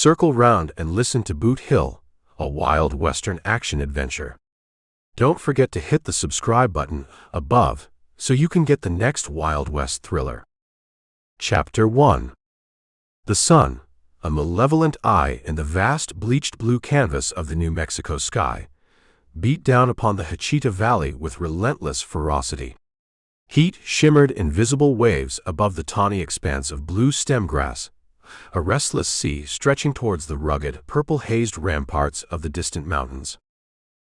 Circle round and listen to Boot Hill, a wild western action adventure. Don't forget to hit the subscribe button above so you can get the next Wild West thriller. Chapter 1. The sun, a malevolent eye in the vast bleached blue canvas of the New Mexico sky, beat down upon the Hachita Valley with relentless ferocity. Heat shimmered in visible waves above the tawny expanse of blue stem grass, a restless sea stretching towards the rugged, purple-hazed ramparts of the distant mountains.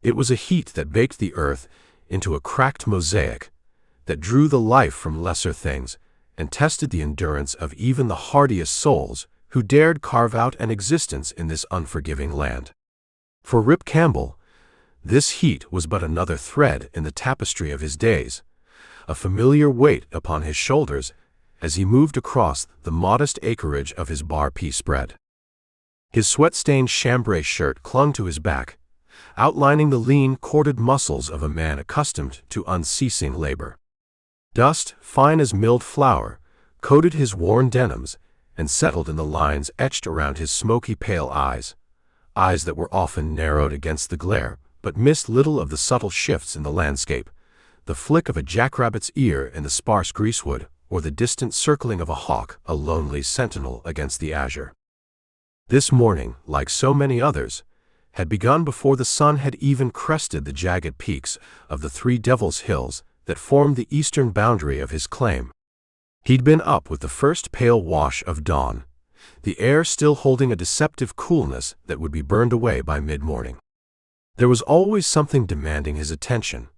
It was a heat that baked the earth into a cracked mosaic, that drew the life from lesser things and tested the endurance of even the hardiest souls who dared carve out an existence in this unforgiving land. For Rip Campbell, this heat was but another thread in the tapestry of his days, a familiar weight upon his shoulders as he moved across the modest acreage of his bar pea spread. His sweat-stained chambray shirt clung to his back, outlining the lean, corded muscles of a man accustomed to unceasing labor. Dust, fine as milled flour, coated his worn denims and settled in the lines etched around his smoky pale eyes that were often narrowed against the glare but missed little of the subtle shifts in the landscape, the flick of a jackrabbit's ear in the sparse greasewood, or the distant circling of a hawk, a lonely sentinel against the azure. This morning, like so many others, had begun before the sun had even crested the jagged peaks of the Three Devils Hills that formed the eastern boundary of his claim. He'd been up with the first pale wash of dawn, the air still holding a deceptive coolness that would be burned away by mid-morning. There was always something demanding his attention,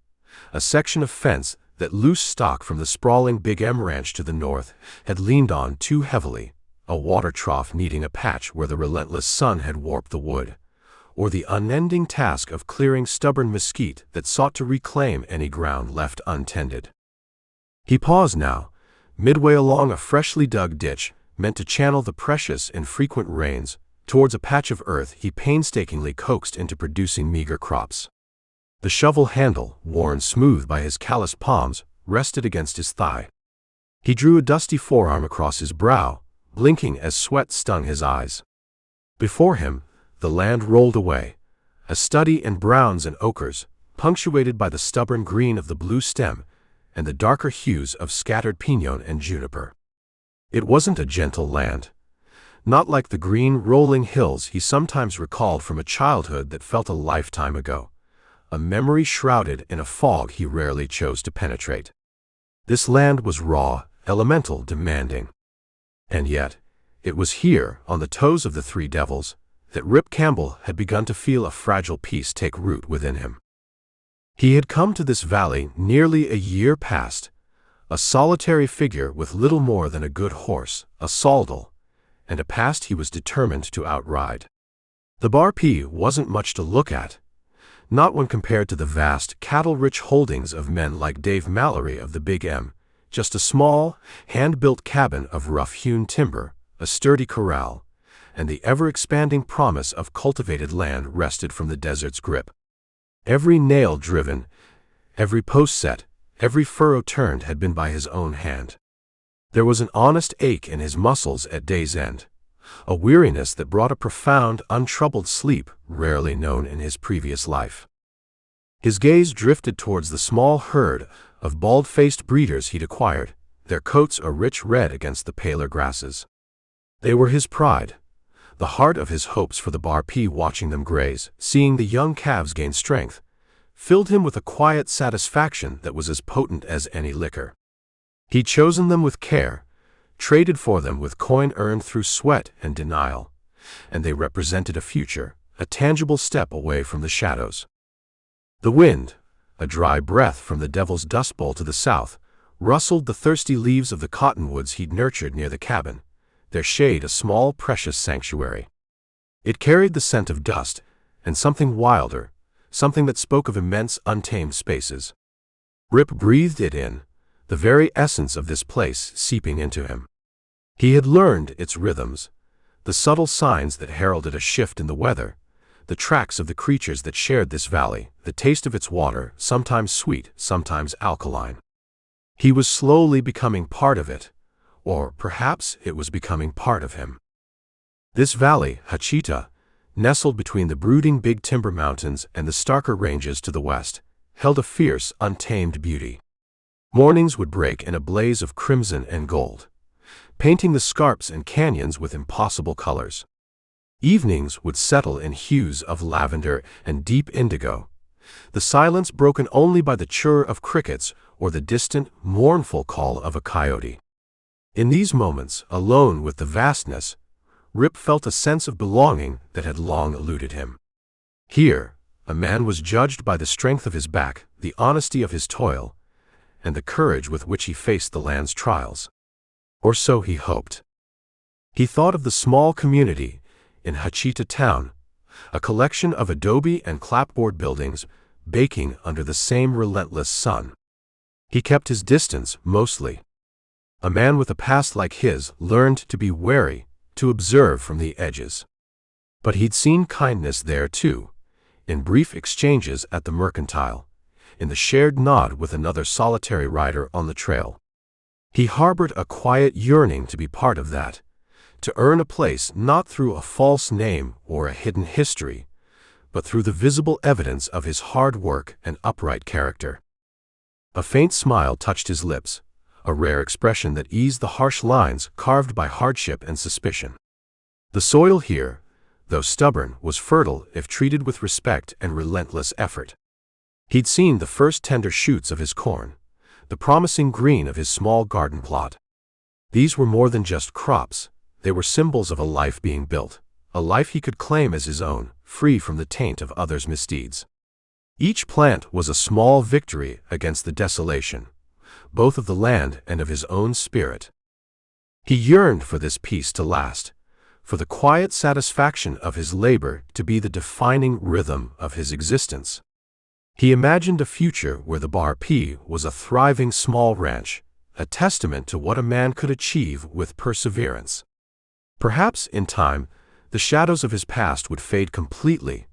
a section of fence that loose stock from the sprawling Big M ranch to the north had leaned on too heavily, a water trough needing a patch where the relentless sun had warped the wood, or the unending task of clearing stubborn mesquite that sought to reclaim any ground left untended. He paused now, midway along a freshly dug ditch meant to channel the precious, infrequent rains towards a patch of earth he painstakingly coaxed into producing meager crops. The shovel handle, worn smooth by his calloused palms, rested against his thigh. He drew a dusty forearm across his brow, blinking as sweat stung his eyes. Before him, the land rolled away, a study in browns and ochres, punctuated by the stubborn green of the blue stem and the darker hues of scattered pinon and juniper. It wasn't a gentle land, not like the green, rolling hills he sometimes recalled from a childhood that felt a lifetime ago, a memory shrouded in a fog he rarely chose to penetrate. This land was raw, elemental, demanding. And yet, it was here, on the toes of the Three Devils, that Rip Campbell had begun to feel a fragile peace take root within him. He had come to this valley nearly a year past, a solitary figure with little more than a good horse, a saldal, and a past he was determined to outride. The bar pea wasn't much to look at, not when compared to the vast, cattle-rich holdings of men like Dave Mallory of the Big M, just a small, hand-built cabin of rough-hewn timber, a sturdy corral, and the ever-expanding promise of cultivated land wrested from the desert's grip. Every nail driven, every post set, every furrow turned had been by his own hand. There was an honest ache in his muscles at day's end, a weariness that brought a profound, untroubled sleep rarely known in his previous life. His gaze drifted towards the small herd of bald-faced breeders he'd acquired, their coats a rich red against the paler grasses. They were his pride, the heart of his hopes for the bar pea. Watching them graze, seeing the young calves gain strength, filled him with a quiet satisfaction that was as potent as any liquor. He'd chosen them with care, traded for them with coin earned through sweat and denial, and they represented a future, a tangible step away from the shadows. The wind, a dry breath from the Devil's Dust Bowl to the south, rustled the thirsty leaves of the cottonwoods he'd nurtured near the cabin, their shade a small, precious sanctuary. It carried the scent of dust, and something wilder, something that spoke of immense, untamed spaces. Rip breathed it in, the very essence of this place seeping into him. He had learned its rhythms, the subtle signs that heralded a shift in the weather, the tracks of the creatures that shared this valley, the taste of its water, sometimes sweet, sometimes alkaline. He was slowly becoming part of it, or perhaps it was becoming part of him. This valley, Hachita, nestled between the brooding Big Timber Mountains and the starker ranges to the west, held a fierce, untamed beauty. Mornings would break in a blaze of crimson and gold, painting the scarps and canyons with impossible colors. Evenings would settle in hues of lavender and deep indigo, the silence broken only by the chirr of crickets or the distant, mournful call of a coyote. In these moments, alone with the vastness, Rip felt a sense of belonging that had long eluded him. Here, a man was judged by the strength of his back, the honesty of his toil, and the courage with which he faced the land's trials. Or so he hoped. He thought of the small community in Hachita town, a collection of adobe and clapboard buildings baking under the same relentless sun. He kept his distance, mostly. A man with a past like his learned to be wary, to observe from the edges. But he'd seen kindness there too, in brief exchanges at the mercantile, in the shared nod with another solitary rider on the trail. He harbored a quiet yearning to be part of that, to earn a place not through a false name or a hidden history, but through the visible evidence of his hard work and upright character. A faint smile touched his lips, a rare expression that eased the harsh lines carved by hardship and suspicion. The soil here, though stubborn, was fertile if treated with respect and relentless effort. He'd seen the first tender shoots of his corn, the promising green of his small garden plot. These were more than just crops, they were symbols of a life being built, a life he could claim as his own, free from the taint of others' misdeeds. Each plant was a small victory against the desolation, both of the land and of his own spirit. He yearned for this peace to last, for the quiet satisfaction of his labor to be the defining rhythm of his existence. He imagined a future where the Bar P was a thriving small ranch, a testament to what a man could achieve with perseverance. Perhaps, in time, the shadows of his past would fade completely,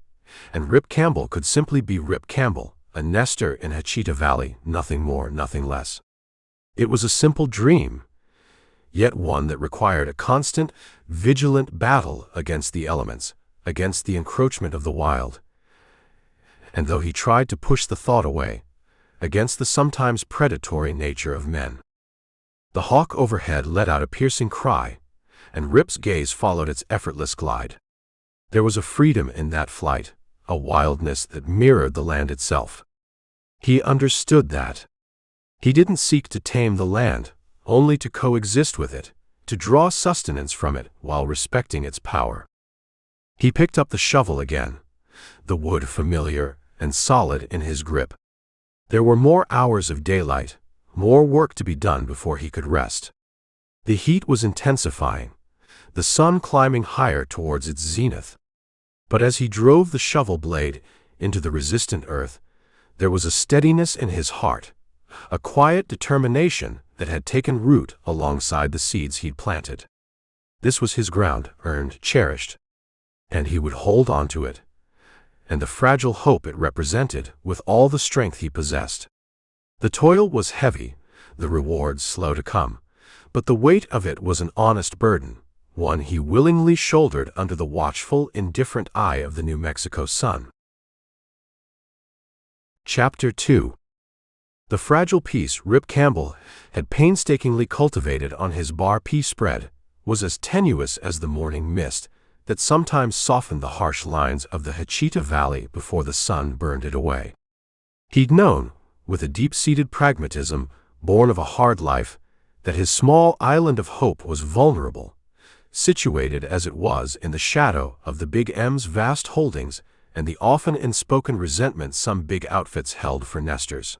and Rip Campbell could simply be Rip Campbell, a nester in Hachita Valley, nothing more, nothing less. It was a simple dream, yet one that required a constant, vigilant battle against the elements, against the encroachment of the wild, and though he tried to push the thought away, against the sometimes predatory nature of men. The hawk overhead let out a piercing cry, and Rip's gaze followed its effortless glide. There was a freedom in that flight, a wildness that mirrored the land itself. He understood that. He didn't seek to tame the land, only to coexist with it, to draw sustenance from it while respecting its power. He picked up the shovel again, the wood familiar and solid in his grip. There were more hours of daylight, more work to be done before he could rest. The heat was intensifying, the sun climbing higher towards its zenith. But as he drove the shovel blade into the resistant earth, there was a steadiness in his heart, a quiet determination that had taken root alongside the seeds he'd planted. This was his ground, earned, cherished, and he would hold on to it, and the fragile hope it represented with all the strength he possessed. The toil was heavy, the rewards slow to come, but the weight of it was an honest burden, one he willingly shouldered under the watchful, indifferent eye of the New Mexico sun. Chapter 2. The fragile piece Rip Campbell had painstakingly cultivated on his Bar P spread was as tenuous as the morning mist that sometimes softened the harsh lines of the Hachita Valley before the sun burned it away. He'd known, with a deep-seated pragmatism born of a hard life, that his small island of hope was vulnerable, situated as it was in the shadow of the Big M's vast holdings and the often unspoken resentment some big outfits held for nesters.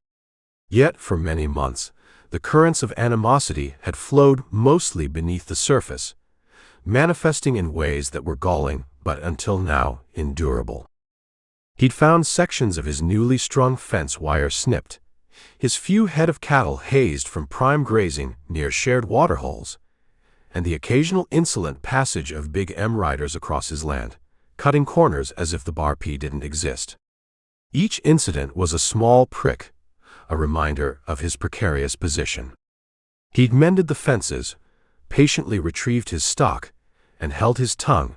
Yet, for many months, the currents of animosity had flowed mostly beneath the surface, manifesting in ways that were galling but, until now, endurable. He'd found sections of his newly strung fence wire snipped, his few head of cattle hazed from prime grazing near shared waterholes, and the occasional insolent passage of Big M riders across his land, cutting corners as if the Bar P didn't exist. Each incident was a small prick, a reminder of his precarious position. He'd mended the fences, patiently retrieved his stock, and held his tongue,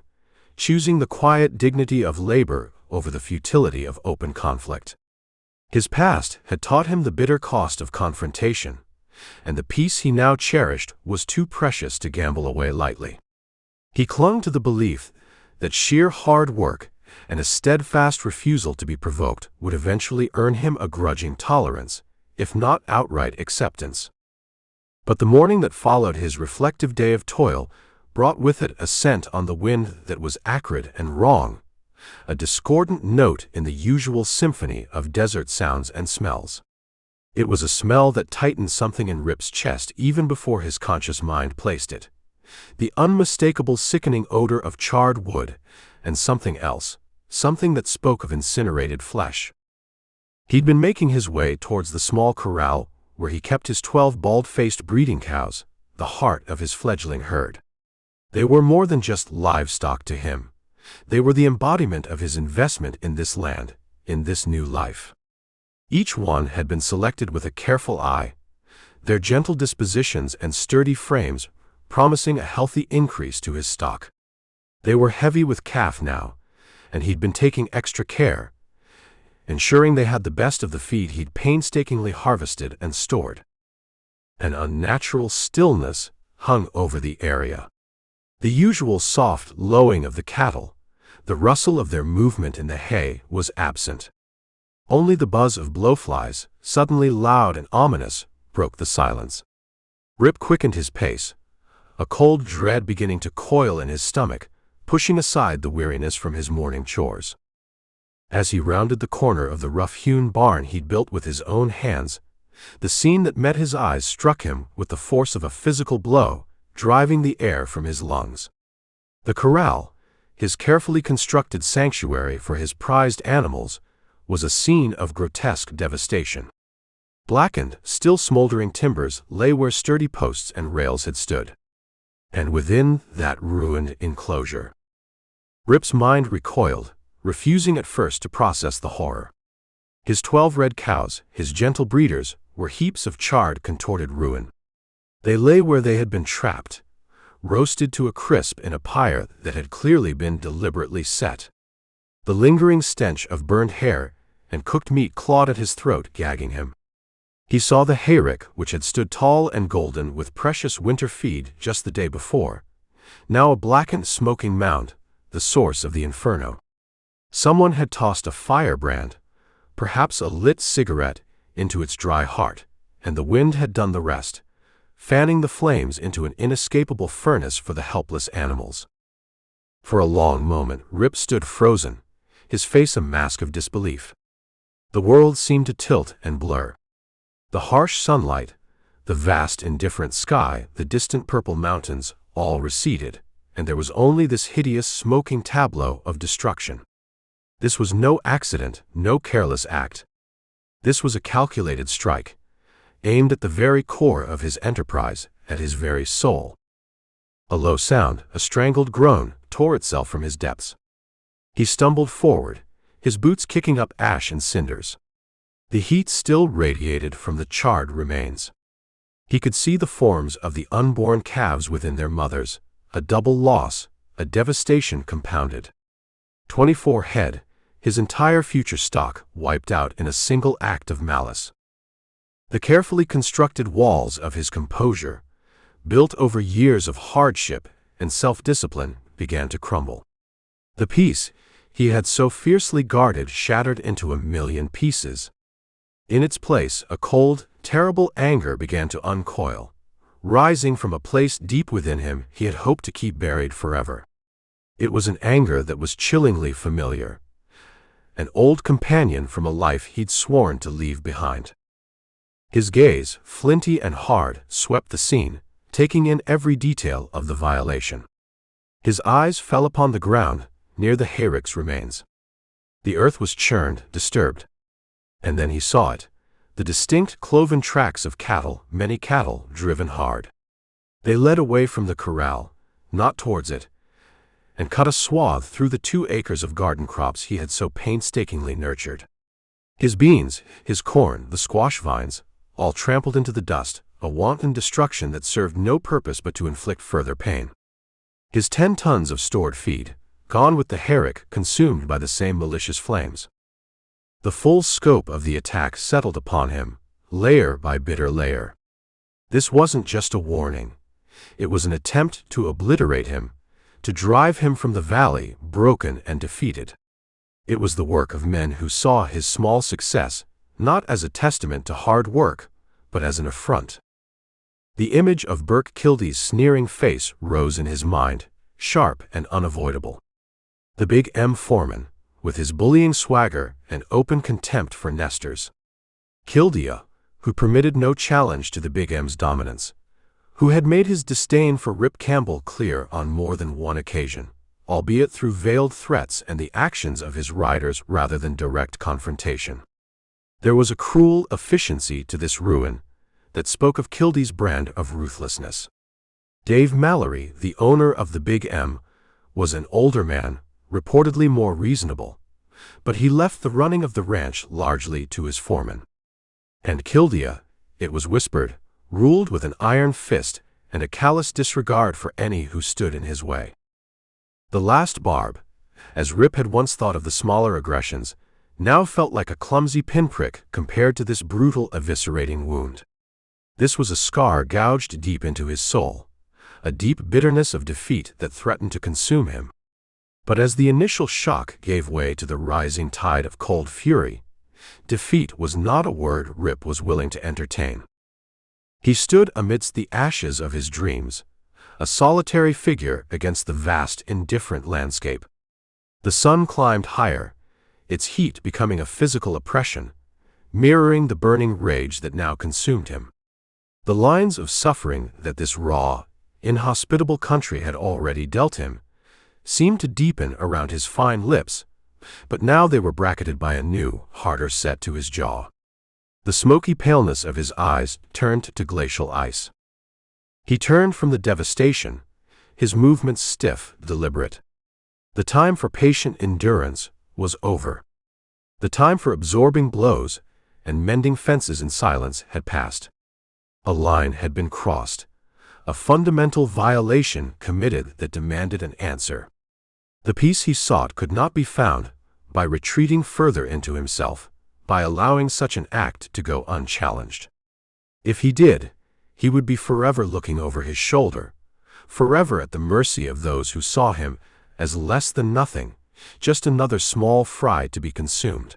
choosing the quiet dignity of labor over the futility of open conflict. His past had taught him the bitter cost of confrontation, and the peace he now cherished was too precious to gamble away lightly. He clung to the belief that sheer hard work and a steadfast refusal to be provoked would eventually earn him a grudging tolerance, if not outright acceptance. But the morning that followed his reflective day of toil brought with it a scent on the wind that was acrid and wrong, a discordant note in the usual symphony of desert sounds and smells. It was a smell that tightened something in Rip's chest even before his conscious mind placed it. The unmistakable sickening odor of charred wood, and something else, something that spoke of incinerated flesh. He'd been making his way towards the small corral where he kept his 12 bald-faced breeding cows, the heart of his fledgling herd. They were more than just livestock to him. They were the embodiment of his investment in this land, in this new life. Each one had been selected with a careful eye, their gentle dispositions and sturdy frames promising a healthy increase to his stock. They were heavy with calf now, and he'd been taking extra care, ensuring they had the best of the feed he'd painstakingly harvested and stored. An unnatural stillness hung over the area. The usual soft lowing of the cattle, the rustle of their movement in the hay, was absent. Only the buzz of blowflies, suddenly loud and ominous, broke the silence. Rip quickened his pace, a cold dread beginning to coil in his stomach, pushing aside the weariness from his morning chores. As he rounded the corner of the rough-hewn barn he'd built with his own hands, the scene that met his eyes struck him with the force of a physical blow, driving the air from his lungs. The corral, his carefully constructed sanctuary for his prized animals, was a scene of grotesque devastation. Blackened, still smoldering timbers lay where sturdy posts and rails had stood. And within that ruined enclosure, Rip's mind recoiled, refusing at first to process the horror. His 12 red cows, his gentle breeders, were heaps of charred, contorted ruin. They lay where they had been trapped, roasted to a crisp in a pyre that had clearly been deliberately set. The lingering stench of burned hair and cooked meat clawed at his throat, gagging him. He saw the hayrick, which had stood tall and golden with precious winter feed just the day before, now a blackened, smoking mound, the source of the inferno. Someone had tossed a firebrand, perhaps a lit cigarette, into its dry heart, and the wind had done the rest, fanning the flames into an inescapable furnace for the helpless animals. For a long moment Rip stood frozen, his face a mask of disbelief. The world seemed to tilt and blur. The harsh sunlight, the vast indifferent sky, the distant purple mountains, all receded, and there was only this hideous smoking tableau of destruction. This was no accident, no careless act. This was a calculated strike, aimed at the very core of his enterprise, at his very soul. A low sound, a strangled groan, tore itself from his depths. He stumbled forward, his boots kicking up ash and cinders. The heat still radiated from the charred remains. He could see the forms of the unborn calves within their mothers, a double loss, a devastation compounded. 24 head, his entire future stock wiped out in a single act of malice. The carefully constructed walls of his composure, built over years of hardship and self-discipline, began to crumble. The peace he had so fiercely guarded shattered into a million pieces. In its place, a cold, terrible anger began to uncoil, rising from a place deep within him he had hoped to keep buried forever. It was an anger that was chillingly familiar, an old companion from a life he'd sworn to leave behind. His gaze, flinty and hard, swept the scene, taking in every detail of the violation. His eyes fell upon the ground, near the hayrick's remains. The earth was churned, disturbed. And then he saw it, the distinct cloven tracks of cattle, many cattle, driven hard. They led away from the corral, not towards it, and cut a swath through the 2 acres of garden crops he had so painstakingly nurtured. His beans, his corn, the squash vines, all trampled into the dust, a wanton destruction that served no purpose but to inflict further pain. His 10 tons of stored feed, gone with the herrick consumed by the same malicious flames. The full scope of the attack settled upon him, layer by bitter layer. This wasn't just a warning. It was an attempt to obliterate him, to drive him from the valley broken and defeated. It was the work of men who saw his small success not as a testament to hard work, but as an affront. The image of Burke Kildea's sneering face rose in his mind, sharp and unavoidable. The Big M foreman, with his bullying swagger and open contempt for nesters. Kildea, who permitted no challenge to the Big M's dominance, who had made his disdain for Rip Campbell clear on more than one occasion, albeit through veiled threats and the actions of his riders rather than direct confrontation. There was a cruel efficiency to this ruin that spoke of Kildea's brand of ruthlessness. Dave Mallory, the owner of the Big M, was an older man, reportedly more reasonable, but he left the running of the ranch largely to his foreman. And Kildea, it was whispered, ruled with an iron fist and a callous disregard for any who stood in his way. The last barb, as Rip had once thought of the smaller aggressions, now felt like a clumsy pinprick compared to this brutal eviscerating wound. This was a scar gouged deep into his soul, a deep bitterness of defeat that threatened to consume him. But as the initial shock gave way to the rising tide of cold fury, defeat was not a word Rip was willing to entertain. He stood amidst the ashes of his dreams, a solitary figure against the vast, indifferent landscape. The sun climbed higher, its heat becoming a physical oppression, mirroring the burning rage that now consumed him. The lines of suffering that this raw, inhospitable country had already dealt him seemed to deepen around his fine lips, but now they were bracketed by a new, harder set to his jaw. The smoky paleness of his eyes turned to glacial ice. He turned from the devastation, his movements stiff, deliberate. The time for patient endurance was over. The time for absorbing blows and mending fences in silence had passed. A line had been crossed, a fundamental violation committed that demanded an answer. The peace he sought could not be found by retreating further into himself, by allowing such an act to go unchallenged. If he did, he would be forever looking over his shoulder, forever at the mercy of those who saw him as less than nothing, just another small fry to be consumed.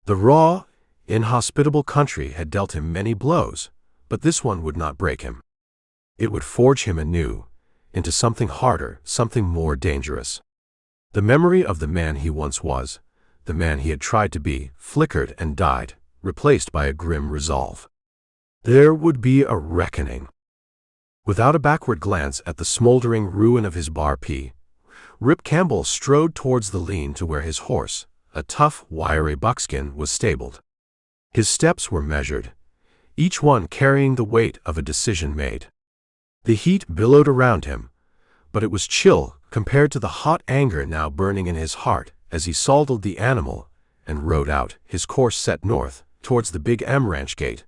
The raw, inhospitable country had dealt him many blows, but this one would not break him. It would forge him anew, into something harder, something more dangerous. The memory of the man he once was, the man he had tried to be, flickered and died, replaced by a grim resolve. There would be a reckoning. Without a backward glance at the smoldering ruin of his bar P, Rip Campbell strode towards the lean to where his horse, a tough, wiry buckskin, was stabled. His steps were measured, each one carrying the weight of a decision made. The heat billowed around him, but it was chill compared to the hot anger now burning in his heart as he saddled the animal and rode out, his course set north, towards the Big M ranch gate,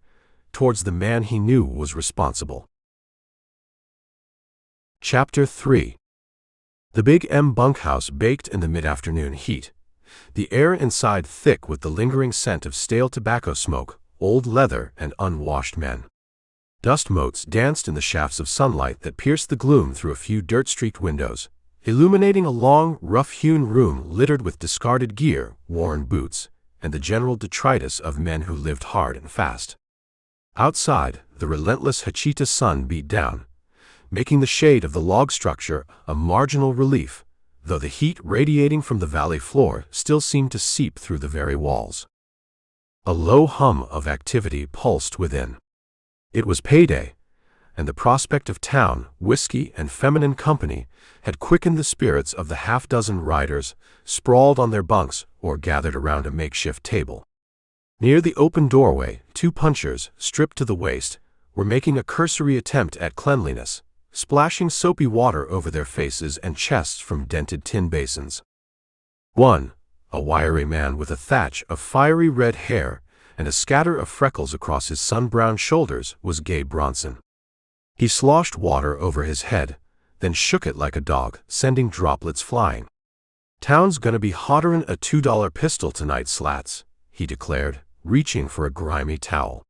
towards the man he knew was responsible. Chapter 3. The Big M bunkhouse baked in the mid-afternoon heat, the air inside thick with the lingering scent of stale tobacco smoke, old leather, and unwashed men. Dust motes danced in the shafts of sunlight that pierced the gloom through a few dirt-streaked windows, illuminating a long, rough-hewn room littered with discarded gear, worn boots, and the general detritus of men who lived hard and fast. Outside, the relentless Hachita sun beat down, making the shade of the log structure a marginal relief, though the heat radiating from the valley floor still seemed to seep through the very walls. A low hum of activity pulsed within. It was payday, and the prospect of town, whiskey, and feminine company had quickened the spirits of the half-dozen riders sprawled on their bunks or gathered around a makeshift table. Near the open doorway, two punchers, stripped to the waist, were making a cursory attempt at cleanliness, splashing soapy water over their faces and chests from dented tin basins. One, a wiry man with a thatch of fiery red hair and a scatter of freckles across his sun-browned shoulders, was Gabe Bronson. He sloshed water over his head, then shook it like a dog, sending droplets flying. "Town's gonna be hotter'n a $2 pistol tonight, Slats," he declared, reaching for a grimy towel.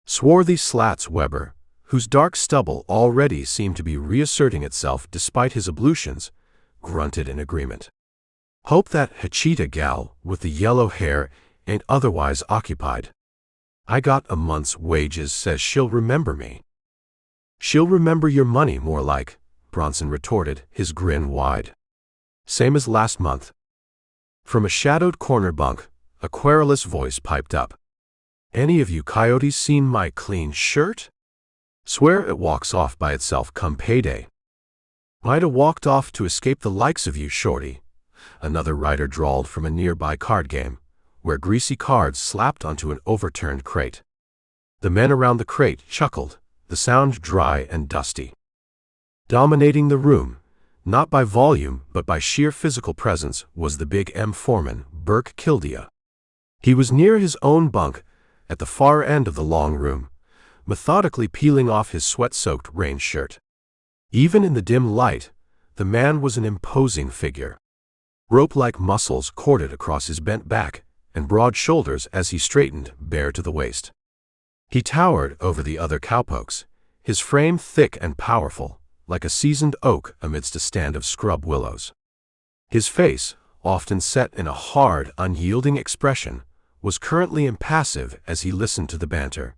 Swarthy Slats Weber, whose dark stubble already seemed to be reasserting itself despite his ablutions, grunted in agreement. "Hope that Hachita gal with the yellow hair ain't otherwise occupied. I got a month's wages, says she'll remember me." "She'll remember your money, more like," Bronson retorted, his grin wide. "Same as last month." From a shadowed corner bunk, a querulous voice piped up. "Any of you coyotes seen my clean shirt? Swear it walks off by itself come payday." "Might 'a walked off to escape the likes of you, shorty," another rider drawled from a nearby card game, where greasy cards slapped onto an overturned crate. The men around the crate chuckled, the sound dry and dusty. Dominating the room, not by volume but by sheer physical presence, was the Big M foreman, Burke Kildea. He was near his own bunk, at the far end of the long room, methodically peeling off his sweat-soaked rain shirt. Even in the dim light, the man was an imposing figure. Rope-like muscles corded across his bent back and broad shoulders as he straightened, bare to the waist. He towered over the other cowpokes, his frame thick and powerful, like a seasoned oak amidst a stand of scrub willows. His face, often set in a hard, unyielding expression, was currently impassive as he listened to the banter,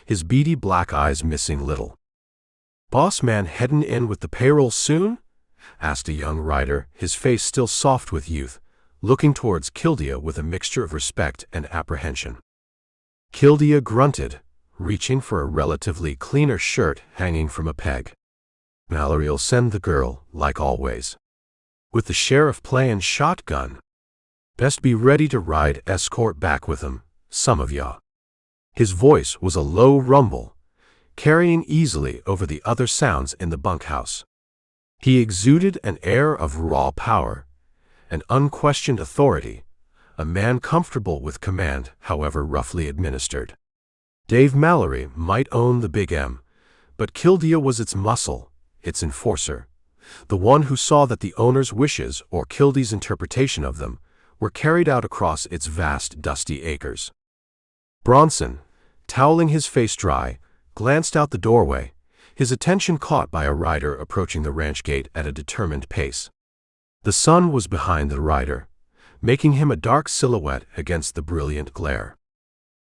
his beady black eyes missing little. "Boss man headin' in with the payroll soon?" asked a young rider, his face still soft with youth, looking towards Kildea with a mixture of respect and apprehension. Kildea grunted, reaching for a relatively cleaner shirt hanging from a peg. "Mallory'll send the girl, like always. With the sheriff playin' shotgun. Best be ready to ride escort back with him, some of ya." His voice was a low rumble, carrying easily over the other sounds in the bunkhouse. He exuded an air of raw power, an unquestioned authority, a man comfortable with command, however roughly administered. Dave Mallory might own the Big M, but Kildea was its muscle, its enforcer, the one who saw that the owner's wishes, or Kildea's interpretation of them, were carried out across its vast, dusty acres. Bronson, toweling his face dry, glanced out the doorway, his attention caught by a rider approaching the ranch gate at a determined pace. The sun was behind the rider, making him a dark silhouette against the brilliant glare.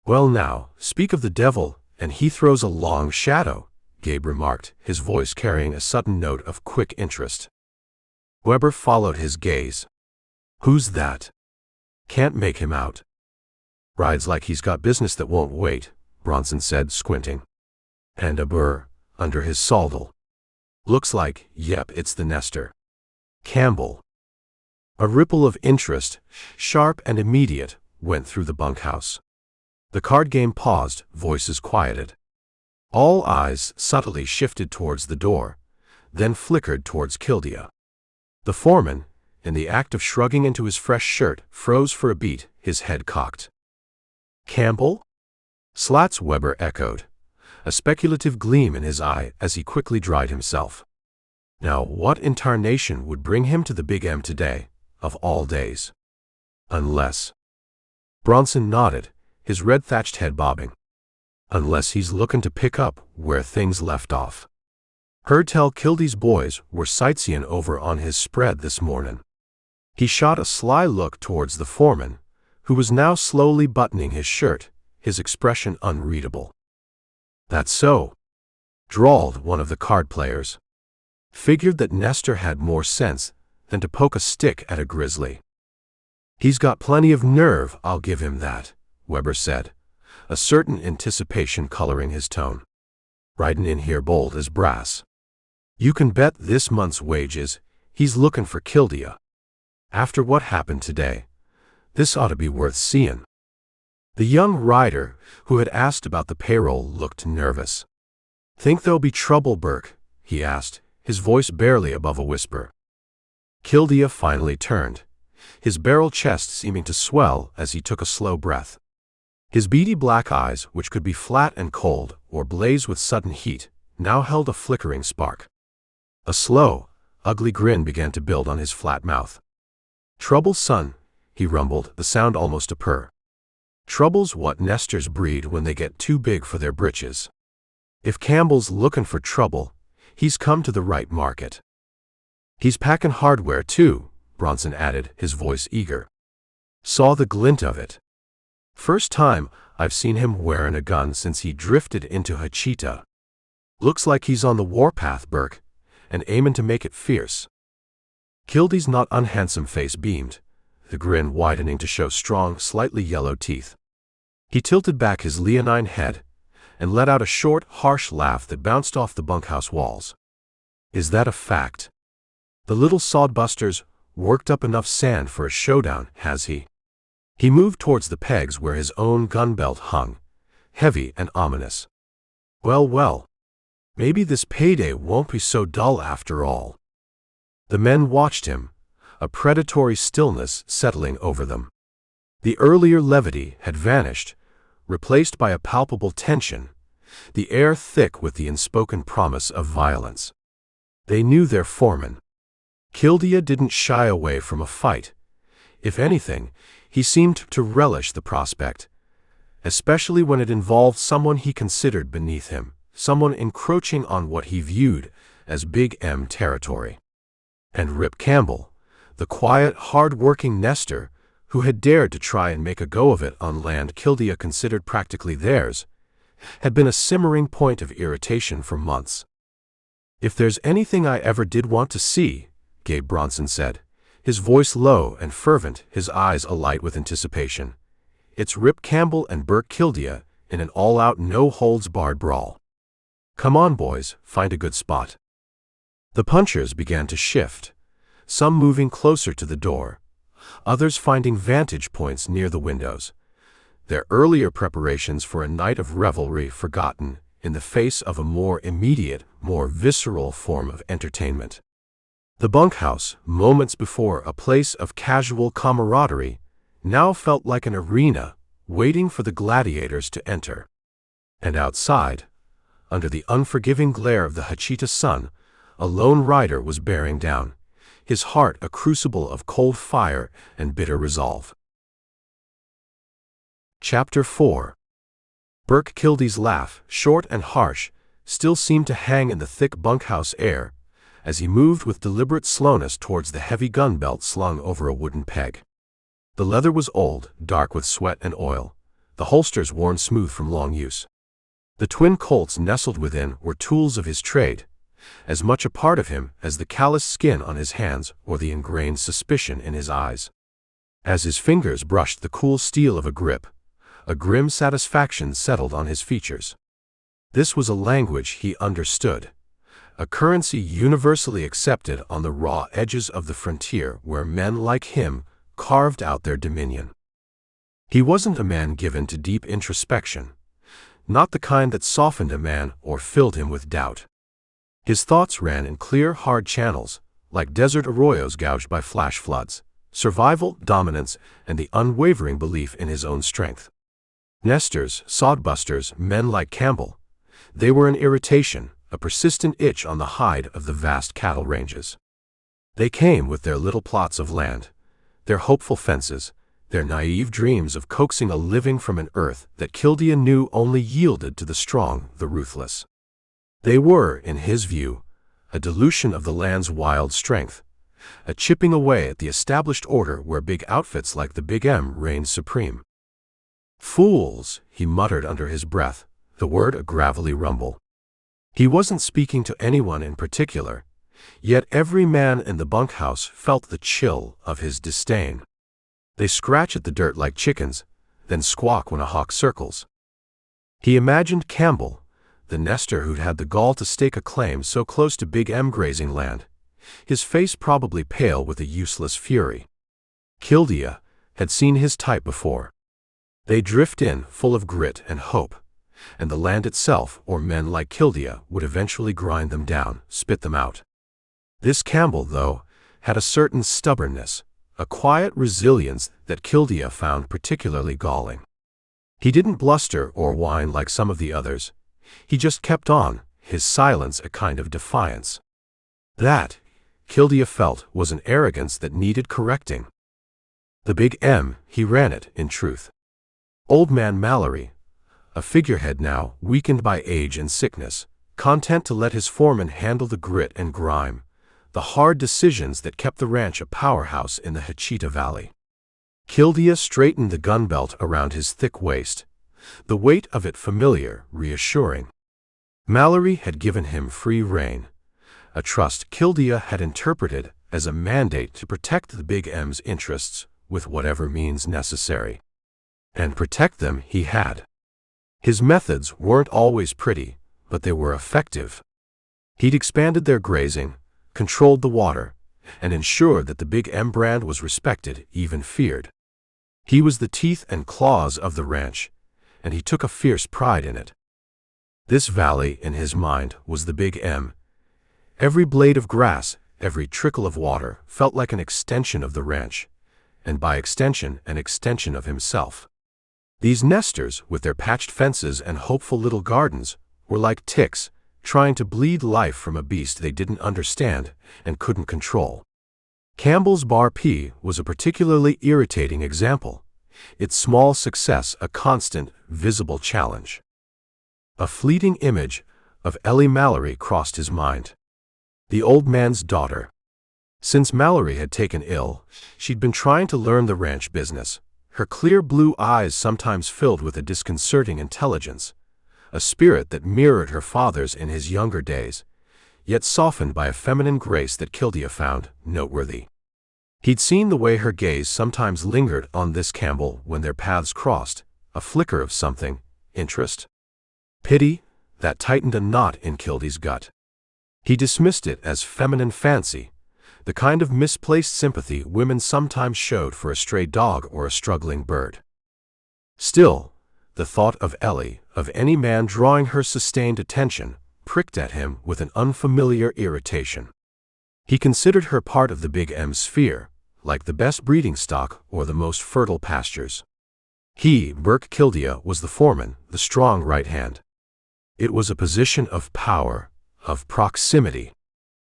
"Well now, speak of the devil, and he throws a long shadow," Gabe remarked, his voice carrying a sudden note of quick interest. Weber followed his gaze. "Who's that? Can't make him out." "Rides like he's got business that won't wait," Bronson said, squinting. "And a burr under his saldal. Looks like, yep, it's the nester. Campbell." A ripple of interest, sharp and immediate, went through the bunkhouse. The card game paused, voices quieted. All eyes subtly shifted towards the door, then flickered towards Kildea. The foreman, in the act of shrugging into his fresh shirt, froze for a beat, his head cocked. "Campbell?" Slats Weber echoed, a speculative gleam in his eye as he quickly dried himself. Now what in tarnation would bring him to the Big M today, of all days? Unless... Bronson nodded, his red-thatched head bobbing. "Unless he's looking to pick up where things left off. Heard tell Kildea's boys were sightseeing over on his spread this mornin'." He shot a sly look towards the foreman, who was now slowly buttoning his shirt, his expression unreadable. "That's so," drawled one of the card players. "Figured that Nestor had more sense than to poke a stick at a grizzly." "He's got plenty of nerve, I'll give him that," Weber said, a certain anticipation coloring his tone. "Riding in here bold as brass. You can bet this month's wages he's looking for Kildea. After what happened today, this ought to be worth seeing." The young rider, who had asked about the payroll, looked nervous. "Think there'll be trouble, Burke?" he asked, his voice barely above a whisper. Kildea finally turned, his barrel chest seeming to swell as he took a slow breath. His beady black eyes, which could be flat and cold or blaze with sudden heat, now held a flickering spark. A slow, ugly grin began to build on his flat mouth. "Trouble, son," he rumbled, the sound almost a purr. "Trouble's what nesters breed when they get too big for their britches. If Campbell's looking for trouble, he's come to the right market." "He's packing hardware, too," Bronson added, his voice eager. "Saw the glint of it. First time I've seen him wearing a gun since he drifted into Hachita. Looks like he's on the warpath, Burke, and aiming to make it fierce." Kildea's not unhandsome face beamed, the grin widening to show strong, slightly yellow teeth. He tilted back his leonine head and let out a short, harsh laugh that bounced off the bunkhouse walls. "Is that a fact? The little sodbuster's worked up enough sand for a showdown, has he?" He moved towards the pegs where his own gun belt hung, heavy and ominous. "Well, well, maybe this payday won't be so dull after all." The men watched him, a predatory stillness settling over them. The earlier levity had vanished, replaced by a palpable tension, the air thick with the unspoken promise of violence. They knew their foreman. Kildea didn't shy away from a fight. If anything, he seemed to relish the prospect, especially when it involved someone he considered beneath him, someone encroaching on what he viewed as Big M territory. And Rip Campbell, the quiet, hard-working nester who had dared to try and make a go of it on land Kildea considered practically theirs, had been a simmering point of irritation for months. "If there's anything I ever did want to see," Gabe Bronson said, his voice low and fervent, his eyes alight with anticipation, "it's Rip Campbell and Burke Kildea in an all-out, no-holds-barred brawl. Come on, boys, find a good spot." The punchers began to shift, some moving closer to the door, others finding vantage points near the windows, their earlier preparations for a night of revelry forgotten in the face of a more immediate, more visceral form of entertainment. The bunkhouse, moments before a place of casual camaraderie, now felt like an arena waiting for the gladiators to enter. And outside, under the unforgiving glare of the Hachita sun, a lone rider was bearing down, his heart a crucible of cold fire and bitter resolve. Chapter 4. Burke Kildea's laugh, short and harsh, still seemed to hang in the thick bunkhouse air as he moved with deliberate slowness towards the heavy gun belt slung over a wooden peg. The leather was old, dark with sweat and oil, the holsters worn smooth from long use. The twin Colts nestled within were tools of his trade, as much a part of him as the calloused skin on his hands or the ingrained suspicion in his eyes. As his fingers brushed the cool steel of a grip, a grim satisfaction settled on his features. This was a language he understood, a currency universally accepted on the raw edges of the frontier where men like him carved out their dominion. He wasn't a man given to deep introspection, not the kind that softened a man or filled him with doubt. His thoughts ran in clear, hard channels, like desert arroyos gouged by flash floods, survival, dominance, and the unwavering belief in his own strength. Nesters, sodbusters, men like Campbell, they were an irritation, a persistent itch on the hide of the vast cattle ranges. They came with their little plots of land, their hopeful fences, their naive dreams of coaxing a living from an earth that Kildea knew only yielded to the strong, the ruthless. They were, in his view, a dilution of the land's wild strength, a chipping away at the established order where big outfits like the Big M reigned supreme. "Fools," he muttered under his breath, the word a gravelly rumble. He wasn't speaking to anyone in particular, yet every man in the bunkhouse felt the chill of his disdain. They scratch at the dirt like chickens, then squawk when a hawk circles. He imagined Campbell, the nester who'd had the gall to stake a claim so close to Big M grazing land, his face probably pale with a useless fury. Kildea had seen his type before. They drift in, full of grit and hope, and the land itself, or men like Kildea, would eventually grind them down, spit them out. This Campbell, though, had a certain stubbornness, a quiet resilience that Kildea found particularly galling. He didn't bluster or whine like some of the others. He just kept on, his silence a kind of defiance. That, Kildea felt, was an arrogance that needed correcting. The Big M, he ran it, in truth. Old Man Mallory, a figurehead now, weakened by age and sickness, content to let his foreman handle the grit and grime, the hard decisions that kept the ranch a powerhouse in the Hachita Valley. Kildea straightened the gun belt around his thick waist, the weight of it familiar, reassuring. Mallory had given him free rein, a trust Kildea had interpreted as a mandate to protect the Big M's interests with whatever means necessary. And protect them he had. His methods weren't always pretty, but they were effective. He'd expanded their grazing, controlled the water, and ensured that the Big M brand was respected, even feared. He was the teeth and claws of the ranch, and he took a fierce pride in it. This valley, in his mind, was the Big M. Every blade of grass, every trickle of water, felt like an extension of the ranch, and by extension, an extension of himself. These nesters, with their patched fences and hopeful little gardens, were like ticks, trying to bleed life from a beast they didn't understand and couldn't control. Campbell's Bar P was a particularly irritating example, its small success a constant, visible challenge. A fleeting image of Ellie Mallory crossed his mind. The old man's daughter. Since Mallory had taken ill, she'd been trying to learn the ranch business, her clear blue eyes sometimes filled with a disconcerting intelligence, a spirit that mirrored her father's in his younger days, yet softened by a feminine grace that Kildea found noteworthy. He'd seen the way her gaze sometimes lingered on this Campbell when their paths crossed, a flicker of something, interest, pity, that tightened a knot in Kildea's gut. He dismissed it as feminine fancy, the kind of misplaced sympathy women sometimes showed for a stray dog or a struggling bird. Still, the thought of Ellie, of any man drawing her sustained attention, pricked at him with an unfamiliar irritation. He considered her part of the Big M sphere, like the best breeding stock or the most fertile pastures. He, Burke Kildea, was the foreman, the strong right hand. It was a position of power, of proximity.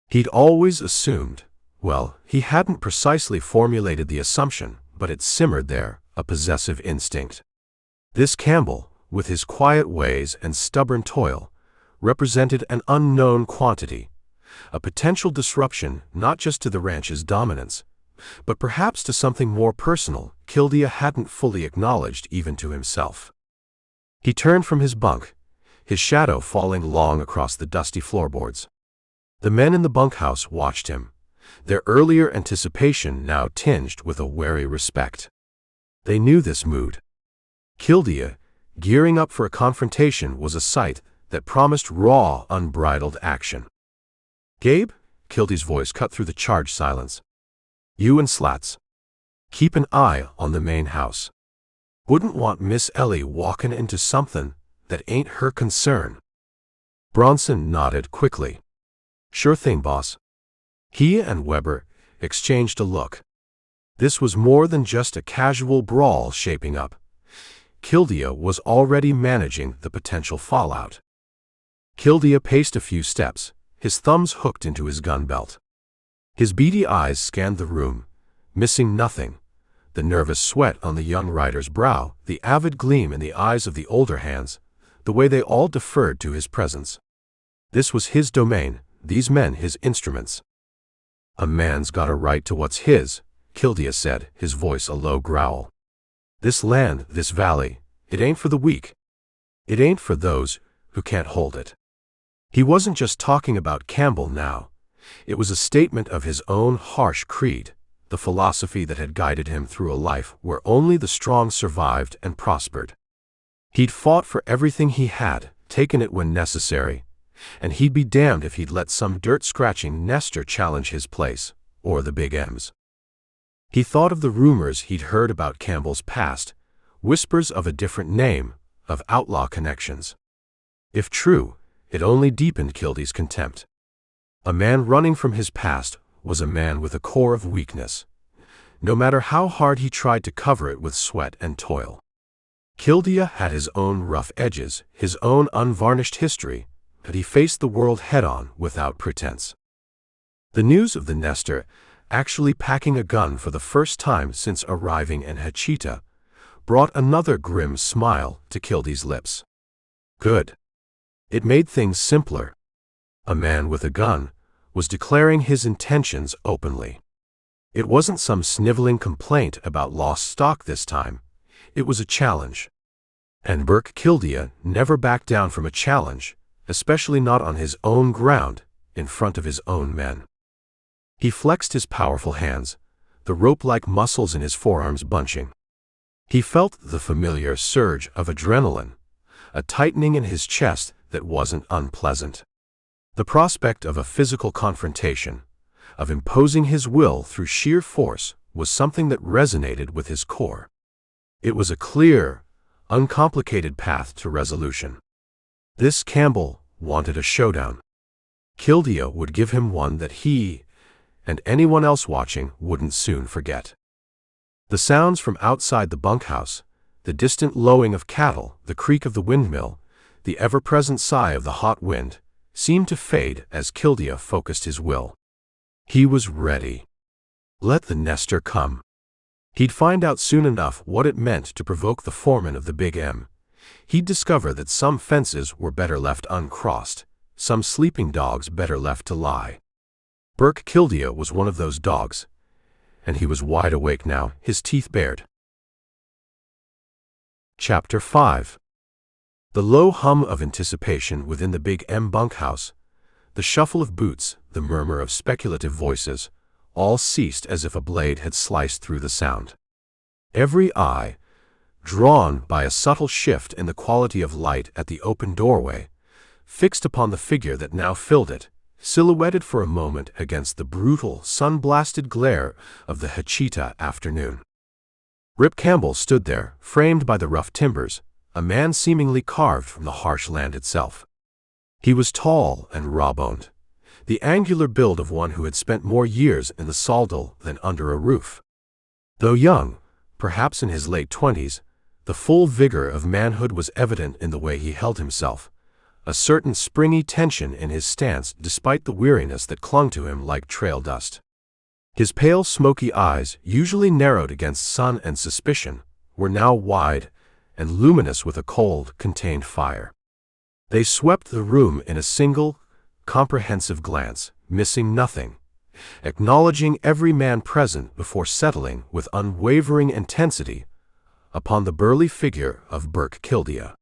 He'd always assumed, well, he hadn't precisely formulated the assumption, but it simmered there, a possessive instinct. This Campbell, with his quiet ways and stubborn toil, represented an unknown quantity, a potential disruption not just to the ranch's dominance, but perhaps to something more personal Kildea hadn't fully acknowledged even to himself. He turned from his bunk, his shadow falling long across the dusty floorboards. The men in the bunkhouse watched him, their earlier anticipation now tinged with a wary respect. They knew this mood. Kildea, gearing up for a confrontation, was a sight that promised raw, unbridled action. "Gabe?" Kildea's voice cut through the charged silence. "You and Slats. Keep an eye on the main house. Wouldn't want Miss Ellie walkin' into something that ain't her concern." Bronson nodded quickly. "Sure thing, boss." He and Weber exchanged a look. This was more than just a casual brawl shaping up. Kildea was already managing the potential fallout. Kildea paced a few steps, his thumbs hooked into his gun belt. His beady eyes scanned the room, missing nothing, the nervous sweat on the young rider's brow, the avid gleam in the eyes of the older hands, the way they all deferred to his presence. This was his domain, these men his instruments. "A man's got a right to what's his," Kildea said, his voice a low growl. "This land, this valley, it ain't for the weak. It ain't for those who can't hold it." He wasn't just talking about Campbell now. It was a statement of his own harsh creed, the philosophy that had guided him through a life where only the strong survived and prospered. He'd fought for everything he had, taken it when necessary, and he'd be damned if he'd let some dirt-scratching nester challenge his place, or the Big M's. He thought of the rumors he'd heard about Campbell's past, whispers of a different name, of outlaw connections. If true, it only deepened Kildea's contempt. A man running from his past was a man with a core of weakness, no matter how hard he tried to cover it with sweat and toil. Kildea had his own rough edges, his own unvarnished history, but he faced the world head-on without pretense. The news of the nester actually packing a gun for the first time since arriving in Hachita brought another grim smile to Kildea's lips. Good. It made things simpler. A man with a gun was declaring his intentions openly. It wasn't some sniveling complaint about lost stock this time. It was a challenge. And Burke Kildea never backed down from a challenge, especially not on his own ground, in front of his own men. He flexed his powerful hands, the rope-like muscles in his forearms bunching. He felt the familiar surge of adrenaline, a tightening in his chest that wasn't unpleasant. The prospect of a physical confrontation, of imposing his will through sheer force, was something that resonated with his core. It was a clear, uncomplicated path to resolution. This Campbell wanted a showdown. Kildea would give him one that he, and anyone else watching, wouldn't soon forget. The sounds from outside the bunkhouse, the distant lowing of cattle, the creak of the windmill, the ever-present sigh of the hot wind, seemed to fade as Kildea focused his will. He was ready. Let the nester come. He'd find out soon enough what it meant to provoke the foreman of the Big M. He'd discover that some fences were better left uncrossed, some sleeping dogs better left to lie. Burke Kildea was one of those dogs, and he was wide awake now, his teeth bared. Chapter 5. The low hum of anticipation within the Big M bunkhouse, the shuffle of boots, the murmur of speculative voices, all ceased as if a blade had sliced through the sound. Every eye, drawn by a subtle shift in the quality of light at the open doorway, fixed upon the figure that now filled it, silhouetted for a moment against the brutal, sun-blasted glare of the Hachita afternoon. Rip Campbell stood there, framed by the rough timbers, a man seemingly carved from the harsh land itself. He was tall and raw-boned, the angular build of one who had spent more years in the sawdle than under a roof. Though young, perhaps in his late 20s, the full vigor of manhood was evident in the way he held himself, a certain springy tension in his stance despite the weariness that clung to him like trail dust. His pale, smoky eyes, usually narrowed against sun and suspicion, were now wide and luminous with a cold, contained fire. They swept the room in a single, comprehensive glance, missing nothing, acknowledging every man present before settling with unwavering intensity upon the burly figure of Burke Kildea.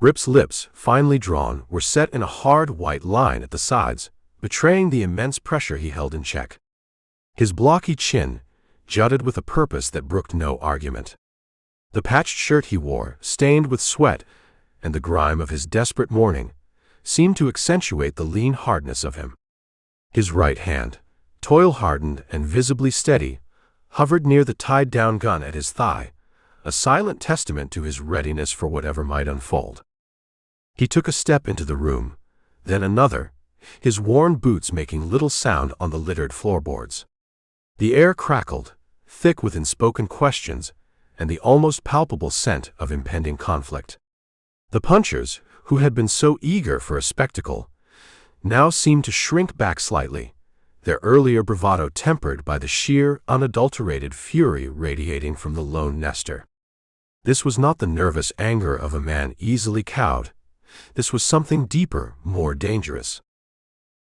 Rip's lips, finely drawn, were set in a hard white line at the sides, betraying the immense pressure he held in check. His blocky chin jutted with a purpose that brooked no argument. The patched shirt he wore, stained with sweat and the grime of his desperate mourning, seemed to accentuate the lean hardness of him. His right hand, toil-hardened and visibly steady, hovered near the tied-down gun at his thigh, a silent testament to his readiness for whatever might unfold. He took a step into the room, then another, his worn boots making little sound on the littered floorboards. The air crackled, thick with unspoken questions and the almost palpable scent of impending conflict. The punchers, who had been so eager for a spectacle, now seemed to shrink back slightly, their earlier bravado tempered by the sheer, unadulterated fury radiating from the lone nester. This was not the nervous anger of a man easily cowed. This was something deeper, more dangerous.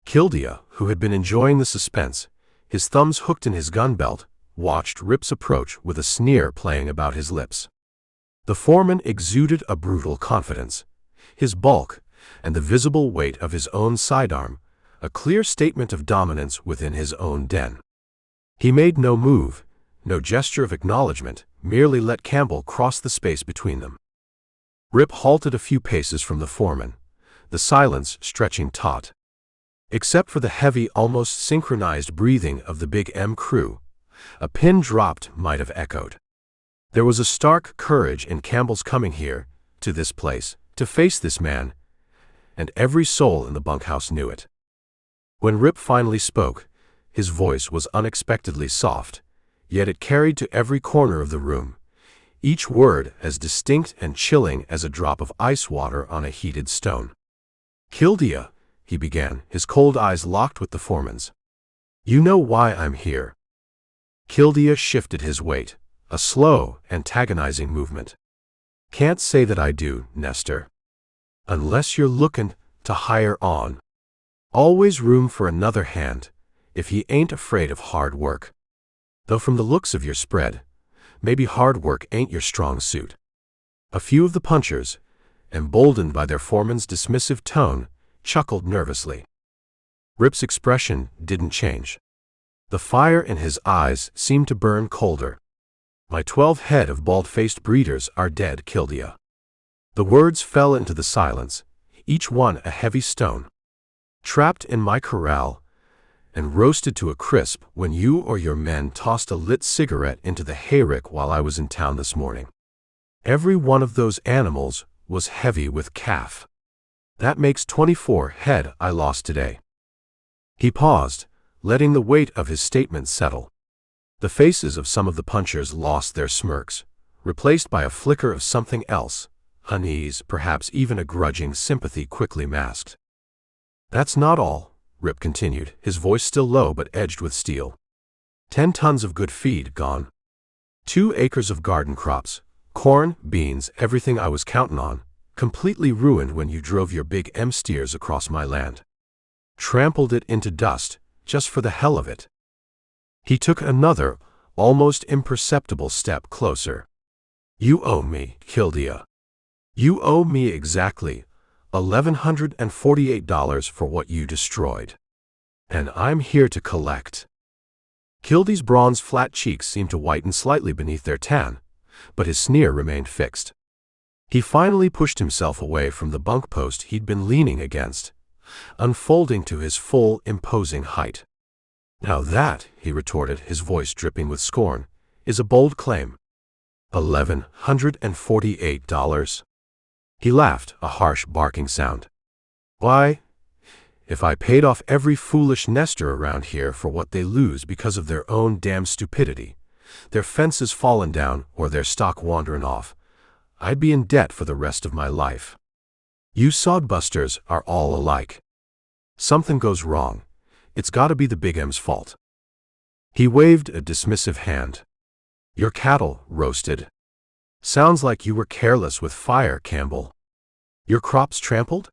Kildea, who had been enjoying the suspense, his thumbs hooked in his gun belt, watched Rip's approach with a sneer playing about his lips. The foreman exuded a brutal confidence. His bulk, and the visible weight of his own sidearm, a clear statement of dominance within his own den. He made no move, no gesture of acknowledgement, merely let Campbell cross the space between them. Rip halted a few paces from the foreman, the silence stretching taut. Except for the heavy, almost synchronized breathing of the Big M crew, a pin dropped might have echoed. There was a stark courage in Campbell's coming here, to this place, to face this man, and every soul in the bunkhouse knew it. When Rip finally spoke, his voice was unexpectedly soft, yet it carried to every corner of the room, each word as distinct and chilling as a drop of ice water on a heated stone. "Kildea," he began, his cold eyes locked with the foreman's. You know why I'm here. Kildea shifted his weight, a slow, antagonizing movement. Can't say that I do, Nestor. Unless you're looking to hire on. Always room for another hand, if he ain't afraid of hard work. Though from the looks of your spread, maybe hard work ain't your strong suit. A few of the punchers, emboldened by their foreman's dismissive tone, chuckled nervously. Rip's expression didn't change. The fire in his eyes seemed to burn colder. My 12 head of bald-faced breeders are dead, Kildea. The words fell into the silence, each one a heavy stone. Trapped in my corral and roasted to a crisp when you or your men tossed a lit cigarette into the hayrick while I was in town this morning. Every one of those animals was heavy with calf. That makes 24 head I lost today. He paused, letting the weight of his statement settle. The faces of some of the punchers lost their smirks, replaced by a flicker of something else, unease, perhaps even a grudging sympathy quickly masked. That's not all, Rip continued, his voice still low but edged with steel. 10 tons of good feed gone. 2 acres of garden crops, corn, beans, everything I was counting on, completely ruined when you drove your big M steers across my land. Trampled it into dust, just for the hell of it. He took another, almost imperceptible step closer. You owe me, Kildea. You owe me exactly $1,148 for what you destroyed. And I'm here to collect. Kildea's bronze flat cheeks seemed to whiten slightly beneath their tan, but his sneer remained fixed. He finally pushed himself away from the bunk post he'd been leaning against, unfolding to his full, imposing height. Now that, he retorted, his voice dripping with scorn, is a bold claim. $1,148. He laughed, a harsh barking sound. Why, if I paid off every foolish nester around here for what they lose because of their own damn stupidity, their fences fallen down or their stock wandering off, I'd be in debt for the rest of my life. You sodbusters are all alike. Something goes wrong. It's gotta be the Big M's fault. He waved a dismissive hand. Your cattle roasted. Sounds like you were careless with fire, Campbell. Your crops trampled?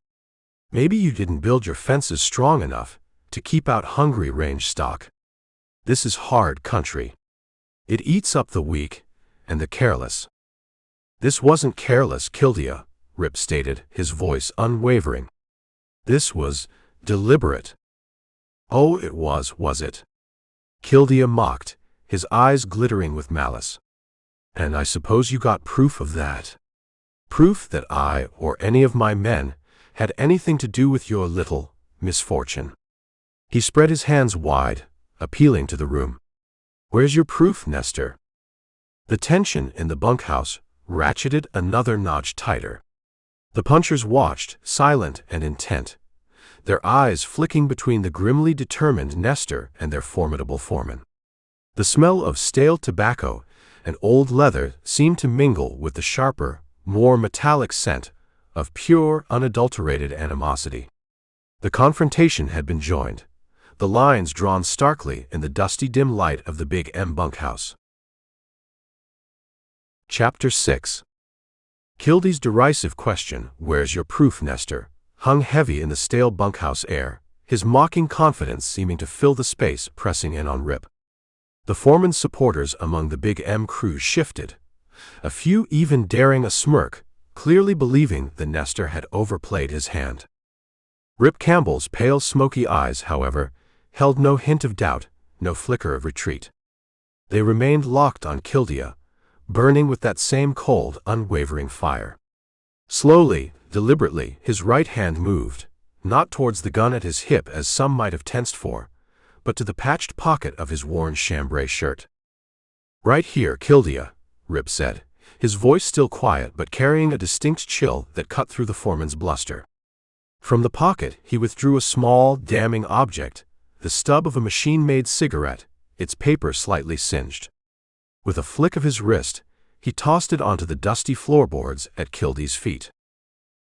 Maybe you didn't build your fences strong enough to keep out hungry range stock. This is hard country. It eats up the weak and the careless. This wasn't careless, Kildea, Rip stated, his voice unwavering. This was deliberate. Oh, it was it? Kildea mocked, his eyes glittering with malice. And I suppose you got proof of that? Proof that I or any of my men had anything to do with your little misfortune? He spread his hands wide, appealing to the room. Where's your proof, Nestor? The tension in the bunkhouse ratcheted another notch tighter. The punchers watched, silent and intent, their eyes flicking between the grimly determined Nestor and their formidable foreman. The smell of stale tobacco and old leather seemed to mingle with the sharper, more metallic scent of pure, unadulterated animosity. The confrontation had been joined, the lines drawn starkly in the dusty dim light of the Big M bunkhouse. Chapter 6. Kildea's derisive question, "Where's your proof, Nestor?" hung heavy in the stale bunkhouse air, his mocking confidence seeming to fill the space pressing in on Rip. The foreman's supporters among the Big M crew shifted, a few even daring a smirk, clearly believing the Nestor had overplayed his hand. Rip Campbell's pale smoky eyes, however, held no hint of doubt, no flicker of retreat. They remained locked on Kildea, burning with that same cold, unwavering fire. Slowly, deliberately, his right hand moved, not towards the gun at his hip as some might have tensed for, but to the patched pocket of his worn chambray shirt. Right here, Kildea, Rip said, his voice still quiet but carrying a distinct chill that cut through the foreman's bluster. From the pocket he withdrew a small, damning object, the stub of a machine-made cigarette, its paper slightly singed. With a flick of his wrist, he tossed it onto the dusty floorboards at Kildea's feet.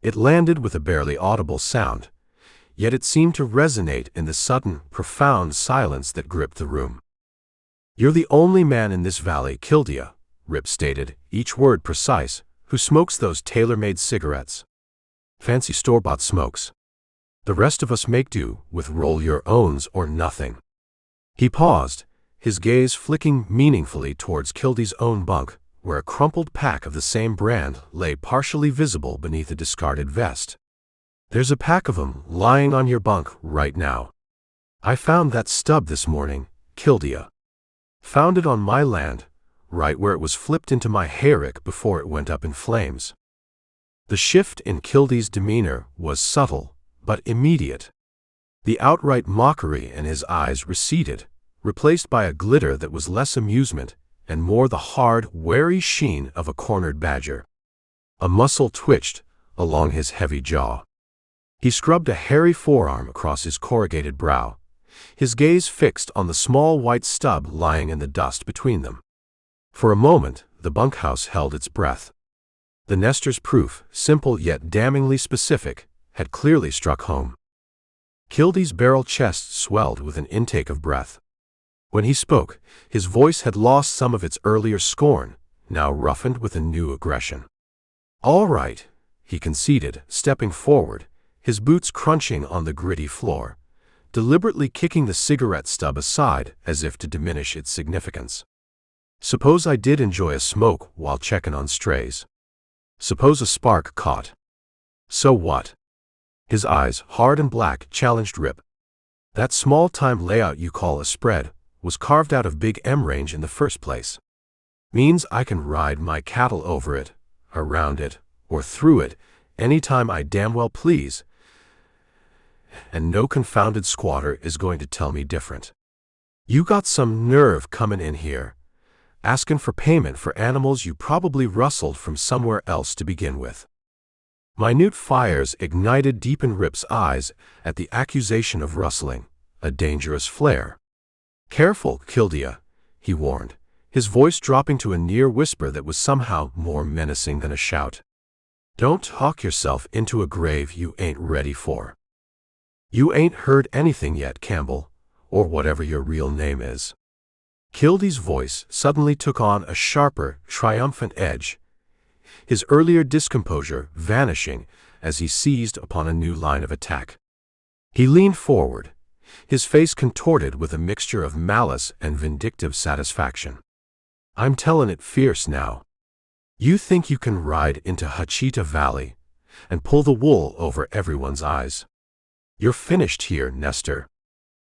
It landed with a barely audible sound, yet it seemed to resonate in the sudden, profound silence that gripped the room. "You're the only man in this valley, Kildea," Rip stated, each word precise, "who smokes those tailor-made cigarettes. Fancy store-bought smokes. The rest of us make do with roll-your-owns or nothing." He paused, his gaze flicking meaningfully towards Kildea's own bunk, where a crumpled pack of the same brand lay partially visible beneath a discarded vest. "There's a pack of 'em lying on your bunk right now. I found that stub this morning, Kildea. Found it on my land, right where it was flipped into my hayrick before it went up in flames." The shift in Kildea's demeanor was subtle, but immediate. The outright mockery in his eyes receded, replaced by a glitter that was less amusement and more the hard, wary sheen of a cornered badger. A muscle twitched along his heavy jaw. He scrubbed a hairy forearm across his corrugated brow, his gaze fixed on the small white stub lying in the dust between them. For a moment, the bunkhouse held its breath. The nester's proof, simple yet damningly specific, had clearly struck home. Kildea's barrel chest swelled with an intake of breath. When he spoke, his voice had lost some of its earlier scorn, now roughened with a new aggression. "All right," he conceded, stepping forward, his boots crunching on the gritty floor, deliberately kicking the cigarette stub aside as if to diminish its significance. "Suppose I did enjoy a smoke while checking on strays. Suppose a spark caught. So what?" His eyes, hard and black, challenged Rip. "That small-time layout you call a spread was carved out of Big M range in the first place. Means I can ride my cattle over it, around it, or through it, anytime I damn well please, and no confounded squatter is going to tell me different. You got some nerve coming in here, asking for payment for animals you probably rustled from somewhere else to begin with." Minute fires ignited deep in Rip's eyes at the accusation of rustling, a dangerous flare. "Careful, Kildea," he warned, his voice dropping to a near whisper that was somehow more menacing than a shout. "Don't talk yourself into a grave you ain't ready for. You ain't heard anything yet, Campbell, or whatever your real name is." Kildea's voice suddenly took on a sharper, triumphant edge, his earlier discomposure vanishing as he seized upon a new line of attack. He leaned forward, his face contorted with a mixture of malice and vindictive satisfaction. "I'm tellin' it fierce now. You think you can ride into Hachita Valley and pull the wool over everyone's eyes. You're finished here, Nestor.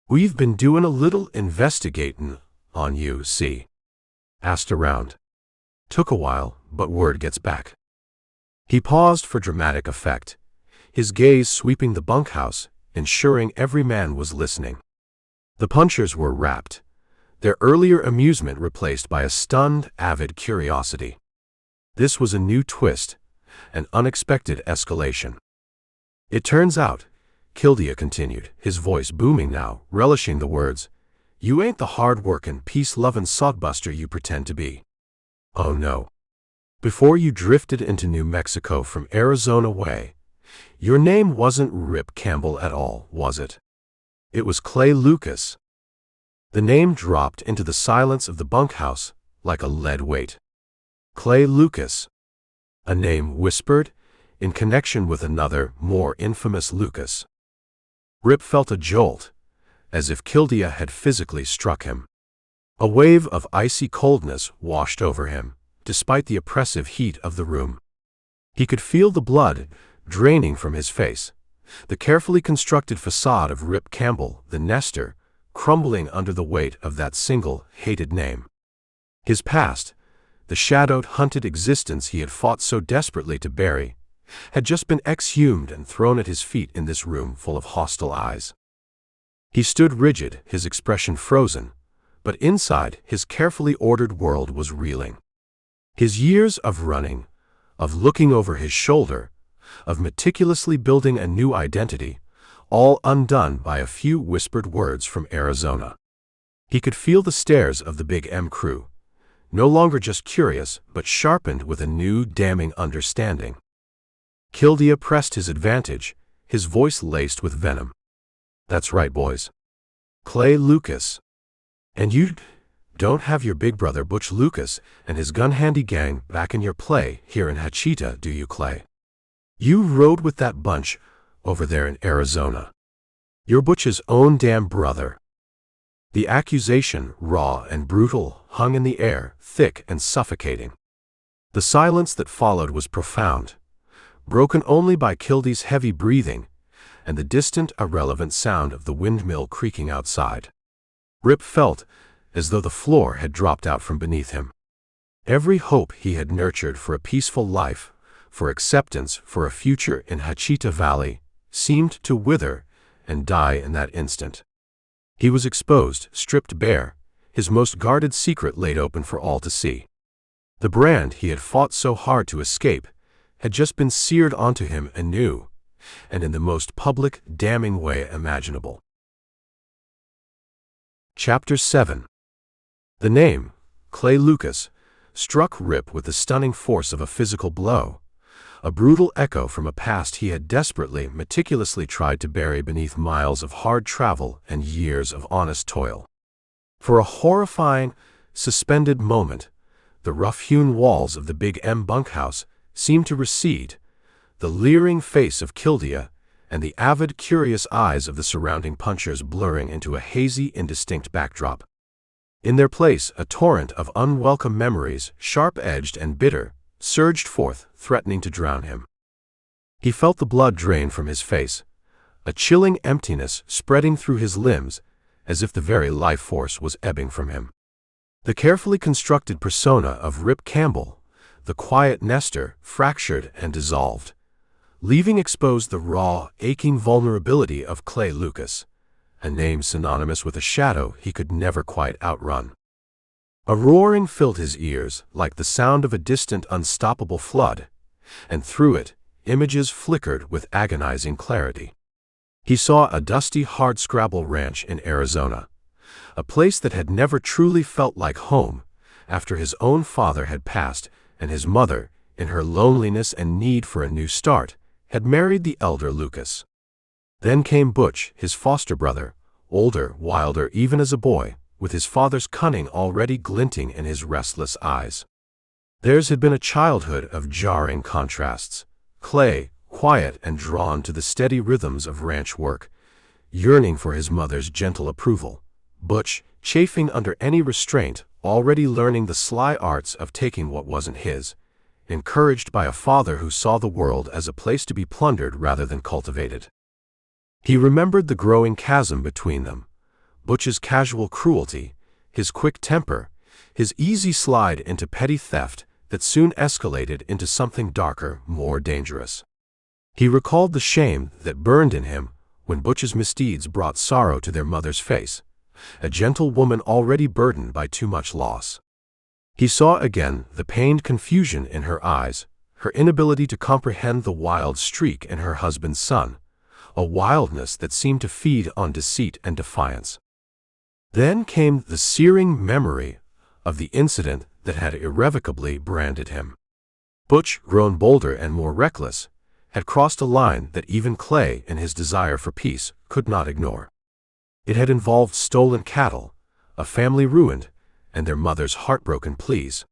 We've been doing a little investigatin' on you, see? Asked around. Took a while, but word gets back." He paused for dramatic effect, his gaze sweeping the bunkhouse, ensuring every man was listening. The punchers were rapt, their earlier amusement replaced by a stunned, avid curiosity. This was a new twist, an unexpected escalation. "It turns out," Kildea continued, his voice booming now, relishing the words, "you ain't the hard-workin', peace-lovin' sodbuster you pretend to be. Oh no. Before you drifted into New Mexico from Arizona way, your name wasn't Rip Campbell at all, was it? It was Clay Lucas." The name dropped into the silence of the bunkhouse like a lead weight. Clay Lucas. A name whispered, in connection with another, more infamous Lucas. Rip felt a jolt, as if Kildea had physically struck him. A wave of icy coldness washed over him, despite the oppressive heat of the room. He could feel the blood draining from his face, the carefully constructed facade of Rip Campbell, the Nestor, crumbling under the weight of that single, hated name. His past, the shadowed, hunted existence he had fought so desperately to bury, had just been exhumed and thrown at his feet in this room full of hostile eyes. He stood rigid, his expression frozen, but inside his carefully ordered world was reeling. His years of running, of looking over his shoulder, of meticulously building a new identity, all undone by a few whispered words from Arizona. He could feel the stares of the Big M crew, no longer just curious, but sharpened with a new damning understanding. Kildea pressed his advantage, his voice laced with venom. "That's right, boys. Clay Lucas. And you don't have your big brother Butch Lucas and his gun-handy gang back in your play here in Hachita, do you, Clay? You rode with that bunch over there in Arizona. You're Butch's own damn brother." The accusation, raw and brutal, hung in the air, thick and suffocating. The silence that followed was profound, broken only by Kildea's heavy breathing and the distant, irrelevant sound of the windmill creaking outside. Rip felt as though the floor had dropped out from beneath him. Every hope he had nurtured for a peaceful life, for acceptance, for a future in Hachita Valley, seemed to wither and die in that instant. He was exposed, stripped bare, his most guarded secret laid open for all to see. The brand he had fought so hard to escape had just been seared onto him anew, and in the most public, damning way imaginable. Chapter 7. The name, Clay Lucas, struck Rip with the stunning force of a physical blow, a brutal echo from a past he had desperately, meticulously tried to bury beneath miles of hard travel and years of honest toil. For a horrifying, suspended moment, the rough-hewn walls of the Big M bunkhouse seemed to recede, the leering face of Kildea and the avid, curious eyes of the surrounding punchers blurring into a hazy, indistinct backdrop. In their place, a torrent of unwelcome memories, sharp-edged and bitter, surged forth, threatening to drown him. He felt the blood drain from his face, a chilling emptiness spreading through his limbs, as if the very life force was ebbing from him. The carefully constructed persona of Rip Campbell, the quiet nester, fractured and dissolved, leaving exposed the raw, aching vulnerability of Clay Lucas, a name synonymous with a shadow he could never quite outrun. A roaring filled his ears, like the sound of a distant, unstoppable flood, and through it, images flickered with agonizing clarity. He saw a dusty, hardscrabble ranch in Arizona, a place that had never truly felt like home after his own father had passed and his mother, in her loneliness and need for a new start, had married the elder Lucas. Then came Butch, his foster brother, older, wilder even as a boy, with his father's cunning already glinting in his restless eyes. Theirs had been a childhood of jarring contrasts. Clay, quiet and drawn to the steady rhythms of ranch work, yearning for his mother's gentle approval. Butch, chafing under any restraint, already learning the sly arts of taking what wasn't his, encouraged by a father who saw the world as a place to be plundered rather than cultivated. He remembered the growing chasm between them, Butch's casual cruelty, his quick temper, his easy slide into petty theft that soon escalated into something darker, more dangerous. He recalled the shame that burned in him when Butch's misdeeds brought sorrow to their mother's face, a gentle woman already burdened by too much loss. He saw again the pained confusion in her eyes, her inability to comprehend the wild streak in her husband's son, a wildness that seemed to feed on deceit and defiance. Then came the searing memory of the incident that had irrevocably branded him. Butch, grown bolder and more reckless, had crossed a line that even Clay, in his desire for peace, could not ignore. It had involved stolen cattle, a family ruined, and their mother's heartbroken pleas.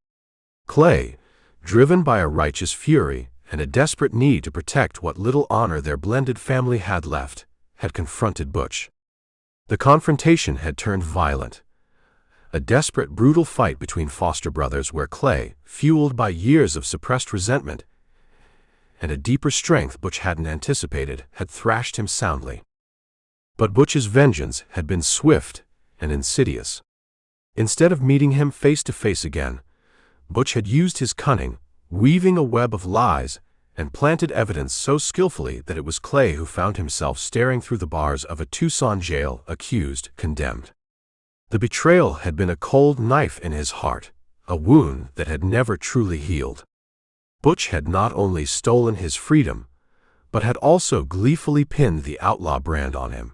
Clay, driven by a righteous fury and a desperate need to protect what little honor their blended family had left, had confronted Butch. The confrontation had turned violent, a desperate, brutal fight between foster brothers where Clay, fueled by years of suppressed resentment and a deeper strength Butch hadn't anticipated, had thrashed him soundly. But Butch's vengeance had been swift and insidious. Instead of meeting him face to face again, Butch had used his cunning, weaving a web of lies, and planted evidence so skillfully that it was Clay who found himself staring through the bars of a Tucson jail, accused, condemned. The betrayal had been a cold knife in his heart, a wound that had never truly healed. Butch had not only stolen his freedom, but had also gleefully pinned the outlaw brand on him,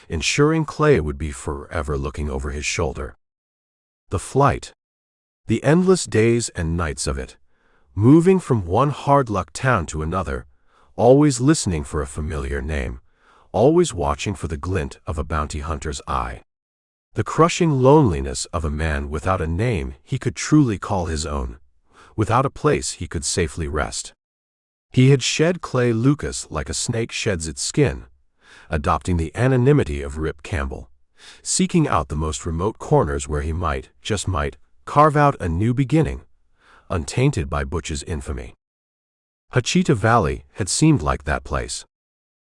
ensuring Clay would be forever looking over his shoulder. The flight. The endless days and nights of it, moving from one hard-luck town to another, always listening for a familiar name, always watching for the glint of a bounty hunter's eye. The crushing loneliness of a man without a name he could truly call his own, without a place he could safely rest. He had shed Clay Lucas like a snake sheds its skin, adopting the anonymity of Rip Campbell, seeking out the most remote corners where he might, just might, carve out a new beginning, untainted by Butch's infamy. Hachita Valley had seemed like that place.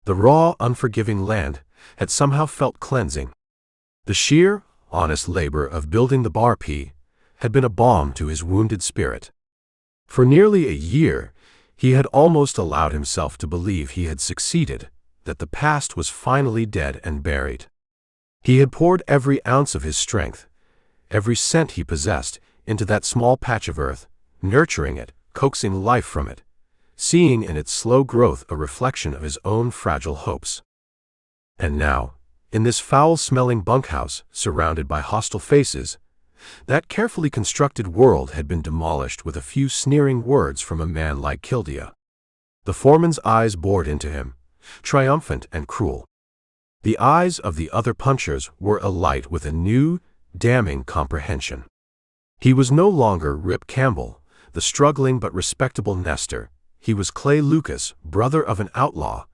The raw, unforgiving land had somehow felt cleansing. The sheer, honest labor of building the bar P had been a balm to his wounded spirit. For nearly a year, he had almost allowed himself to believe he had succeeded, that the past was finally dead and buried. He had poured every ounce of his strength, every cent he possessed, into that small patch of earth, nurturing it, coaxing life from it, seeing in its slow growth a reflection of his own fragile hopes. And now, in this foul-smelling bunkhouse, surrounded by hostile faces, that carefully constructed world had been demolished with a few sneering words from a man like Kildea. The foreman's eyes bored into him, triumphant and cruel. The eyes of the other punchers were alight with a new, damning comprehension. He was no longer Rip Campbell, the struggling but respectable nester. He was Clay Lucas, brother of an outlaw,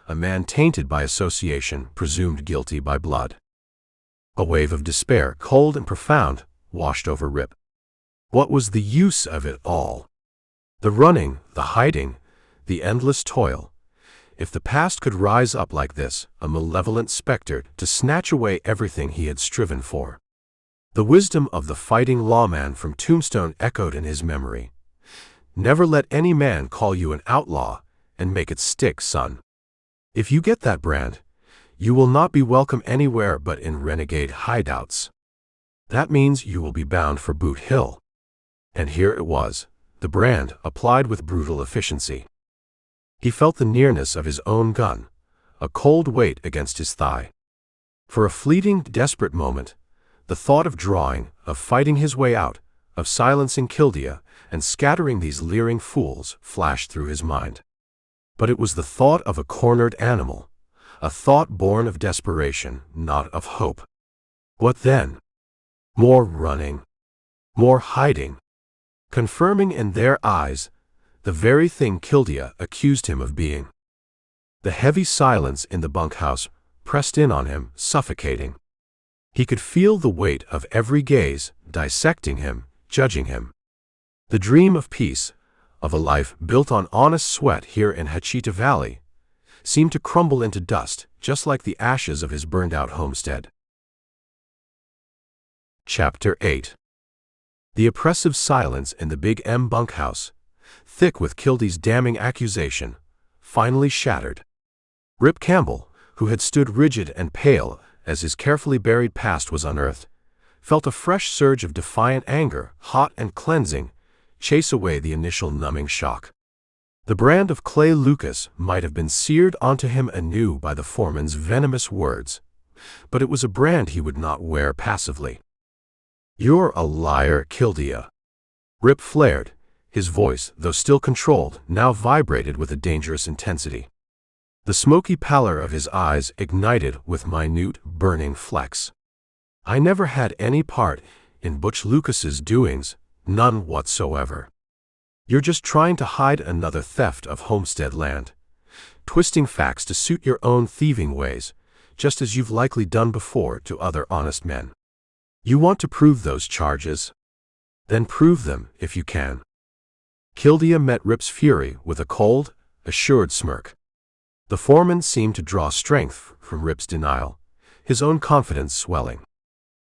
a man tainted by association, presumed guilty by blood. A wave of despair, cold and profound, washed over Rip. What was the use of it all? The running, the hiding, the endless toil. If the past could rise up like this, a malevolent specter, to snatch away everything he had striven for. The wisdom of the fighting lawman from Tombstone echoed in his memory. Never let any man call you an outlaw, and make it stick, son. If you get that brand, you will not be welcome anywhere but in renegade hideouts. That means you will be bound for Boot Hill. And here it was, the brand, applied with brutal efficiency. He felt the nearness of his own gun, a cold weight against his thigh. For a fleeting, desperate moment, the thought of drawing, of fighting his way out, of silencing Kildea, and scattering these leering fools, flashed through his mind. But it was the thought of a cornered animal, a thought born of desperation, not of hope. What then? More running, more hiding, confirming in their eyes the very thing Kildea accused him of being. The heavy silence in the bunkhouse pressed in on him, suffocating. He could feel the weight of every gaze, dissecting him, judging him. The dream of peace, of a life built on honest sweat here in Hachita Valley, seemed to crumble into dust, just like the ashes of his burned-out homestead. Chapter 8. The oppressive silence in the Big M bunkhouse, thick with Kildea's damning accusation, finally shattered. Rip Campbell, who had stood rigid and pale as his carefully buried past was unearthed, felt a fresh surge of defiant anger, hot and cleansing, chase away the initial numbing shock. The brand of Clay Lucas might have been seared onto him anew by the foreman's venomous words, but it was a brand he would not wear passively. "You're a liar, Kildea." Rip flared. His voice, though still controlled, now vibrated with a dangerous intensity. The smoky pallor of his eyes ignited with minute, burning flecks. "I never had any part in Butch Lucas's doings, none whatsoever. You're just trying to hide another theft of homestead land, twisting facts to suit your own thieving ways, just as you've likely done before to other honest men. You want to prove those charges? Then prove them, if you can." Kildea met Rip's fury with a cold, assured smirk. The foreman seemed to draw strength from Rip's denial, his own confidence swelling.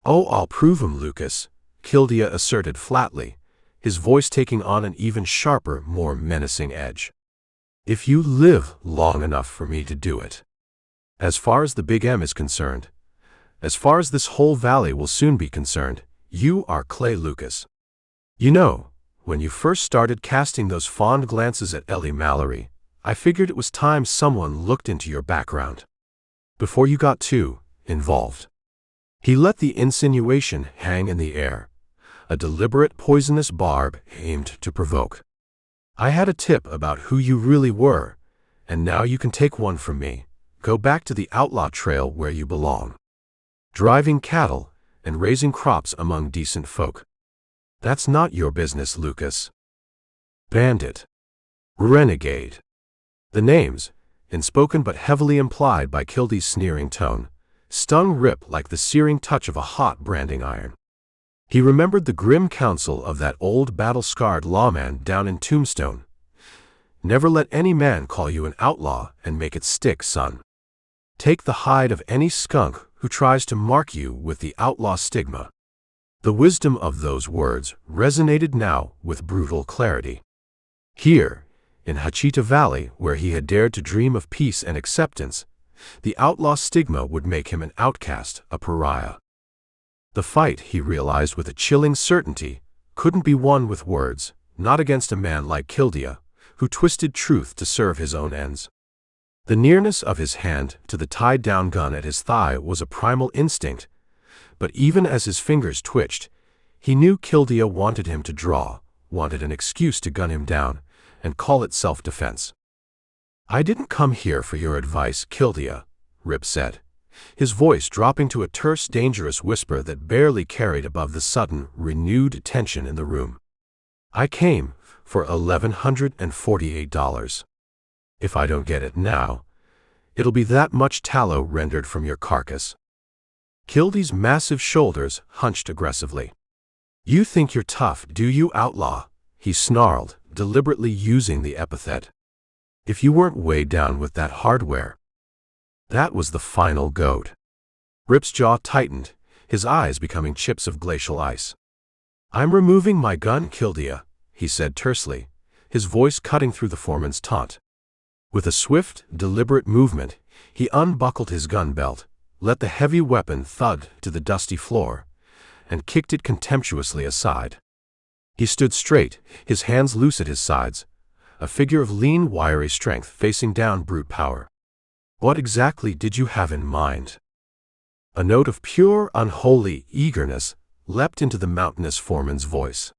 "Oh, I'll prove 'em, Lucas," Kildea asserted flatly, his voice taking on an even sharper, more menacing edge. "If you live long enough for me to do it. As far as the Big M is concerned, as far as this whole valley will soon be concerned, you are Clay Lucas. You know, when you first started casting those fond glances at Ellie Mallory, I figured it was time someone looked into your background. Before you got too involved." He let the insinuation hang in the air, a deliberate poisonous barb aimed to provoke. "I had a tip about who you really were, And now you can take one from me. Go back to the outlaw trail where you belong. Driving cattle and raising crops among decent folk. That's not your business, Lucas. Bandit. Renegade. The names, unspoken but heavily implied by Kildea's sneering tone, stung Rip like the searing touch of a hot branding iron. He remembered the grim counsel of that old battle-scarred lawman down in Tombstone. Never let any man call you an outlaw and make it stick, son. Take the hide of any skunk who tries to mark you with the outlaw stigma. The wisdom of those words resonated now with brutal clarity. Here, in Hachita Valley, where he had dared to dream of peace and acceptance, the outlaw stigma would make him an outcast, a pariah. The fight, he realized with a chilling certainty, couldn't be won with words, not against a man like Kildea, who twisted truth to serve his own ends. The nearness of his hand to the tied-down gun at his thigh was a primal instinct, but even as his fingers twitched, he knew Kildea wanted him to draw, wanted an excuse to gun him down, and call it self-defense. "I didn't come here for your advice, Kildea," Rip said, his voice dropping to a terse, dangerous whisper that barely carried above the sudden, renewed tension in the room. "I came for $1,148. If I don't get it now, it'll be that much tallow rendered from your carcass." Kildea's massive shoulders hunched aggressively. "You think you're tough, do you, outlaw?" he snarled, deliberately using the epithet. "If you weren't weighed down with that hardware." That was the final goad. Rip's jaw tightened, his eyes becoming chips of glacial ice. "I'm removing my gun, Kildea," he said tersely, his voice cutting through the foreman's taunt. With a swift, deliberate movement, he unbuckled his gun belt, let the heavy weapon thud to the dusty floor, and kicked it contemptuously aside. He stood straight, his hands loose at his sides, a figure of lean, wiry strength facing down brute power. "What exactly did you have in mind?" A note of pure, unholy eagerness leapt into the mountainous foreman's voice.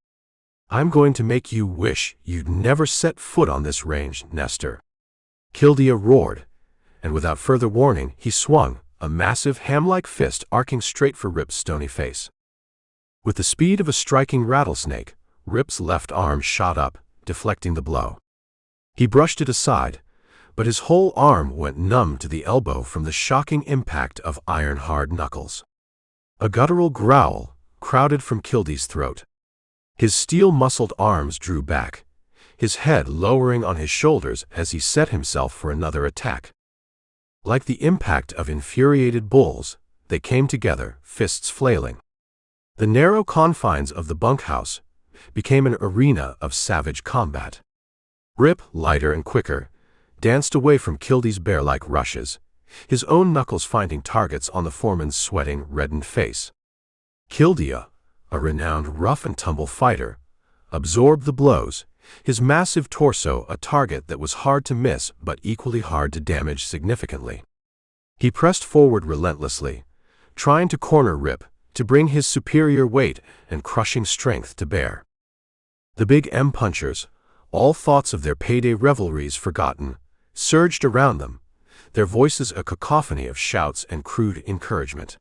"I'm going to make you wish you'd never set foot on this range, Nestor." Kildea roared, and without further warning he swung, a massive ham-like fist arcing straight for Rip's stony face. With the speed of a striking rattlesnake, Rip's left arm shot up, deflecting the blow. He brushed it aside, but his whole arm went numb to the elbow from the shocking impact of iron-hard knuckles. A guttural growl crowded from Kildea's throat. His steel-muscled arms drew back, his head lowering on his shoulders as he set himself for another attack. Like the impact of infuriated bulls, they came together, fists flailing. The narrow confines of the bunkhouse became an arena of savage combat. Rip, lighter and quicker, danced away from Kildea's bear-like rushes, his own knuckles finding targets on the foreman's sweating, reddened face. Kildea, a renowned rough-and-tumble fighter, absorbed the blows, his massive torso a target that was hard to miss but equally hard to damage significantly. He pressed forward relentlessly, trying to corner Rip, to bring his superior weight and crushing strength to bear. The big M-punchers, all thoughts of their payday revelries forgotten, surged around them, their voices a cacophony of shouts and crude encouragement.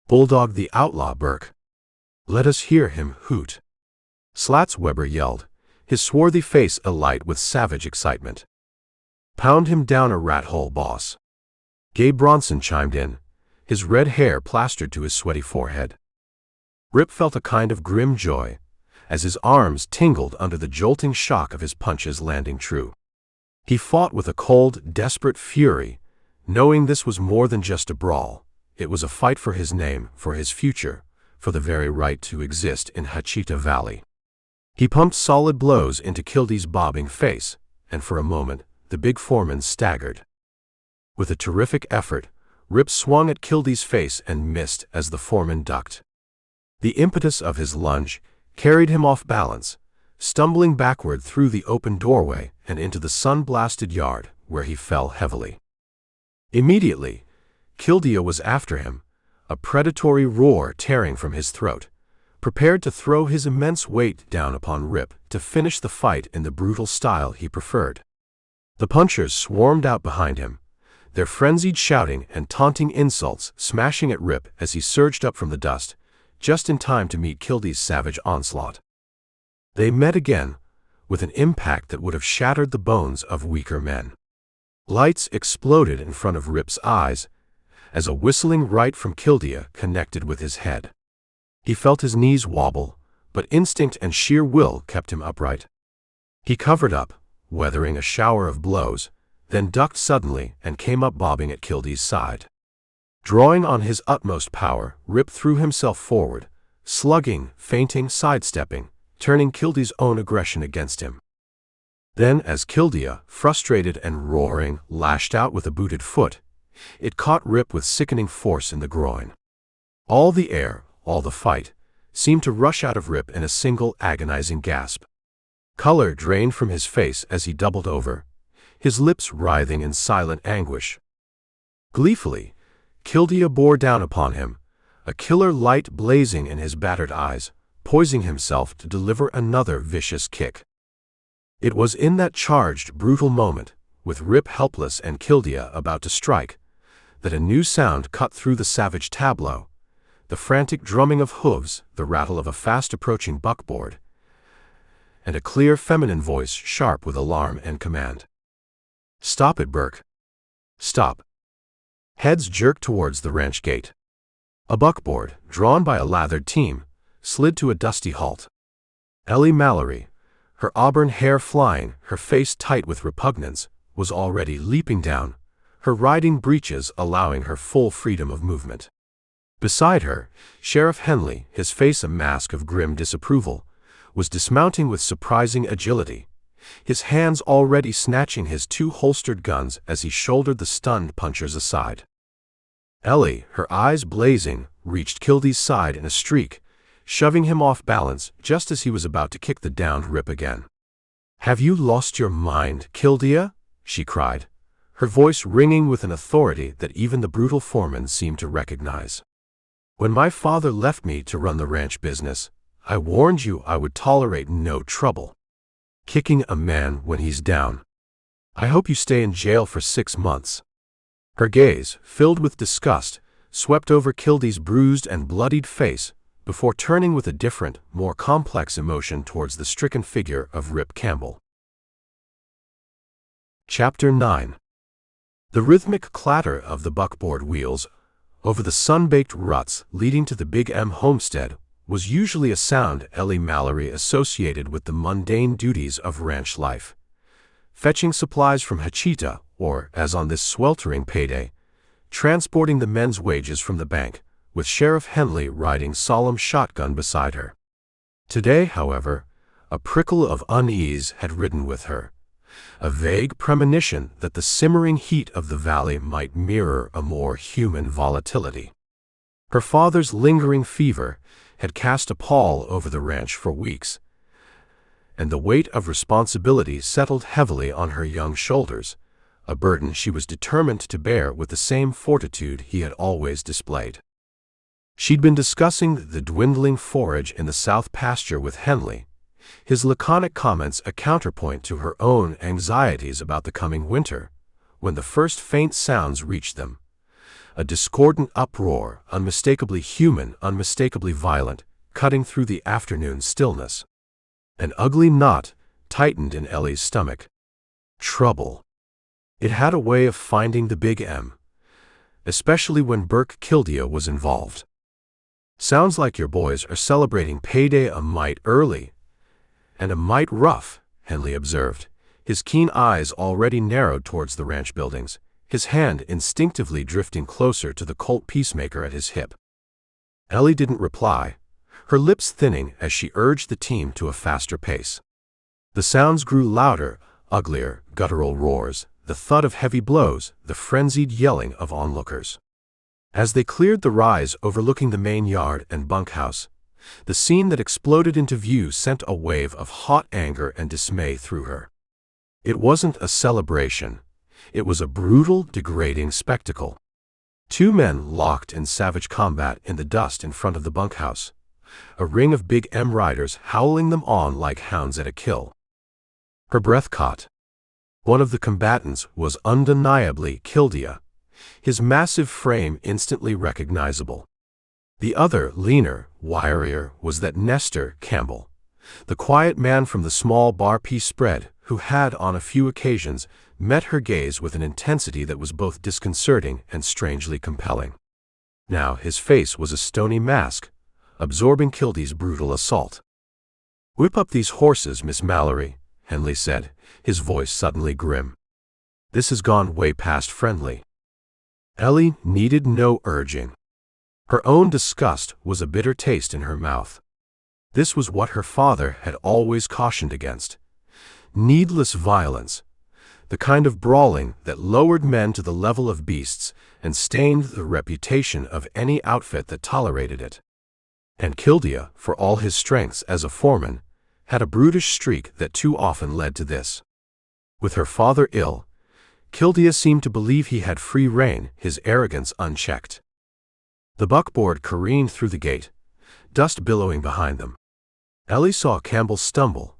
"Bulldog the outlaw, Burke. Let us hear him hoot." Slatzweber yelled, his swarthy face alight with savage excitement. "Pound him down, a rat-hole, boss." Gabe Bronson chimed in, his red hair plastered to his sweaty forehead. Rip felt a kind of grim joy, as his arms tingled under the jolting shock of his punches landing true. He fought with a cold, desperate fury, knowing this was more than just a brawl. It was a fight for his name, for his future, for the very right to exist in Hachita Valley. He pumped solid blows into Kildea's bobbing face, and for a moment, the big foreman staggered. With a terrific effort, Rip swung at Kildea's face and missed as the foreman ducked. The impetus of his lunge carried him off balance, stumbling backward through the open doorway and into the sun-blasted yard, where he fell heavily. Immediately, Kildea was after him, a predatory roar tearing from his throat, prepared to throw his immense weight down upon Rip to finish the fight in the brutal style he preferred. The punchers swarmed out behind him, their frenzied shouting and taunting insults smashing at Rip as he surged up from the dust, just in time to meet Kildea's savage onslaught. They met again, with an impact that would have shattered the bones of weaker men. Lights exploded in front of Rip's eyes, as a whistling right from Kildea connected with his head. He felt his knees wobble, but instinct and sheer will kept him upright. He covered up, weathering a shower of blows, then ducked suddenly and came up bobbing at Kildea's side. Drawing on his utmost power, Rip threw himself forward, slugging, feinting, sidestepping, turning Kildea's own aggression against him. Then, as Kildea, frustrated and roaring, lashed out with a booted foot, it caught Rip with sickening force in the groin. All the air, all the fight, seemed to rush out of Rip in a single agonizing gasp. Color drained from his face as he doubled over, his lips writhing in silent anguish. Gleefully, Kildea bore down upon him, a killer light blazing in his battered eyes, poising himself to deliver another vicious kick. It was in that charged, brutal moment, with Rip helpless and Kildea about to strike, that a new sound cut through the savage tableau, the frantic drumming of hooves, the rattle of a fast-approaching buckboard, and a clear feminine voice sharp with alarm and command. "Stop it, Burke. Stop." Heads jerked towards the ranch gate. A buckboard, drawn by a lathered team, slid to a dusty halt. Ellie Mallory, her auburn hair flying, her face tight with repugnance, was already leaping down, her riding breeches allowing her full freedom of movement. Beside her, Sheriff Henley, his face a mask of grim disapproval, was dismounting with surprising agility, his hands already snatching his two holstered guns as he shouldered the stunned punchers aside. Ellie, her eyes blazing, reached Kildea's side in a streak, shoving him off balance just as he was about to kick the downed Rip again. "Have you lost your mind, Kildea?" she cried, her voice ringing with an authority that even the brutal foreman seemed to recognize. "When my father left me to run the ranch business, I warned you I would tolerate no trouble. Kicking a man when he's down. I hope you stay in jail for 6 months." Her gaze, filled with disgust, swept over Kildea's bruised and bloodied face before turning with a different, more complex emotion towards the stricken figure of Rip Campbell. Chapter 9. The rhythmic clatter of the buckboard wheels over the sun-baked ruts leading to the Big M homestead was usually a sound Ellie Mallory associated with the mundane duties of ranch life. Fetching supplies from Hachita, or, as on this sweltering payday, transporting the men's wages from the bank, with Sheriff Henley riding solemn shotgun beside her. Today, however, a prickle of unease had ridden with her, a vague premonition that the simmering heat of the valley might mirror a more human volatility. Her father's lingering fever had cast a pall over the ranch for weeks, and the weight of responsibility settled heavily on her young shoulders, a burden she was determined to bear with the same fortitude he had always displayed. She'd been discussing the dwindling forage in the south pasture with Henley, his laconic comments a counterpoint to her own anxieties about the coming winter, when the first faint sounds reached them. A discordant uproar, unmistakably human, unmistakably violent, cutting through the afternoon stillness. An ugly knot tightened in Ellie's stomach. Trouble. It had a way of finding the Big M, especially when Burke Kildea was involved. "Sounds like your boys are celebrating payday a mite early, and a mite rough," Henley observed, his keen eyes already narrowed towards the ranch buildings, his hand instinctively drifting closer to the Colt peacemaker at his hip. Ellie didn't reply, her lips thinning as she urged the team to a faster pace. The sounds grew louder, uglier, guttural roars, the thud of heavy blows, the frenzied yelling of onlookers. As they cleared the rise overlooking the main yard and bunkhouse, the scene that exploded into view sent a wave of hot anger and dismay through her. It wasn't a celebration. It was a brutal, degrading spectacle. 2 men locked in savage combat in the dust in front of the bunkhouse, a ring of Big M riders howling them on like hounds at a kill. Her breath caught. One of the combatants was undeniably Kildea, his massive frame instantly recognizable. The other, leaner, wirier, was that Nestor Campbell, the quiet man from the small bar-piece spread, who had, on a few occasions, met her gaze with an intensity that was both disconcerting and strangely compelling. Now his face was a stony mask, absorbing Kildea's brutal assault. "Whip up these horses, Miss Mallory," Henley said, his voice suddenly grim. "This has gone way past friendly." Ellie needed no urging. Her own disgust was a bitter taste in her mouth. This was what her father had always cautioned against: needless violence, the kind of brawling that lowered men to the level of beasts and stained the reputation of any outfit that tolerated it. And Kildea, for all his strengths as a foreman, had a brutish streak that too often led to this. With her father ill, Kildea seemed to believe he had free rein, his arrogance unchecked. The buckboard careened through the gate, dust billowing behind them. Ellie saw Campbell stumble,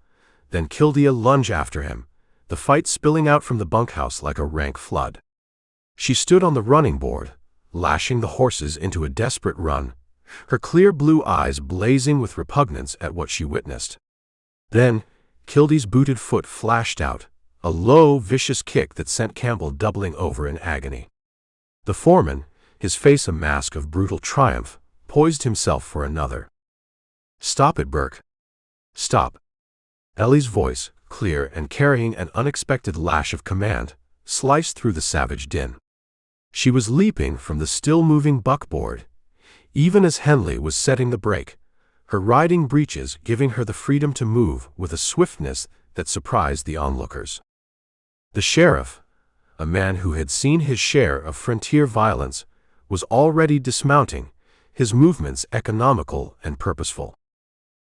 then Kildea lunge after him, the fight spilling out from the bunkhouse like a rank flood. She stood on the running board, lashing the horses into a desperate run, her clear blue eyes blazing with repugnance at what she witnessed. Then, Kildea's booted foot flashed out, a low, vicious kick that sent Campbell doubling over in agony. The foreman, his face a mask of brutal triumph, poised himself for another. "Stop it, Burke. Stop." Ellie's voice, clear and carrying an unexpected lash of command, sliced through the savage din. She was leaping from the still-moving buckboard, even as Henley was setting the brake, her riding breeches giving her the freedom to move with a swiftness that surprised the onlookers. The sheriff, a man who had seen his share of frontier violence, was already dismounting, his movements economical and purposeful.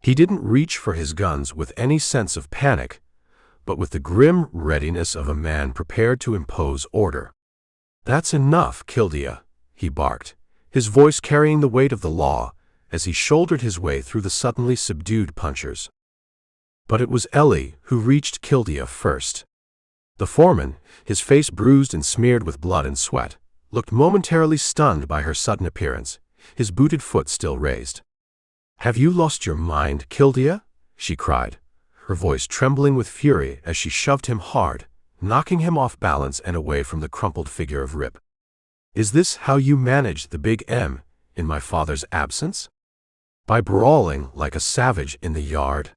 He didn't reach for his guns with any sense of panic, but with the grim readiness of a man prepared to impose order. "That's enough, Kildea," he barked, his voice carrying the weight of the law as he shouldered his way through the suddenly subdued punchers. But it was Ellie who reached Kildea first. The foreman, his face bruised and smeared with blood and sweat, looked momentarily stunned by her sudden appearance, his booted foot still raised. "Have you lost your mind, Kildea?" she cried, her voice trembling with fury as she shoved him hard, knocking him off balance and away from the crumpled figure of Rip. "Is this how you manage the Big M in my father's absence? By brawling like a savage in the yard?"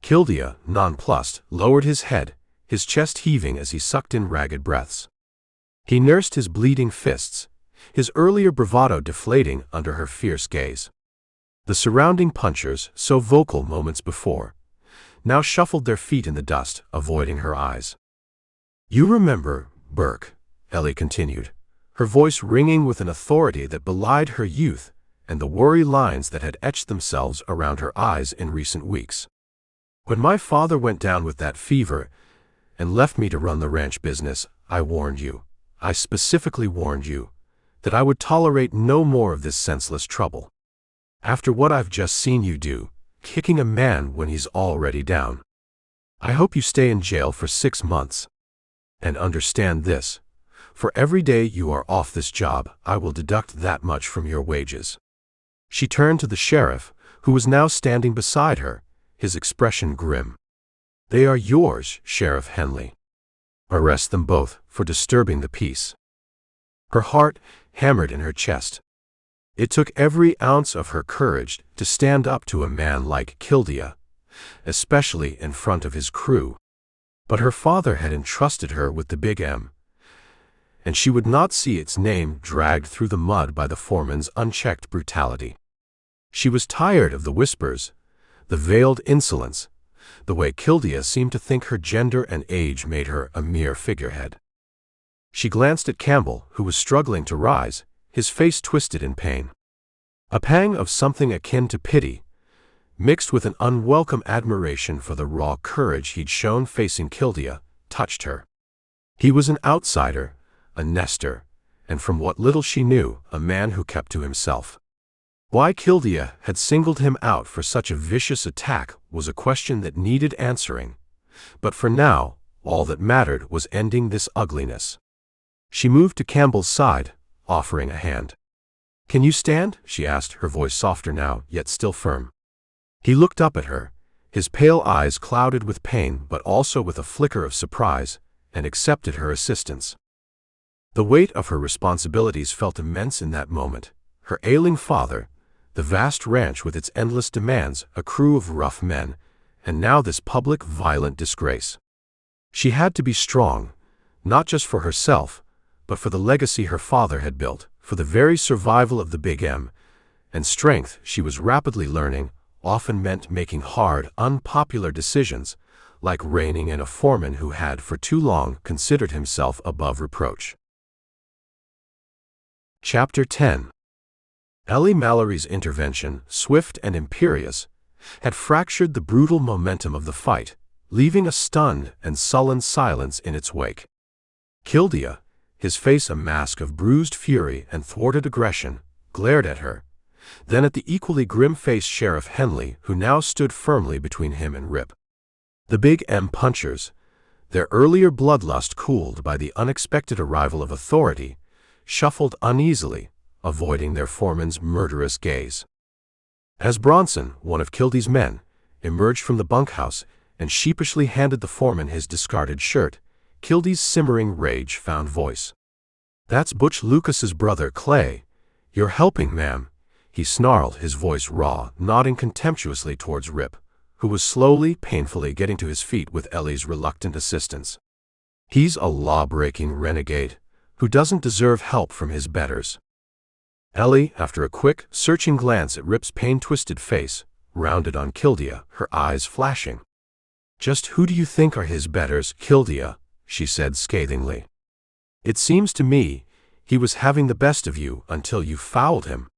Kildea, nonplussed, lowered his head, his chest heaving as he sucked in ragged breaths. He nursed his bleeding fists, his earlier bravado deflating under her fierce gaze. The surrounding punchers, so vocal moments before, now shuffled their feet in the dust, avoiding her eyes. "You remember, Burke," Ellie continued, her voice ringing with an authority that belied her youth and the worry lines that had etched themselves around her eyes in recent weeks. "When my father went down with that fever and left me to run the ranch business, I warned you, I specifically warned you, that I would tolerate no more of this senseless trouble. After what I've just seen you do, kicking a man when he's already down, I hope you stay in jail for 6 months. And understand this, for every day you are off this job, I will deduct that much from your wages." She turned to the sheriff, who was now standing beside her, his expression grim. "They are yours, Sheriff Henley. Arrest them both for disturbing the peace." Her heart hammered in her chest. It took every ounce of her courage to stand up to a man like Kildea, especially in front of his crew. But her father had entrusted her with the Big M, and she would not see its name dragged through the mud by the foreman's unchecked brutality. She was tired of the whispers, the veiled insolence, the way Kildea seemed to think her gender and age made her a mere figurehead. She glanced at Campbell, who was struggling to rise, his face twisted in pain. A pang of something akin to pity, mixed with an unwelcome admiration for the raw courage he'd shown facing Kildea, touched her. He was an outsider, a Nestor, and from what little she knew, a man who kept to himself. Why Kildea had singled him out for such a vicious attack was a question that needed answering, but for now, All that mattered was ending this ugliness. She moved to Campbell's side, offering a hand. "Can you stand?" she asked, her voice softer now, yet still firm. He looked up at her, his pale eyes clouded with pain but also with a flicker of surprise, and accepted her assistance. The weight of her responsibilities felt immense in that moment. Her ailing father, the vast ranch with its endless demands, a crew of rough men, and now this public, violent disgrace. She had to be strong, not just for herself, but for the legacy her father had built, for the very survival of the Big M, and strength, she was rapidly learning, often meant making hard, unpopular decisions, like reining in a foreman who had for too long considered himself above reproach. Chapter 10. Ellie Mallory's intervention, swift and imperious, had fractured the brutal momentum of the fight, leaving a stunned and sullen silence in its wake. Kildea, his face a mask of bruised fury and thwarted aggression, glared at her, then at the equally grim-faced Sheriff Henley, who now stood firmly between him and Rip. The Big M punchers, their earlier bloodlust cooled by the unexpected arrival of authority, shuffled uneasily, avoiding their foreman's murderous gaze. As Bronson, one of Kildea's men, emerged from the bunkhouse and sheepishly handed the foreman his discarded shirt, Kildea's simmering rage found voice. "That's Butch Lucas's brother, Clay. You're helping, ma'am," he snarled, his voice raw, nodding contemptuously towards Rip, who was slowly, painfully getting to his feet with Ellie's reluctant assistance. "He's a law-breaking renegade who doesn't deserve help from his betters." Ellie, after a quick, searching glance at Rip's pain-twisted face, rounded on Kildea, her eyes flashing. "Just who do you think are his betters, Kildea?" she said scathingly. "It seems to me he was having the best of you until you fouled him."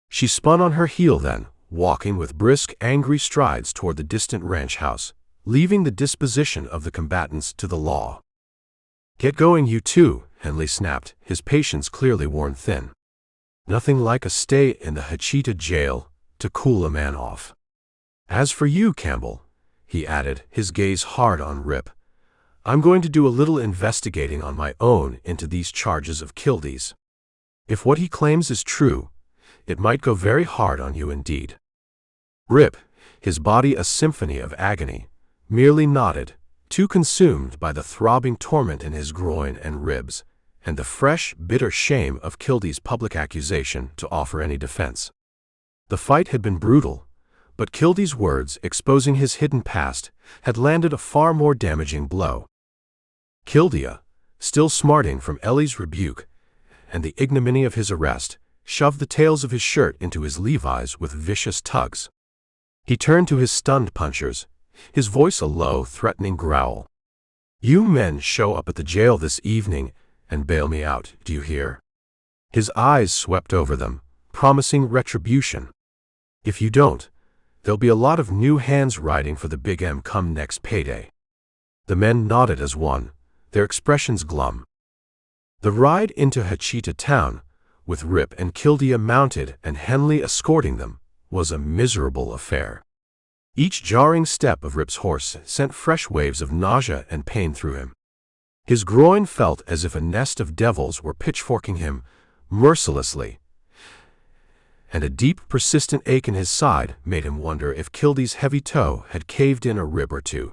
She spun on her heel then, walking with brisk, angry strides toward the distant ranch house, leaving the disposition of the combatants to the law. "Get going, you two," Henley snapped, his patience clearly worn thin. "Nothing like a stay in the Hachita jail to cool a man off. As for you, Campbell," he added, his gaze hard on Rip, "I'm going to do a little investigating on my own into these charges of Kildea's. If what he claims is true, it might go very hard on you indeed." Rip, his body a symphony of agony, merely nodded, too consumed by the throbbing torment in his groin and ribs, and the fresh, bitter shame of Kildea's public accusation to offer any defense. The fight had been brutal, but Kildea's words, exposing his hidden past, had landed a far more damaging blow. Kildea, still smarting from Ellie's rebuke and the ignominy of his arrest, shoved the tails of his shirt into his Levi's with vicious tugs. He turned to his stunned punchers, his voice a low, threatening growl. "You men show up at the jail this evening and bail me out, do you hear?" His eyes swept over them, promising retribution. "If you don't, there'll be a lot of new hands riding for the Big M come next payday." The men nodded as one, their expressions glum. The ride into Hachita town, with Rip and Kildea mounted and Henley escorting them, was a miserable affair. Each jarring step of Rip's horse sent fresh waves of nausea and pain through him. His groin felt as if a nest of devils were pitchforking him mercilessly, and a deep, persistent ache in his side made him wonder if Kildea's heavy toe had caved in a rib or two.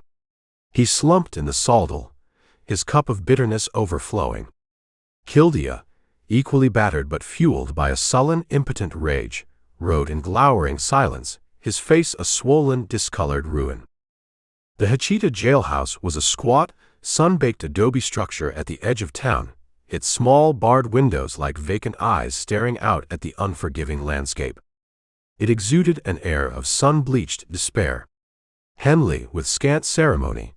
He slumped in the saddle, his cup of bitterness overflowing. Kildea, equally battered but fueled by a sullen, impotent rage, rode in glowering silence, his face a swollen, discolored ruin. The Hachita jailhouse was a squat, sun-baked adobe structure at the edge of town, its small, barred windows like vacant eyes staring out at the unforgiving landscape. It exuded an air of sun-bleached despair. Henley, with scant ceremony,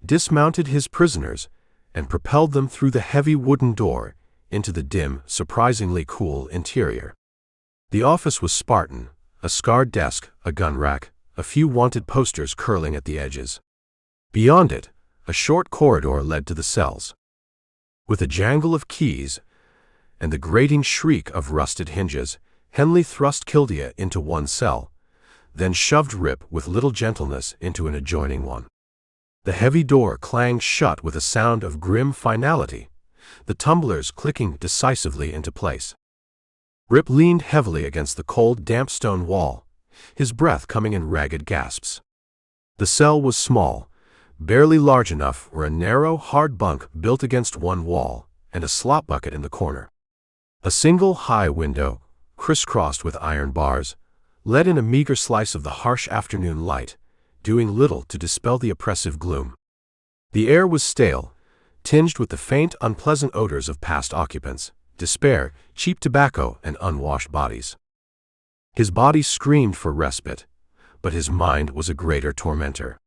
dismounted his prisoners and propelled them through the heavy wooden door into the dim, surprisingly cool interior. The office was Spartan, a scarred desk, a gun rack, a few wanted posters curling at the edges. Beyond it, a short corridor led to the cells. With a jangle of keys and the grating shriek of rusted hinges, Henley thrust Kildea into one cell, then shoved Rip with little gentleness into an adjoining one. The heavy door clanged shut with a sound of grim finality, the tumblers clicking decisively into place. Rip leaned heavily against the cold, damp stone wall, his breath coming in ragged gasps. The cell was small, barely large enough for a narrow, hard bunk built against one wall and a slop bucket in the corner. A single high window, crisscrossed with iron bars, let in a meager slice of the harsh afternoon light, doing little to dispel the oppressive gloom. The air was stale, tinged with the faint, unpleasant odors of past occupants, despair, cheap tobacco, and unwashed bodies. His body screamed for respite, but his mind was a greater tormentor.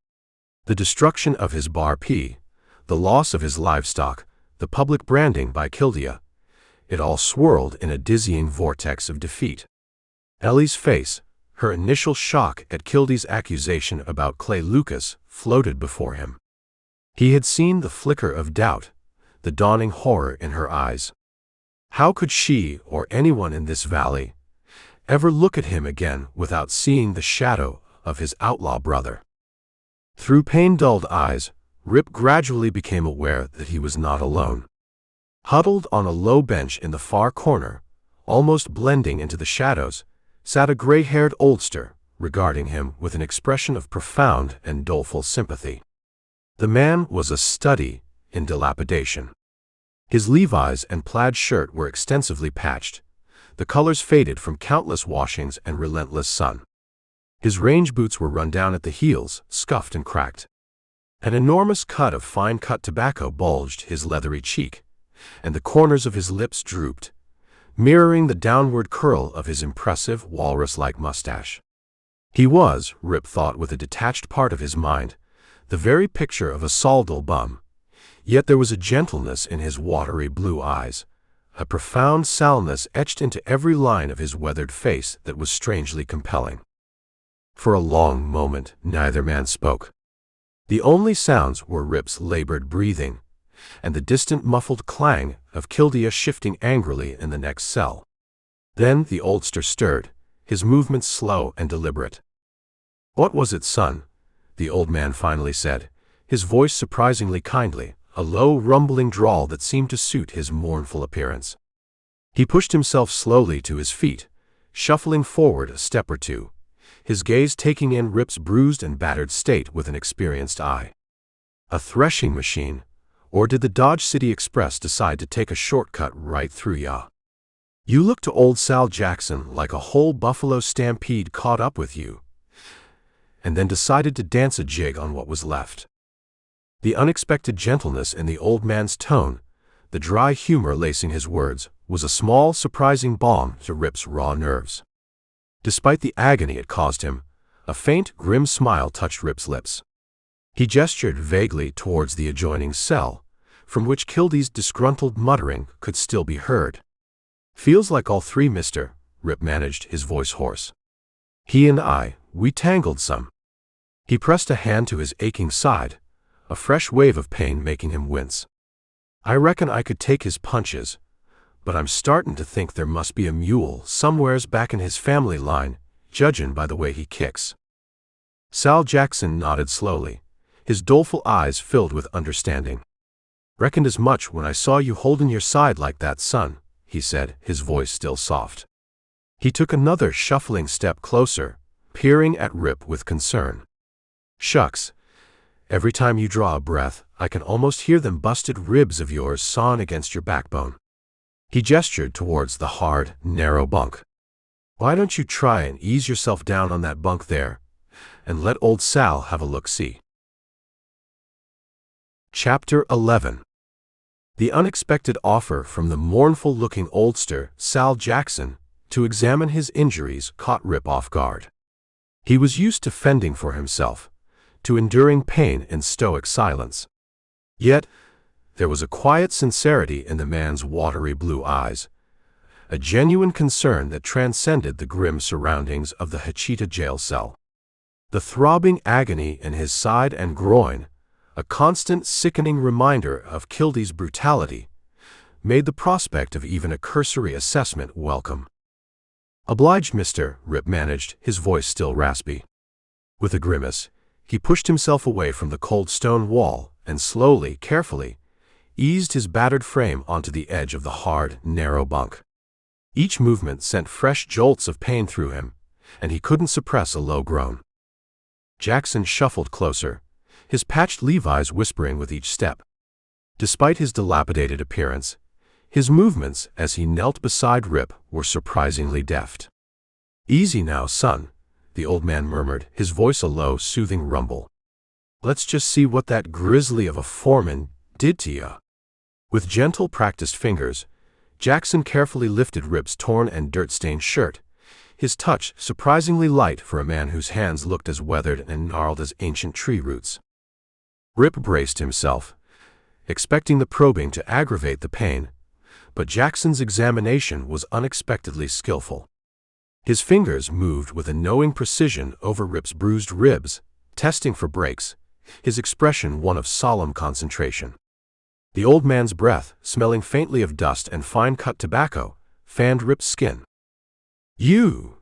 The destruction of his bar P, the loss of his livestock, the public branding by Kildea, it all swirled in a dizzying vortex of defeat. Ellie's face, her initial shock at Kildea's accusation about Clay Lucas, floated before him. He had seen the flicker of doubt, the dawning horror in her eyes. How could she, or anyone in this valley, ever look at him again without seeing the shadow of his outlaw brother? Through pain-dulled eyes, Rip gradually became aware that he was not alone. Huddled on a low bench in the far corner, almost blending into the shadows, sat a gray-haired oldster, regarding him with an expression of profound and doleful sympathy. The man was a study in dilapidation. His Levi's and plaid shirt were extensively patched, the colors faded from countless washings and relentless sun. His range boots were run down at the heels, scuffed and cracked. An enormous cut of fine-cut tobacco bulged his leathery cheek, and the corners of his lips drooped, mirroring the downward curl of his impressive, walrus-like mustache. He was, Rip thought with a detached part of his mind, the very picture of a sawdull bum, yet there was a gentleness in his watery blue eyes, a profound sallowness etched into every line of his weathered face that was strangely compelling. For a long moment neither man spoke. The only sounds were Rip's labored breathing, and the distant muffled clang of Kildea shifting angrily in the next cell. Then the oldster stirred, his movements slow and deliberate. "What was it, son?" the old man finally said, his voice surprisingly kindly, a low, rumbling drawl that seemed to suit his mournful appearance. He pushed himself slowly to his feet, shuffling forward a step or two, his gaze taking in Rip's bruised and battered state with an experienced eye. A threshing machine, or did the Dodge City Express decide to take a shortcut right through ya? You look to old Sal Jackson like a whole buffalo stampede caught up with you, and then decided to dance a jig on what was left. The unexpected gentleness in the old man's tone, the dry humor lacing his words, was a small, surprising balm to Rip's raw nerves. Despite the agony it caused him, a faint, grim smile touched Rip's lips. He gestured vaguely towards the adjoining cell, from which Kildea's disgruntled muttering could still be heard. "Feels like all three, mister," Rip managed, his voice hoarse. "He and I, we tangled some." He pressed a hand to his aching side, a fresh wave of pain making him wince. "I reckon I could take his punches, but I'm startin' to think there must be a mule somewheres back in his family line, judgin' by the way he kicks." Sal Jackson nodded slowly, his doleful eyes filled with understanding. "Reckoned as much when I saw you holdin' your side like that, son," he said, his voice still soft. He took another shuffling step closer, peering at Rip with concern. "Shucks, every time you draw a breath, I can almost hear them busted ribs of yours sawin' against your backbone." He gestured towards the hard, narrow bunk. "Why don't you try and ease yourself down on that bunk there, and let old Sal have a look-see?" Chapter 11. The unexpected offer from the mournful-looking oldster, Sal Jackson, to examine his injuries caught Rip off guard. He was used to fending for himself, to enduring pain in stoic silence. Yet, there was a quiet sincerity in the man's watery blue eyes, a genuine concern that transcended the grim surroundings of the Hachita jail cell. The throbbing agony in his side and groin, a constant sickening reminder of Kildea's brutality, made the prospect of even a cursory assessment welcome. "Obliged, mister," Rip managed, his voice still raspy. With a grimace, He pushed himself away from the cold stone wall and slowly, carefully, eased his battered frame onto the edge of the hard, narrow bunk. Each movement sent fresh jolts of pain through him, and he couldn't suppress a low groan. Jackson shuffled closer, his patched Levi's whispering with each step. Despite his dilapidated appearance, his movements as he knelt beside Rip were surprisingly deft. "Easy now, son," the old man murmured, his voice a low, soothing rumble. "Let's just see what that grizzly of a foreman did to ya." With gentle, practiced fingers, Jackson carefully lifted Rip's torn and dirt-stained shirt, his touch surprisingly light for a man whose hands looked as weathered and gnarled as ancient tree roots. Rip braced himself, expecting the probing to aggravate the pain, but Jackson's examination was unexpectedly skillful. His fingers moved with a knowing precision over Rip's bruised ribs, testing for breaks, his expression one of solemn concentration. The old man's breath, smelling faintly of dust and fine-cut tobacco, fanned Rip's skin. You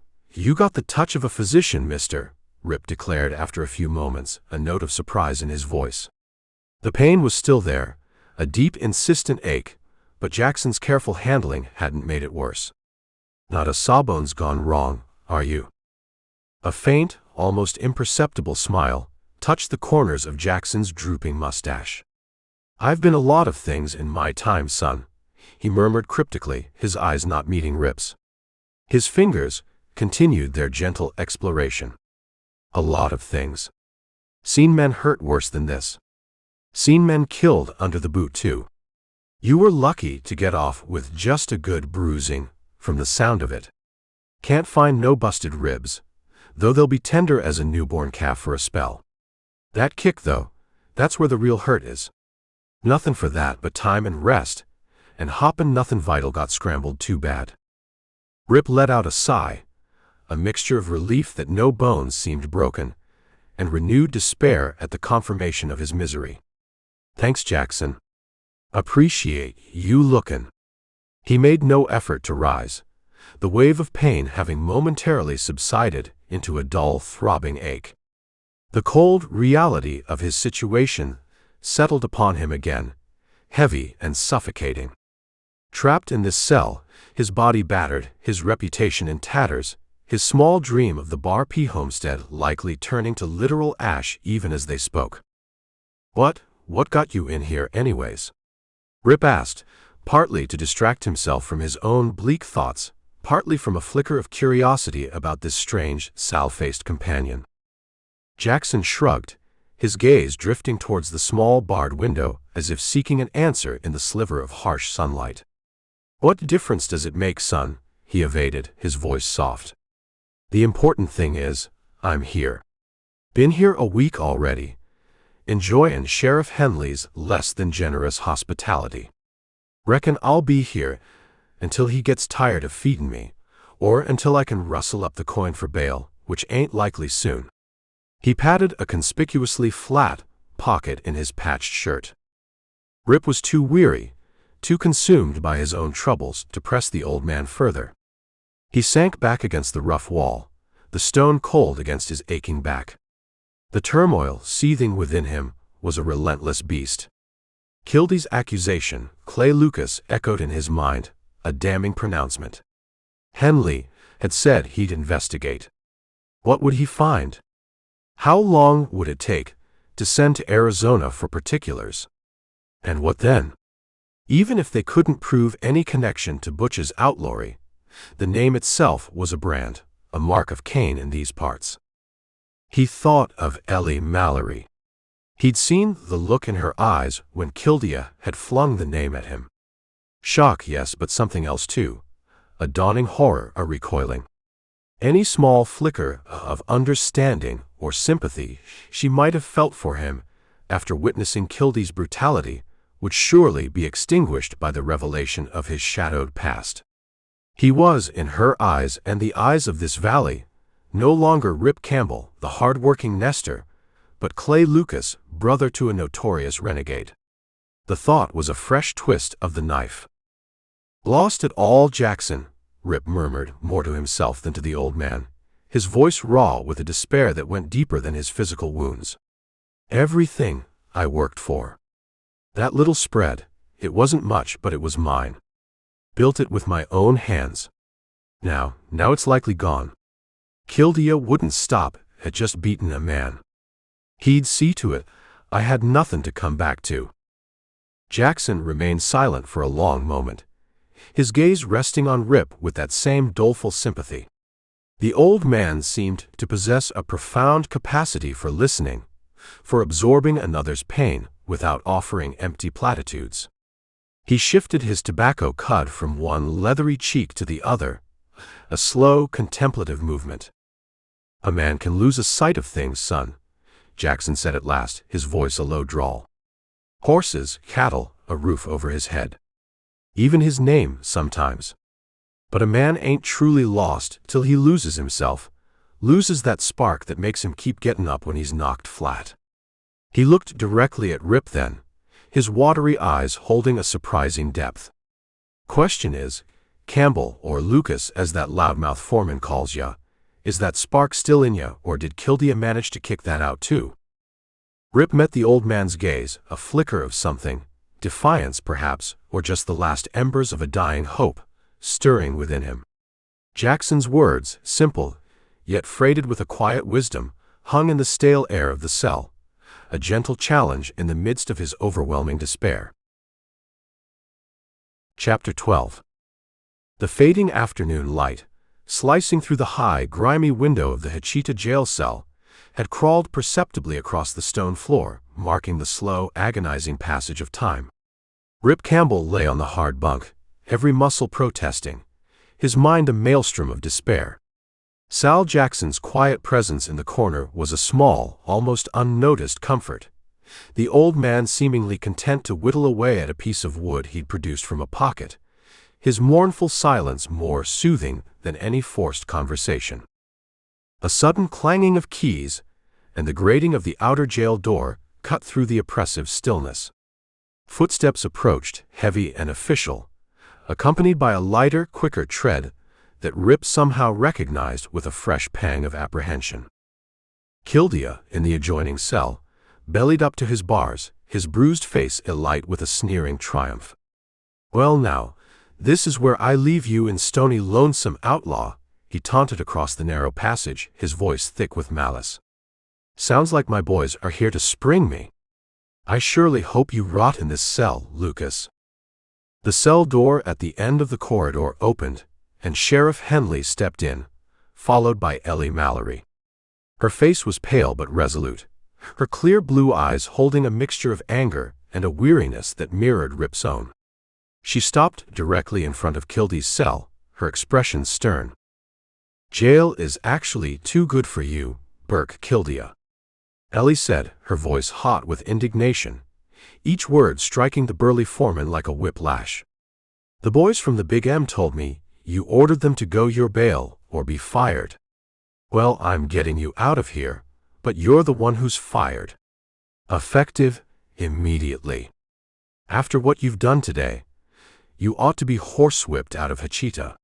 got the touch of a physician, mister," Rip declared after a few moments, a note of surprise in his voice. The pain was still there, a deep, insistent ache, but Jackson's careful handling hadn't made it worse. "Not a sawbone's gone wrong, are you?" A faint, almost imperceptible smile touched the corners of Jackson's drooping mustache. "I've been a lot of things in my time, son," he murmured cryptically, his eyes not meeting Rip's. His fingers continued their gentle exploration. "A lot of things. Seen men hurt worse than this. Seen men killed under the boot, too. You were lucky to get off with just a good bruising, from the sound of it. Can't find no busted ribs, though they'll be tender as a newborn calf for a spell. That kick, though, that's where the real hurt is. Nothing for that but time and rest, and hoppin' nothing vital got scrambled too bad." Rip let out a sigh, a mixture of relief that no bones seemed broken, and renewed despair at the confirmation of his misery. "Thanks, Jackson. Appreciate you lookin'." He made no effort to rise, the wave of pain having momentarily subsided into a dull, throbbing ache. The cold reality of his situation settled upon him again, heavy and suffocating. Trapped in this cell, his body battered, his reputation in tatters, his small dream of the Bar P homestead likely turning to literal ash even as they spoke. What got you in here anyways?" Rip asked, partly to distract himself from his own bleak thoughts, partly from a flicker of curiosity about this strange, sour-faced companion. Jackson shrugged, his gaze drifting towards the small barred window as if seeking an answer in the sliver of harsh sunlight. "What difference does it make, son?" he evaded, his voice soft. "The important thing is, I'm here. Been here a week already, enjoyin' Sheriff Henley's less than generous hospitality. Reckon I'll be here until he gets tired of feedin' me, or until I can rustle up the coin for bail, which ain't likely soon." He patted a conspicuously flat pocket in his patched shirt. Rip was too weary, too consumed by his own troubles to press the old man further. He sank back against the rough wall, the stone cold against his aching back. The turmoil seething within him was a relentless beast. Kildea's accusation, Clay Lucas, echoed in his mind, a damning pronouncement. Henley had said he'd investigate. What would he find? How long would it take to send to Arizona for particulars? And what then? Even if they couldn't prove any connection to Butch's outlawry, the name itself was a brand, a mark of Cain in these parts. He thought of Ellie Mallory. He'd seen the look in her eyes when Kildea had flung the name at him. Shock, yes, but something else too. A dawning horror, a recoiling. Any small flicker of understanding or sympathy she might have felt for him after witnessing Kildea's brutality would surely be extinguished by the revelation of his shadowed past. He was, in her eyes and the eyes of this valley, no longer Rip Campbell, the hard-working nester, but Clay Lucas, brother to a notorious renegade. The thought was a fresh twist of the knife. "Lost it all, Jackson," Rip murmured, more to himself than to the old man, his voice raw with a despair that went deeper than his physical wounds. "Everything I worked for. That little spread, it wasn't much, but it was mine. Built it with my own hands. Now it's likely gone." Kildea wouldn't stop at just beating a man. He'd see to it I had nothing to come back to. Jackson remained silent for a long moment, his gaze resting on Rip with that same doleful sympathy. The old man seemed to possess a profound capacity for listening, for absorbing another's pain without offering empty platitudes. He shifted his tobacco cud from one leathery cheek to the other, a slow, contemplative movement. "A man can lose a sight of things, son," Jackson said at last, his voice a low drawl. "Horses, cattle, a roof over his head. Even his name, sometimes. But a man ain't truly lost till he loses himself, loses that spark that makes him keep getting up when he's knocked flat." He looked directly at Rip then, his watery eyes holding a surprising depth. "Question is, Campbell, or Lucas as that loudmouth foreman calls ya, is that spark still in ya, or did Kildea manage to kick that out too?" Rip met the old man's gaze, a flicker of something, defiance perhaps, or just the last embers of a dying hope, stirring within him. Jackson's words, simple, yet freighted with a quiet wisdom, hung in the stale air of the cell, a gentle challenge in the midst of his overwhelming despair. Chapter 12. The fading afternoon light, slicing through the high, grimy window of the Hachita jail cell, had crawled perceptibly across the stone floor, marking the slow, agonizing passage of time. Rip Campbell lay on the hard bunk, every muscle protesting, his mind a maelstrom of despair. Sal Jackson's quiet presence in the corner was a small, almost unnoticed comfort, the old man seemingly content to whittle away at a piece of wood he'd produced from a pocket, his mournful silence more soothing than any forced conversation. A sudden clanging of keys and the grating of the outer jail door cut through the oppressive stillness. Footsteps approached, heavy and official, accompanied by a lighter, quicker tread that Rip somehow recognized with a fresh pang of apprehension. Kildea, in the adjoining cell, bellied up to his bars, his bruised face alight with a sneering triumph. "Well now, this is where I leave you in stony lonesome, outlaw," he taunted across the narrow passage, his voice thick with malice. "Sounds like my boys are here to spring me. I surely hope you rot in this cell, Lucas." The cell door at the end of the corridor opened, and Sheriff Henley stepped in, followed by Ellie Mallory. Her face was pale but resolute, her clear blue eyes holding a mixture of anger and a weariness that mirrored Rip's own. She stopped directly in front of Kildea's cell, her expression stern. "Jail is actually too good for you, Burke Kildea," Ellie said, her voice hot with indignation, each word striking the burly foreman like a whiplash. "The boys from the Big M told me you ordered them to go your bail or be fired. Well, I'm getting you out of here, but you're the one who's fired. Effective immediately. After what you've done today, you ought to be horsewhipped out of Hachita.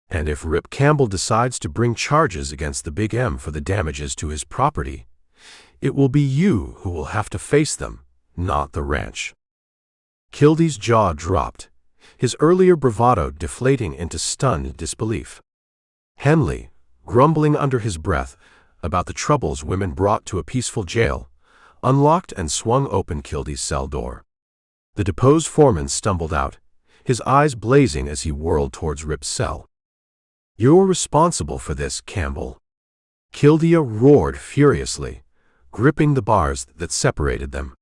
And if Rip Campbell decides to bring charges against the Big M for the damages to his property, it will be you who will have to face them, not the ranch." Kildea's jaw dropped, his earlier bravado deflating into stunned disbelief. Henley, grumbling under his breath about the troubles women brought to a peaceful jail, unlocked and swung open Kildea's cell door. The deposed foreman stumbled out, his eyes blazing as he whirled towards Rip's cell. "You're responsible for this, Campbell," Kildea roared furiously, gripping the bars that separated them.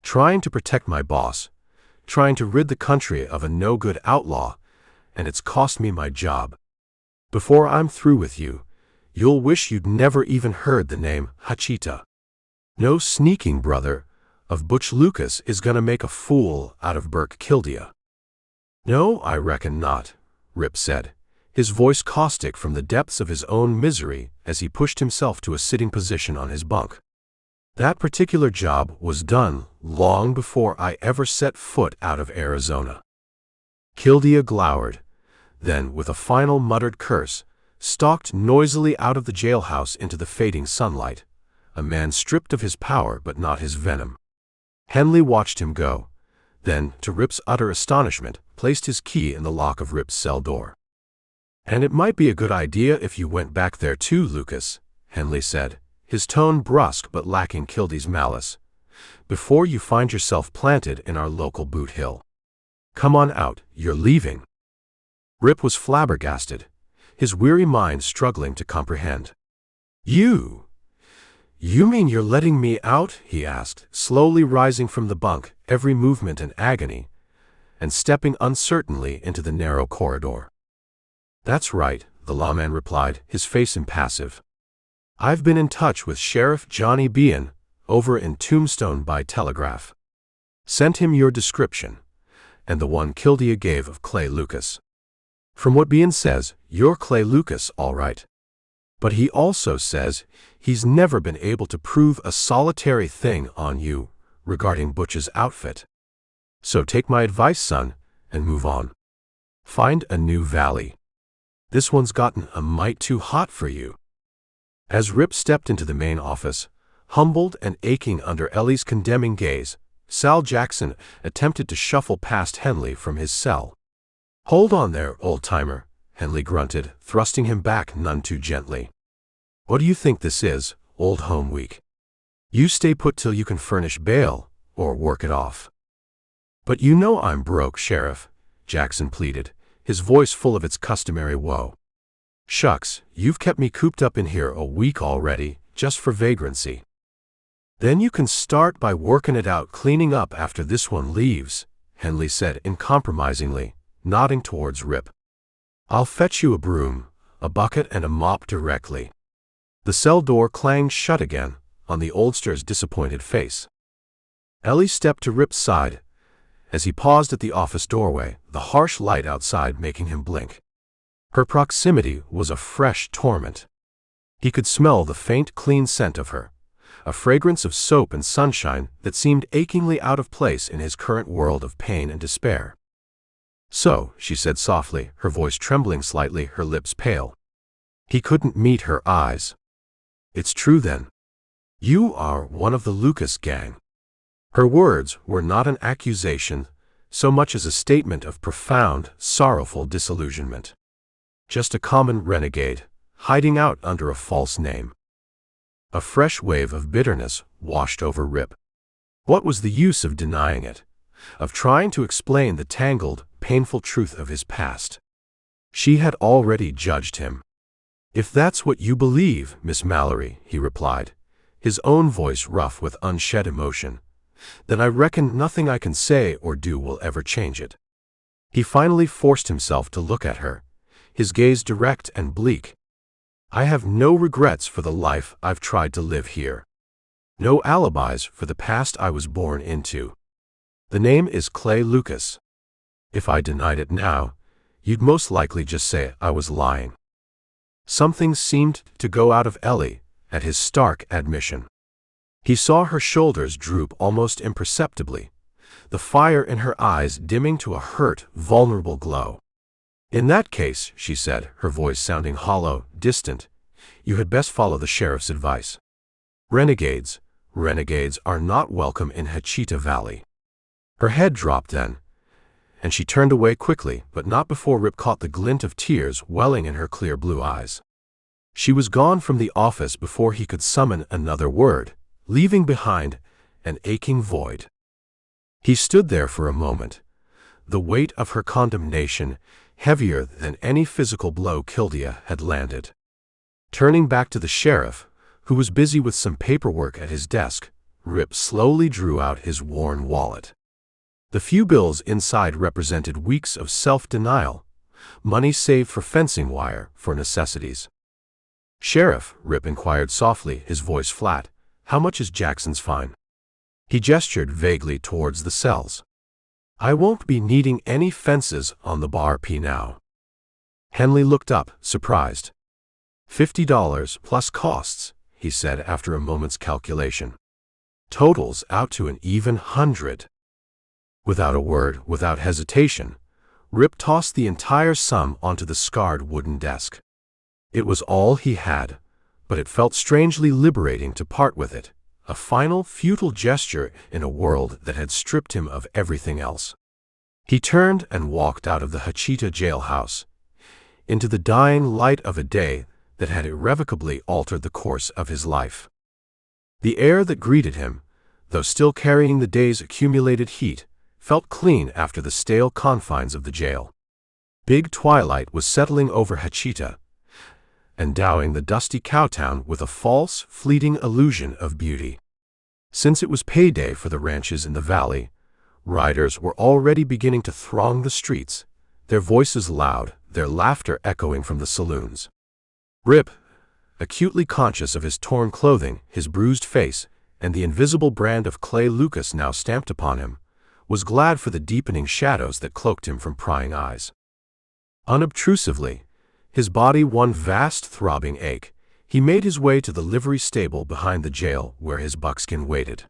"Trying to protect my boss, trying to rid the country of a no-good outlaw, and it's cost me my job. Before I'm through with you, you'll wish you'd never even heard the name Hachita. No sneaking brother of Butch Lucas is gonna make a fool out of Burke Kildea." "No, I reckon not," Rip said, his voice caustic from the depths of his own misery as he pushed himself to a sitting position on his bunk. "That particular job was done long before I ever set foot out of Arizona." Kildea glowered, then, with a final muttered curse, stalked noisily out of the jailhouse into the fading sunlight, a man stripped of his power but not his venom. Henley watched him go, then, to Rip's utter astonishment, placed his key in the lock of Rip's cell door. "And it might be a good idea if you went back there too, Lucas," Henley said, his tone brusque but lacking Kildea's malice, "before you find yourself planted in our local Boot Hill. Come on out, you're leaving." Rip was flabbergasted, his weary mind struggling to comprehend. You mean you're letting me out?" he asked, slowly rising from the bunk, every movement an agony, and stepping uncertainly into the narrow corridor. "That's right," the lawman replied, his face impassive. "I've been in touch with Sheriff Johnny Bean, over in Tombstone by telegraph. Sent him your description, and the one Kildea gave of Clay Lucas. From what Bean says, you're Clay Lucas, all right. But he also says he's never been able to prove a solitary thing on you regarding Butch's outfit. So take my advice, son, and move on. Find a new valley. This one's gotten a mite too hot for you." As Rip stepped into the main office, humbled and aching under Ellie's condemning gaze, Sal Jackson attempted to shuffle past Henley from his cell. "Hold on there, old-timer," Henley grunted, thrusting him back none too gently. "What do you think this is, Old Home Week? You stay put till you can furnish bail, or work it off." "But you know I'm broke, Sheriff," Jackson pleaded, his voice full of its customary woe. "Shucks, you've kept me cooped up in here a week already, just for vagrancy. Then you can start by working it out cleaning up after this one leaves," Henley said uncompromisingly, nodding towards Rip. "I'll fetch you a broom, a bucket and a mop directly." The cell door clanged shut again, on the oldster's disappointed face. Ellie stepped to Rip's side. As he paused at the office doorway, the harsh light outside making him blink. Her proximity was a fresh torment. He could smell the faint, clean scent of her, a fragrance of soap and sunshine that seemed achingly out of place in his current world of pain and despair. "So," she said softly, her voice trembling slightly, her lips pale. He couldn't meet her eyes. "It's true then. You are one of the Lucas gang." Her words were not an accusation so much as a statement of profound, sorrowful disillusionment. Just a common renegade, hiding out under a false name. A fresh wave of bitterness washed over Rip. What was the use of denying it, of trying to explain the tangled, painful truth of his past? She had already judged him. "If that's what you believe, Miss Mallory," he replied, his own voice rough with unshed emotion, "then I reckon nothing I can say or do will ever change it." He finally forced himself to look at her, his gaze direct and bleak. "I have no regrets for the life I've tried to live here. No alibis for the past I was born into. The name is Clay Lucas. If I denied it now, you'd most likely just say I was lying." Something seemed to go out of Ellie at his stark admission. He saw her shoulders droop almost imperceptibly, the fire in her eyes dimming to a hurt, vulnerable glow. "In that case," she said, her voice sounding hollow, distant, "you had best follow the sheriff's advice. Renegades are not welcome in Hachita Valley." Her head dropped then, and she turned away quickly, but not before Rip caught the glint of tears welling in her clear blue eyes. She was gone from the office before he could summon another word, leaving behind an aching void. He stood there for a moment, the weight of her condemnation heavier than any physical blow Kildea had landed. Turning back to the sheriff, who was busy with some paperwork at his desk, Rip slowly drew out his worn wallet. The few bills inside represented weeks of self-denial, money saved for fencing wire, for necessities. "Sheriff," Rip inquired softly, his voice flat, "how much is Jackson's fine?" He gestured vaguely towards the cells. "I won't be needing any fences on the bar P now." Henley looked up, surprised. $50 plus costs, he said after a moment's calculation. Totals out to an even 100. Without a word, without hesitation, Rip tossed the entire sum onto the scarred wooden desk. It was all he had, but it felt strangely liberating to part with it, a final, futile gesture in a world that had stripped him of everything else. He turned and walked out of the Hachita jailhouse, into the dying light of a day that had irrevocably altered the course of his life. The air that greeted him, though still carrying the day's accumulated heat, felt clean after the stale confines of the jail. Big twilight was settling over Hachita, endowing the dusty cowtown with a false, fleeting illusion of beauty. Since it was payday for the ranches in the valley, riders were already beginning to throng the streets, their voices loud, their laughter echoing from the saloons. Rip, acutely conscious of his torn clothing, his bruised face, and the invisible brand of Clay Lucas now stamped upon him, was glad for the deepening shadows that cloaked him from prying eyes. Unobtrusively, his body one vast throbbing ache, he made his way to the livery stable behind the jail where his buckskin waited.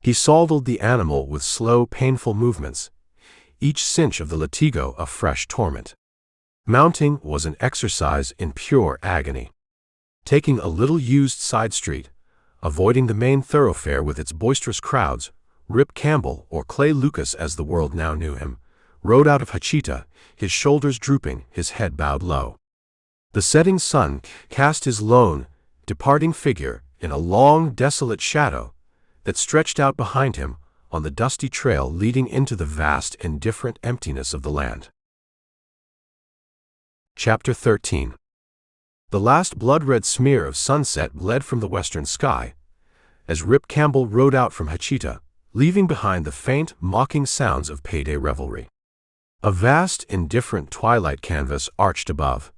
He saddled the animal with slow, painful movements, each cinch of the latigo a fresh torment. Mounting was an exercise in pure agony. Taking a little used side street, avoiding the main thoroughfare with its boisterous crowds, Rip Campbell, or Clay Lucas as the world now knew him, rode out of Hachita, his shoulders drooping, his head bowed low. The setting sun cast his lone, departing figure in a long, desolate shadow that stretched out behind him on the dusty trail leading into the vast, indifferent emptiness of the land. Chapter 13. The last blood-red smear of sunset bled from the western sky, as Rip Campbell rode out from Hachita, leaving behind the faint, mocking sounds of payday revelry. A vast, indifferent twilight canvas arched above,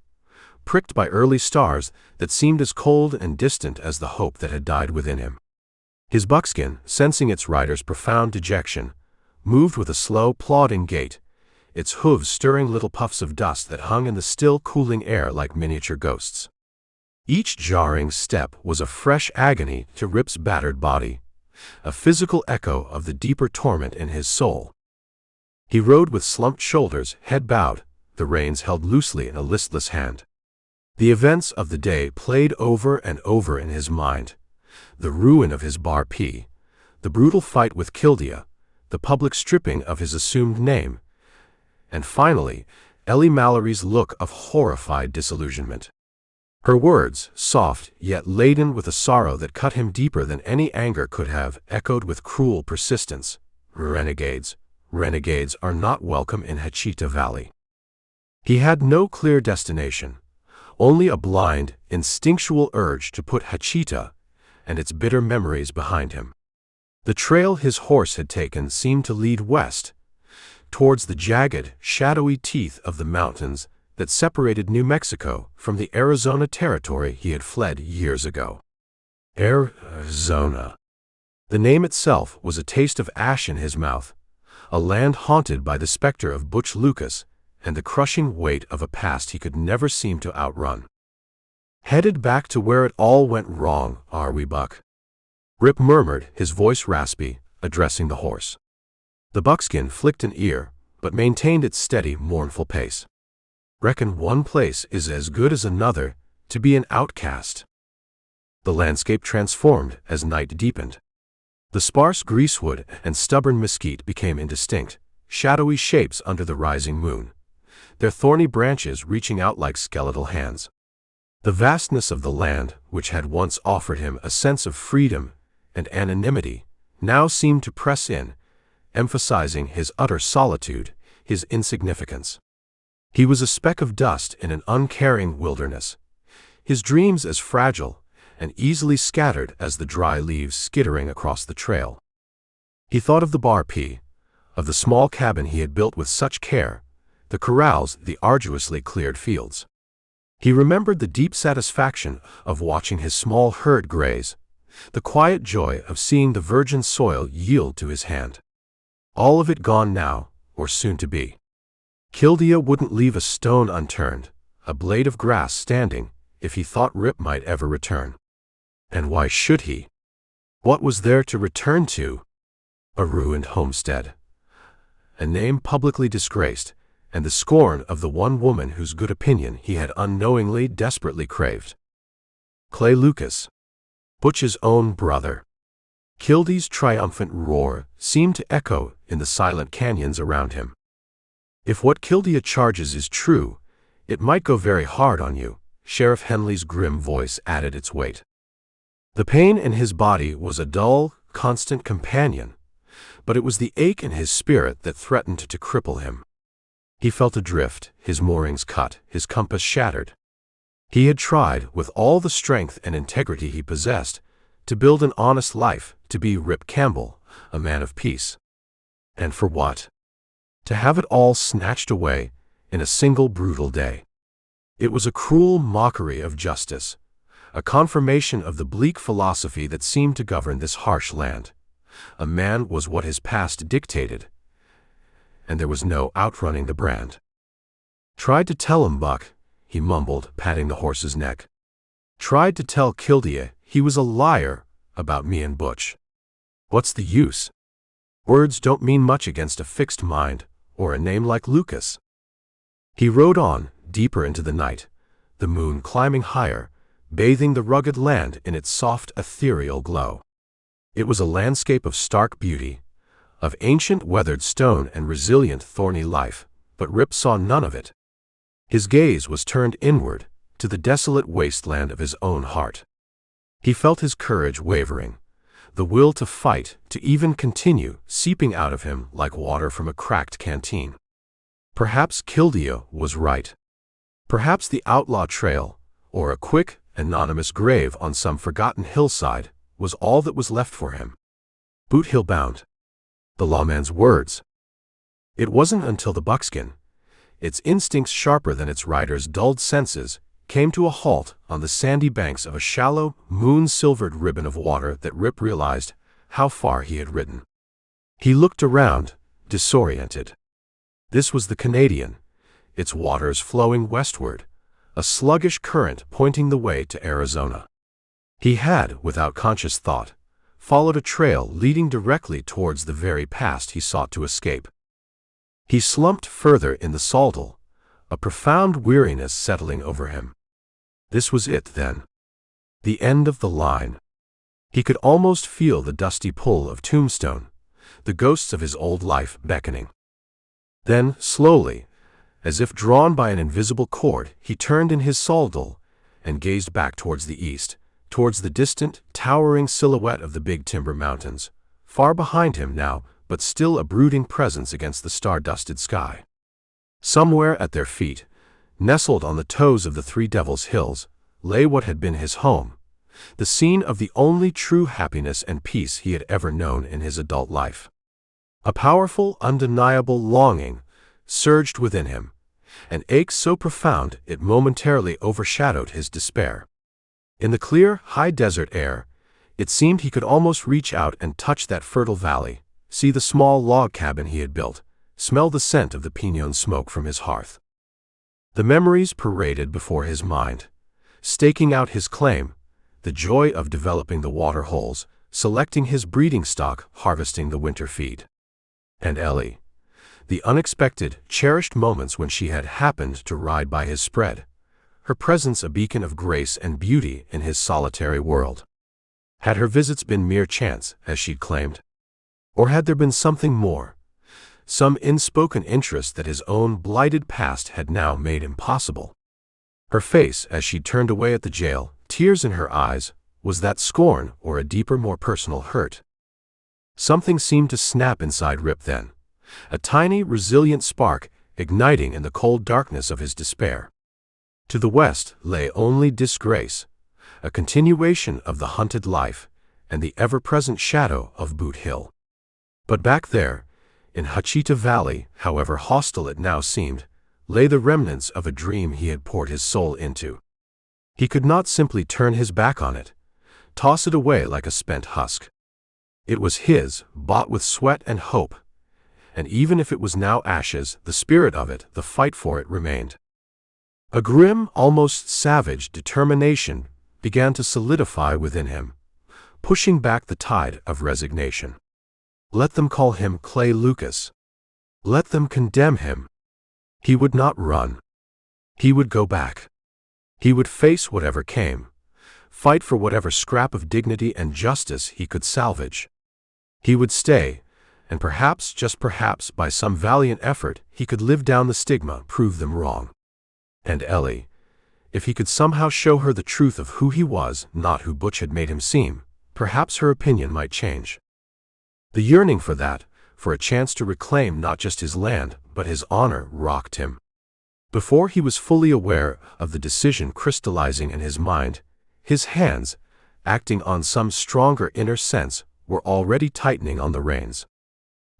pricked by early stars that seemed as cold and distant as the hope that had died within him. His buckskin, sensing its rider's profound dejection, moved with a slow, plodding gait, its hooves stirring little puffs of dust that hung in the still, cooling air like miniature ghosts. Each jarring step was a fresh agony to Rip's battered body, a physical echo of the deeper torment in his soul. He rode with slumped shoulders, head bowed, the reins held loosely in a listless hand. The events of the day played over and over in his mind: the ruin of his bar P, the brutal fight with Kildea, the public stripping of his assumed name, and finally, Ellie Mallory's look of horrified disillusionment. Her words, soft yet laden with a sorrow that cut him deeper than any anger could have, echoed with cruel persistence: "Renegades, renegades are not welcome in Hachita Valley." He had no clear destination, only a blind, instinctual urge to put Hachita and its bitter memories behind him. The trail his horse had taken seemed to lead west, towards the jagged, shadowy teeth of the mountains that separated New Mexico from the Arizona territory he had fled years ago. Arizona. The name itself was a taste of ash in his mouth, a land haunted by the specter of Butch Lucas and the crushing weight of a past he could never seem to outrun. "Headed back to where it all went wrong, are we, Buck?" Rip murmured, his voice raspy, addressing the horse. The buckskin flicked an ear, but maintained its steady, mournful pace. "Reckon one place is as good as another to be an outcast." The landscape transformed as night deepened. The sparse greasewood and stubborn mesquite became indistinct, shadowy shapes under the rising moon, their thorny branches reaching out like skeletal hands. The vastness of the land, which had once offered him a sense of freedom and anonymity, now seemed to press in, emphasizing his utter solitude, his insignificance. He was a speck of dust in an uncaring wilderness, his dreams as fragile and easily scattered as the dry leaves skittering across the trail. He thought of the bar P, of the small cabin he had built with such care, the corrals, the arduously cleared fields. He remembered the deep satisfaction of watching his small herd graze, the quiet joy of seeing the virgin soil yield to his hand. All of it gone now, or soon to be. Kildea wouldn't leave a stone unturned, a blade of grass standing, if he thought Rip might ever return. And why should he? What was there to return to? A ruined homestead, a name publicly disgraced, and the scorn of the one woman whose good opinion he had unknowingly, desperately craved. Clay Lucas, Butch's own brother. Kildea's triumphant roar seemed to echo in the silent canyons around him. "If what Kildea charges is true, it might go very hard on you," Sheriff Henley's grim voice added its weight. The pain in his body was a dull, constant companion, but it was the ache in his spirit that threatened to cripple him. He felt adrift, his moorings cut, his compass shattered. He had tried, with all the strength and integrity he possessed, to build an honest life, to be Rip Campbell, a man of peace. And for what? To have it all snatched away in a single brutal day. It was a cruel mockery of justice, a confirmation of the bleak philosophy that seemed to govern this harsh land. A man was what his past dictated, and there was no outrunning the brand. "Tried to tell him, Buck," he mumbled, patting the horse's neck. "Tried to tell Kildea he was a liar about me and Butch. What's the use? Words don't mean much against a fixed mind or a name like Lucas." He rode on, deeper into the night, the moon climbing higher, bathing the rugged land in its soft, ethereal glow. It was a landscape of stark beauty, of ancient weathered stone and resilient thorny life, but Rip saw none of it. His gaze was turned inward, to the desolate wasteland of his own heart. He felt his courage wavering, the will to fight, to even continue, seeping out of him like water from a cracked canteen. Perhaps Kildea was right. Perhaps the outlaw trail, or a quick, anonymous grave on some forgotten hillside, was all that was left for him. Boot Hill bound. The lawman's words. It wasn't until the buckskin, its instincts sharper than its rider's dulled senses, came to a halt on the sandy banks of a shallow, moon-silvered ribbon of water that Rip realized how far he had ridden. He looked around, disoriented. This was the Canadian, its waters flowing westward, a sluggish current pointing the way to Arizona. He had, without conscious thought, followed a trail leading directly towards the very past he sought to escape. He slumped further in the saddle, a profound weariness settling over him. This was it, then. The end of the line. He could almost feel the dusty pull of Tombstone, the ghosts of his old life beckoning. Then, slowly, as if drawn by an invisible cord, he turned in his saddle and gazed back towards the east, towards the distant, towering silhouette of the Big Timber Mountains, far behind him now, but still a brooding presence against the star-dusted sky. Somewhere at their feet, nestled on the toes of the Three Devils Hills, lay what had been his home, the scene of the only true happiness and peace he had ever known in his adult life. A powerful, undeniable longing surged within him, an ache so profound it momentarily overshadowed his despair. In the clear, high desert air, it seemed he could almost reach out and touch that fertile valley, see the small log cabin he had built, smell the scent of the pinon smoke from his hearth. The memories paraded before his mind, staking out his claim, the joy of developing the water holes, selecting his breeding stock, harvesting the winter feed. And Ellie, the unexpected, cherished moments when she had happened to ride by his spread, her presence a beacon of grace and beauty in his solitary world. Had her visits been mere chance, as she'd claimed? Or had there been something more, some unspoken interest that his own blighted past had now made impossible? Her face, as she turned away at the jail, tears in her eyes, was that scorn or a deeper, more personal hurt? Something seemed to snap inside Rip then, a tiny, resilient spark igniting in the cold darkness of his despair. To the west lay only disgrace, a continuation of the hunted life, and the ever-present shadow of Boot Hill. But back there, in Hachita Valley, however hostile it now seemed, lay the remnants of a dream he had poured his soul into. He could not simply turn his back on it, toss it away like a spent husk. It was his, bought with sweat and hope, and even if it was now ashes, the spirit of it, the fight for it, remained. A grim, almost savage determination began to solidify within him, pushing back the tide of resignation. Let them call him Clay Lucas. Let them condemn him. He would not run. He would go back. He would face whatever came, fight for whatever scrap of dignity and justice he could salvage. He would stay, and perhaps, just perhaps, by some valiant effort, he could live down the stigma, prove them wrong. And Ellie, if he could somehow show her the truth of who he was, not who Butch had made him seem, perhaps her opinion might change. The yearning for that, for a chance to reclaim not just his land, but his honor, rocked him. Before he was fully aware of the decision crystallizing in his mind, his hands, acting on some stronger inner sense, were already tightening on the reins.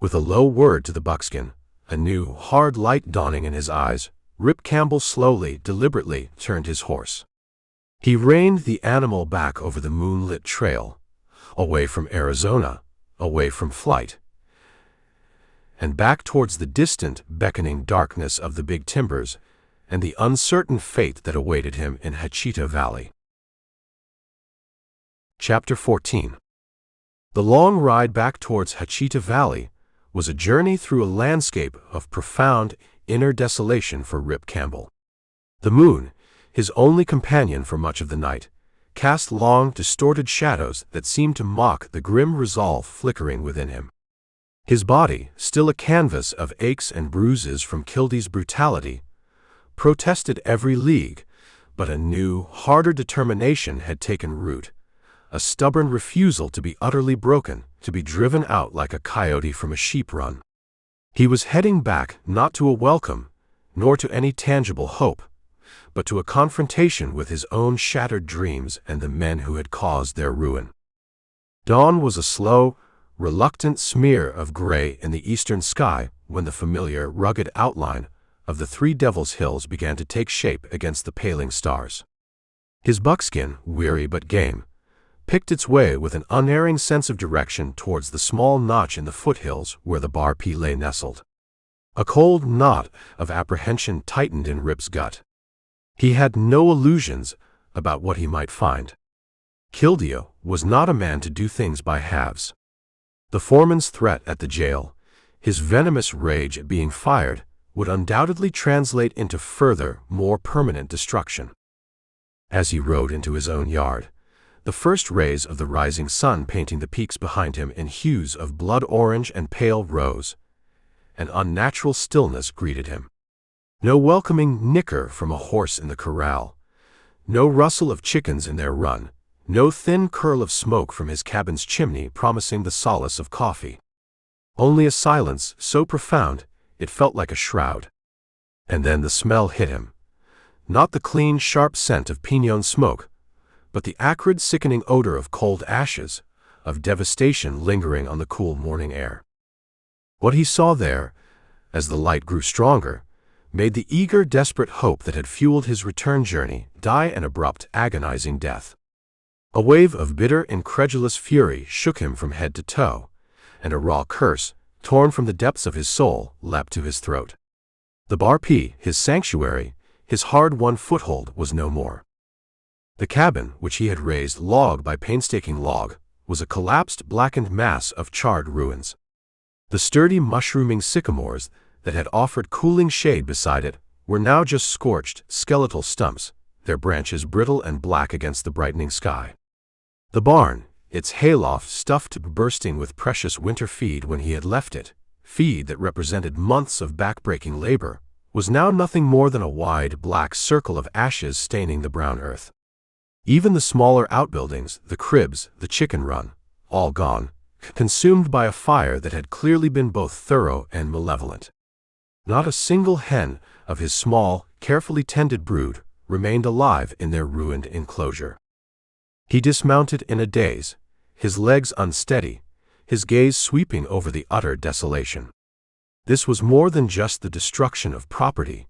With a low word to the buckskin, a new, hard light dawning in his eyes, Rip Campbell slowly, deliberately turned his horse. He reined the animal back over the moonlit trail, away from Arizona, away from flight, and back towards the distant, beckoning darkness of the big timbers and the uncertain fate that awaited him in Hachita Valley. Chapter 14. The long ride back towards Hachita Valley was a journey through a landscape of profound inner desolation for Rip Campbell. The moon, his only companion for much of the night, cast long, distorted shadows that seemed to mock the grim resolve flickering within him. His body, still a canvas of aches and bruises from Kildea's brutality, protested every league, but a new, harder determination had taken root, a stubborn refusal to be utterly broken, to be driven out like a coyote from a sheep run. He was heading back not to a welcome, nor to any tangible hope, but to a confrontation with his own shattered dreams and the men who had caused their ruin. Dawn was a slow, reluctant smear of gray in the eastern sky when the familiar, rugged outline of the Three Devils Hills began to take shape against the paling stars. His buckskin, weary but game, picked its way with an unerring sense of direction towards the small notch in the foothills where the Bar P lay nestled. A cold knot of apprehension tightened in Rip's gut. He had no illusions about what he might find. Kildea was not a man to do things by halves. The foreman's threat at the jail, his venomous rage at being fired, would undoubtedly translate into further, more permanent destruction. As he rode into his own yard, the first rays of the rising sun painting the peaks behind him in hues of blood orange and pale rose, an unnatural stillness greeted him. No welcoming nicker from a horse in the corral, no rustle of chickens in their run, no thin curl of smoke from his cabin's chimney promising the solace of coffee. Only a silence so profound it felt like a shroud. And then the smell hit him. Not the clean, sharp scent of pinon smoke, but the acrid, sickening odor of cold ashes, of devastation lingering on the cool morning air. What he saw there, as the light grew stronger, made the eager, desperate hope that had fueled his return journey die an abrupt, agonizing death. A wave of bitter, incredulous fury shook him from head to toe, and a raw curse, torn from the depths of his soul, leapt to his throat. The Bar P, his sanctuary, his hard-won foothold, was no more. The cabin, which he had raised log by painstaking log, was a collapsed, blackened mass of charred ruins. The sturdy, mushrooming sycamores that had offered cooling shade beside it were now just scorched, skeletal stumps, their branches brittle and black against the brightening sky. The barn, its hayloft stuffed to bursting with precious winter feed when he had left it, feed that represented months of back-breaking labor, was now nothing more than a wide, black circle of ashes staining the brown earth. Even the smaller outbuildings, the cribs, the chicken run, all gone, consumed by a fire that had clearly been both thorough and malevolent. Not a single hen of his small, carefully tended brood remained alive in their ruined enclosure. He dismounted in a daze, his legs unsteady, his gaze sweeping over the utter desolation. This was more than just the destruction of property.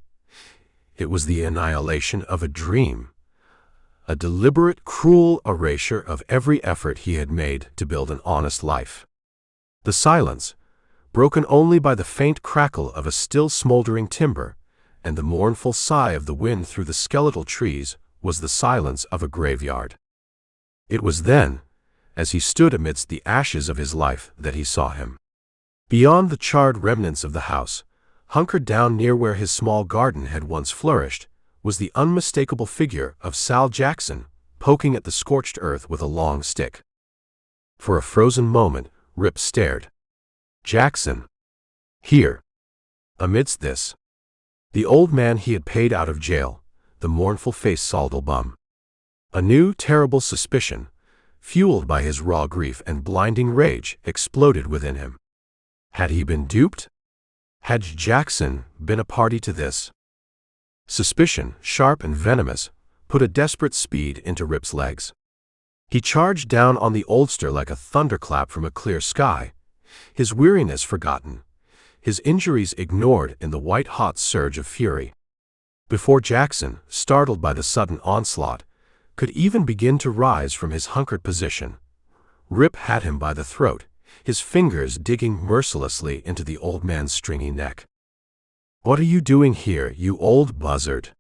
It was the annihilation of a dream, a deliberate, cruel erasure of every effort he had made to build an honest life. The silence, broken only by the faint crackle of a still smoldering timber and the mournful sigh of the wind through the skeletal trees, was the silence of a graveyard. It was then, as he stood amidst the ashes of his life, that he saw him. Beyond the charred remnants of the house, hunkered down near where his small garden had once flourished, was the unmistakable figure of Sal Jackson, poking at the scorched earth with a long stick. For a frozen moment, Rip stared. Jackson. Here. Amidst this, the old man he had paid out of jail, the mournful-faced sodal bum. A new, terrible suspicion, fueled by his raw grief and blinding rage, exploded within him. Had he been duped? Had Jackson been a party to this? Suspicion, sharp and venomous, put a desperate speed into Rip's legs. He charged down on the oldster like a thunderclap from a clear sky, his weariness forgotten, his injuries ignored in the white-hot surge of fury. Before Jackson, startled by the sudden onslaught, could even begin to rise from his hunkered position, Rip had him by the throat, his fingers digging mercilessly into the old man's stringy neck. "What are you doing here, you old buzzard?"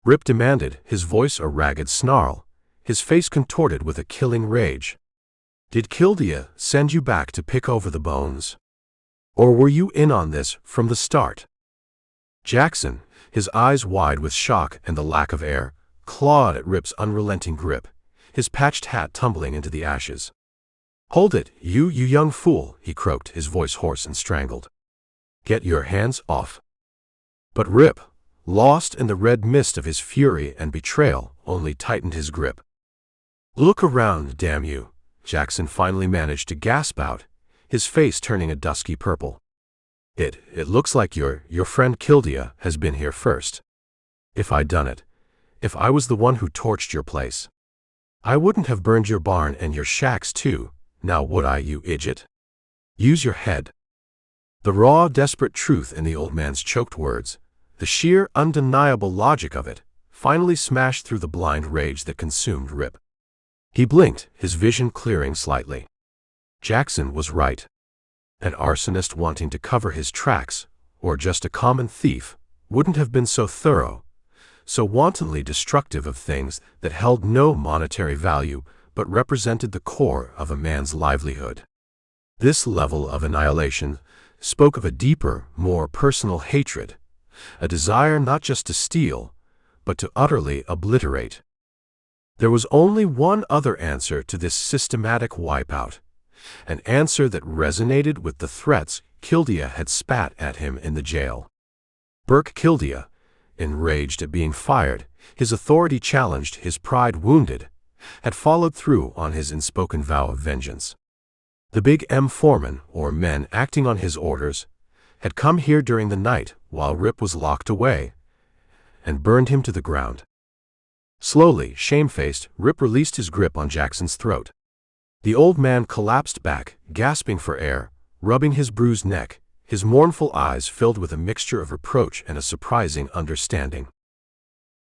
Rip demanded, his voice a ragged snarl, his face contorted with a killing rage. "Did Kildea send you back to pick over the bones? Or were you in on this from the start?" Jackson, his eyes wide with shock and the lack of air, clawed at Rip's unrelenting grip, his patched hat tumbling into the ashes. "Hold it, you young fool," he croaked, his voice hoarse and strangled. "Get your hands off." But Rip, lost in the red mist of his fury and betrayal, only tightened his grip. "Look around, damn you," Jackson finally managed to gasp out, his face turning a dusky purple. It looks like your friend Kildea has been here first. If I'd done it, if I was the one who torched your place, I wouldn't have burned your barn and your shacks too, now would I, you idiot? Use your head." The raw, desperate truth in the old man's choked words, the sheer, undeniable logic of it, finally smashed through the blind rage that consumed Rip. He blinked, his vision clearing slightly. Jackson was right. An arsonist wanting to cover his tracks, or just a common thief, wouldn't have been so thorough, so wantonly destructive of things that held no monetary value but represented the core of a man's livelihood. This level of annihilation spoke of a deeper, more personal hatred, a desire not just to steal, but to utterly obliterate. There was only one other answer to this systematic wipeout, an answer that resonated with the threats Kildea had spat at him in the jail. Burke Kildea, enraged at being fired, his authority challenged, his pride wounded, had followed through on his unspoken vow of vengeance. The Big M foreman, or men acting on his orders, had come here during the night while Rip was locked away, and burned him to the ground. Slowly, shamefaced, Rip released his grip on Jackson's throat. The old man collapsed back, gasping for air, rubbing his bruised neck, his mournful eyes filled with a mixture of reproach and a surprising understanding.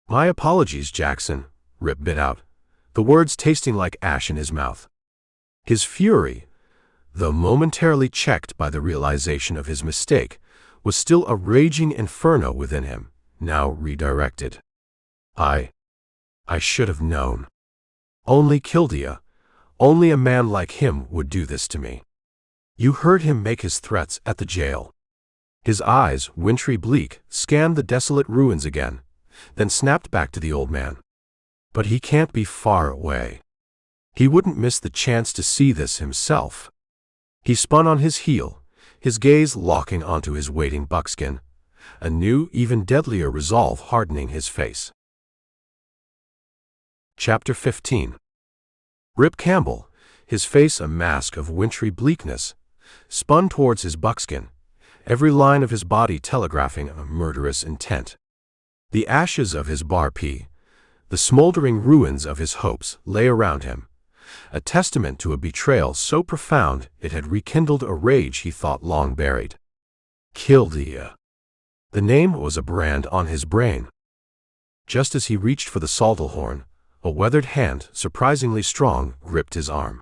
"My apologies, Jackson," Rip bit out, the words tasting like ash in his mouth. His fury, though momentarily checked by the realization of his mistake, was still a raging inferno within him, now redirected. I should have known. Only Kildea, only a man like him would do this to me. You heard him make his threats at the jail. His eyes, wintry bleak, scanned the desolate ruins again, then snapped back to the old man. But he can't be far away. He wouldn't miss the chance to see this himself. He spun on his heel, his gaze locking onto his waiting buckskin, a new, even deadlier resolve hardening his face. Chapter 15. Rip Campbell, his face a mask of wintry bleakness, spun towards his buckskin, every line of his body telegraphing a murderous intent. The ashes of his bar-pea, the smoldering ruins of his hopes, lay around him, a testament to a betrayal so profound it had rekindled a rage he thought long buried. Kildea. The name was a brand on his brain. Just as he reached for the saltlehorn, a weathered hand, surprisingly strong, gripped his arm.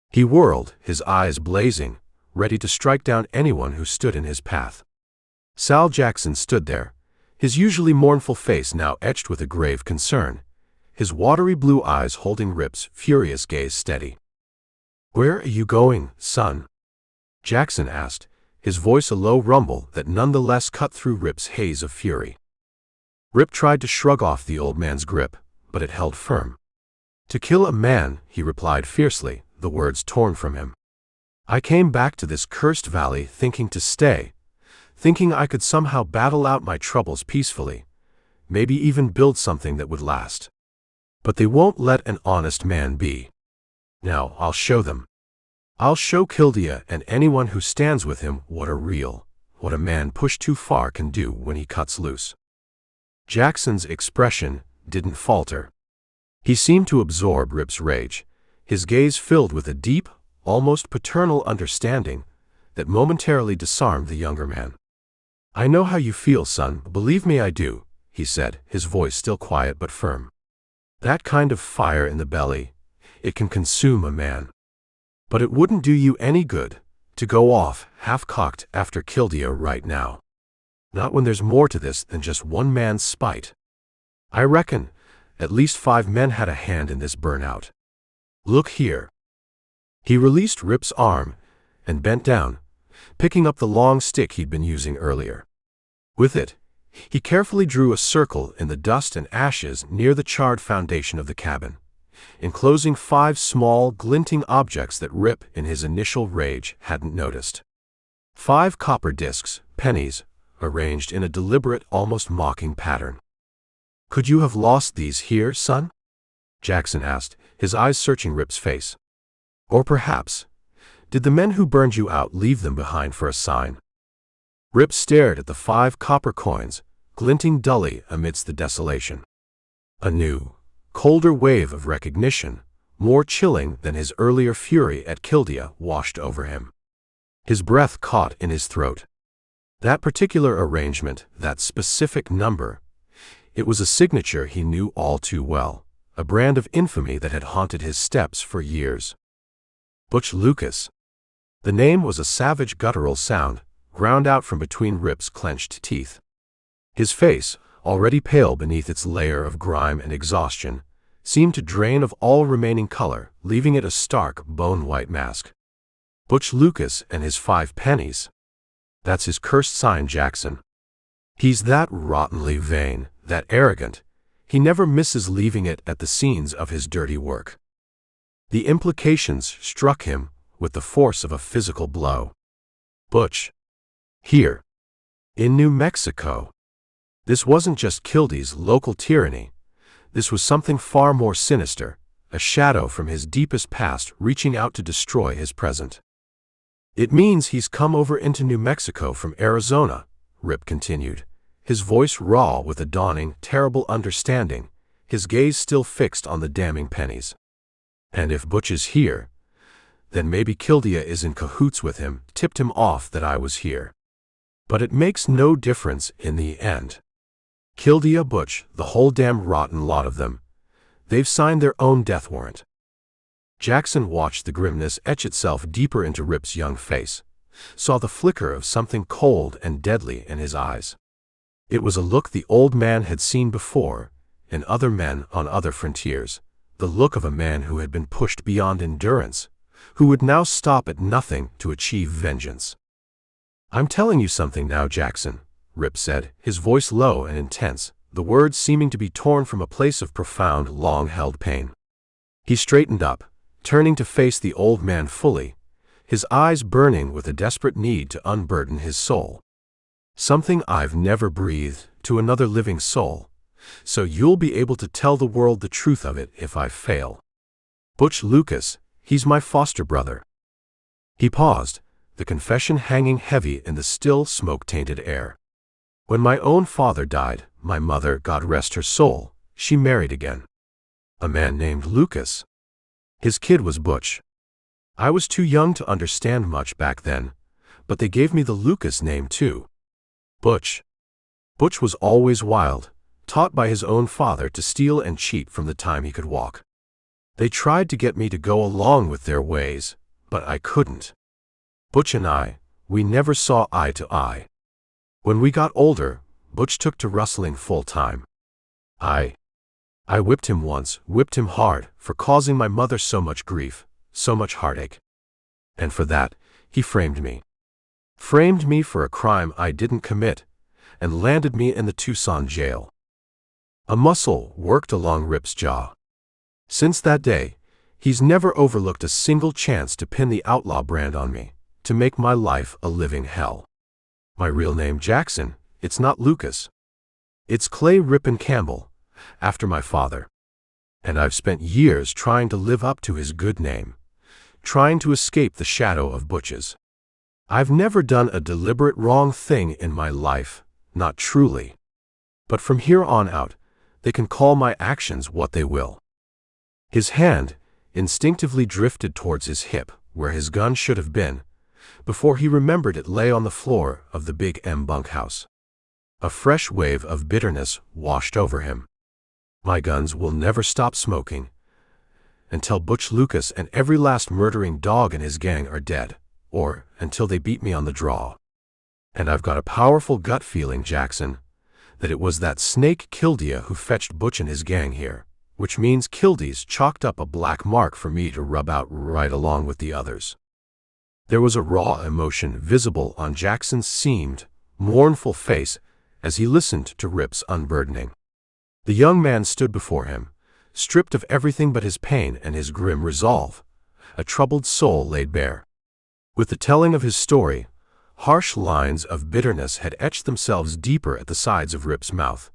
He whirled, his eyes blazing, ready to strike down anyone who stood in his path. Sal Jackson stood there, his usually mournful face now etched with a grave concern, his watery blue eyes holding Rip's furious gaze steady. "Where are you going, son?" Jackson asked, his voice a low rumble that nonetheless cut through Rip's haze of fury. Rip tried to shrug off the old man's grip, but it held firm. "To kill a man," he replied fiercely, the words torn from him. "I came back to this cursed valley thinking to stay, thinking I could somehow battle out my troubles peacefully, maybe even build something that would last. But they won't let an honest man be. Now I'll show them. I'll show Kildea and anyone who stands with him what a man pushed too far can do when he cuts loose." Jackson's expression didn't falter. He seemed to absorb Rip's rage, his gaze filled with a deep, almost paternal understanding that momentarily disarmed the younger man. "I know how you feel, son, believe me I do," he said, his voice still quiet but firm. "That kind of fire in the belly, it can consume a man. But it wouldn't do you any good to go off half-cocked after Kildea right now. Not when there's more to this than just one man's spite. I reckon at least 5 men had a hand in this burnout. Look here." He released Rip's arm and bent down, picking up the long stick he'd been using earlier. With it, he carefully drew a circle in the dust and ashes near the charred foundation of the cabin, enclosing 5 small, glinting objects that Rip, in his initial rage, hadn't noticed. 5 copper discs, pennies, arranged in a deliberate, almost mocking pattern. "Could you have lost these here, son?" Jackson asked, his eyes searching Rip's face. "Or perhaps, did the men who burned you out leave them behind for a sign?" Rip stared at the 5 copper coins, glinting dully amidst the desolation. A new, colder wave of recognition, more chilling than his earlier fury at Kildea, washed over him. His breath caught in his throat. That particular arrangement, that specific number, it was a signature he knew all too well, a brand of infamy that had haunted his steps for years. Butch Lucas. The name was a savage guttural sound, ground out from between Rip's clenched teeth. His face, already pale beneath its layer of grime and exhaustion, seemed to drain of all remaining color, leaving it a stark, bone-white mask. Butch Lucas and his 5 pennies. That's his cursed sign, Jackson. He's that rottenly vain, that arrogant, he never misses leaving it at the scenes of his dirty work. The implications struck him with the force of a physical blow. Butch. Here. In New Mexico. This wasn't just Kildea's local tyranny. This was something far more sinister, a shadow from his deepest past reaching out to destroy his present. "It means he's come over into New Mexico from Arizona," Rip continued, his voice raw with a dawning, terrible understanding, his gaze still fixed on the damning pennies. "And if Butch is here, then maybe Kildea is in cahoots with him, tipped him off that I was here. But it makes no difference in the end. Kildea, Butch, the whole damn rotten lot of them, they've signed their own death warrant." Jackson watched the grimness etch itself deeper into Rip's young face, saw the flicker of something cold and deadly in his eyes. It was a look the old man had seen before, in other men on other frontiers, the look of a man who had been pushed beyond endurance, who would now stop at nothing to achieve vengeance. "I'm telling you something now, Jackson," Rip said, his voice low and intense, the words seeming to be torn from a place of profound, long-held pain. He straightened up, turning to face the old man fully, his eyes burning with a desperate need to unburden his soul. "Something I've never breathed to another living soul, so you'll be able to tell the world the truth of it if I fail. Butch Lucas, he's my foster brother." He paused, the confession hanging heavy in the still, smoke-tainted air. "When my own father died, my mother, God rest her soul, she married again. A man named Lucas. His kid was Butch. I was too young to understand much back then, but they gave me the Lucas name too. Butch. Butch was always wild, taught by his own father to steal and cheat from the time he could walk. They tried to get me to go along with their ways, but I couldn't. Butch and I, we never saw eye to eye. When we got older, Butch took to rustling full-time. I whipped him once, whipped him hard, for causing my mother so much grief, so much heartache. And for that, he framed me. framed me for a crime I didn't commit, and landed me in the Tucson jail. A muscle worked along Rip's jaw. Since that day, he's never overlooked a single chance to pin the outlaw brand on me, to make my life a living hell. My real name, Jackson, it's not Lucas. It's Clay Ripon Campbell, after my father. And I've spent years trying to live up to his good name, trying to escape the shadow of Butch's. I've never done a deliberate wrong thing in my life, not truly. But from here on out, they can call my actions what they will. His hand instinctively drifted towards his hip, where his gun should have been, before he remembered it lay on the floor of the Big M bunkhouse. A fresh wave of bitterness washed over him. My guns will never stop smoking until Butch Lucas and every last murdering dog in his gang are dead, or until they beat me on the draw. And I've got a powerful gut feeling, Jackson, that it was that snake Kildea who fetched Butch and his gang here, which means Kildea's chalked up a black mark for me to rub out right along with the others. There was a raw emotion visible on Jackson's seamed, mournful face as he listened to Rip's unburdening. The young man stood before him, stripped of everything but his pain and his grim resolve, a troubled soul laid bare. With the telling of his story, harsh lines of bitterness had etched themselves deeper at the sides of Rip's mouth,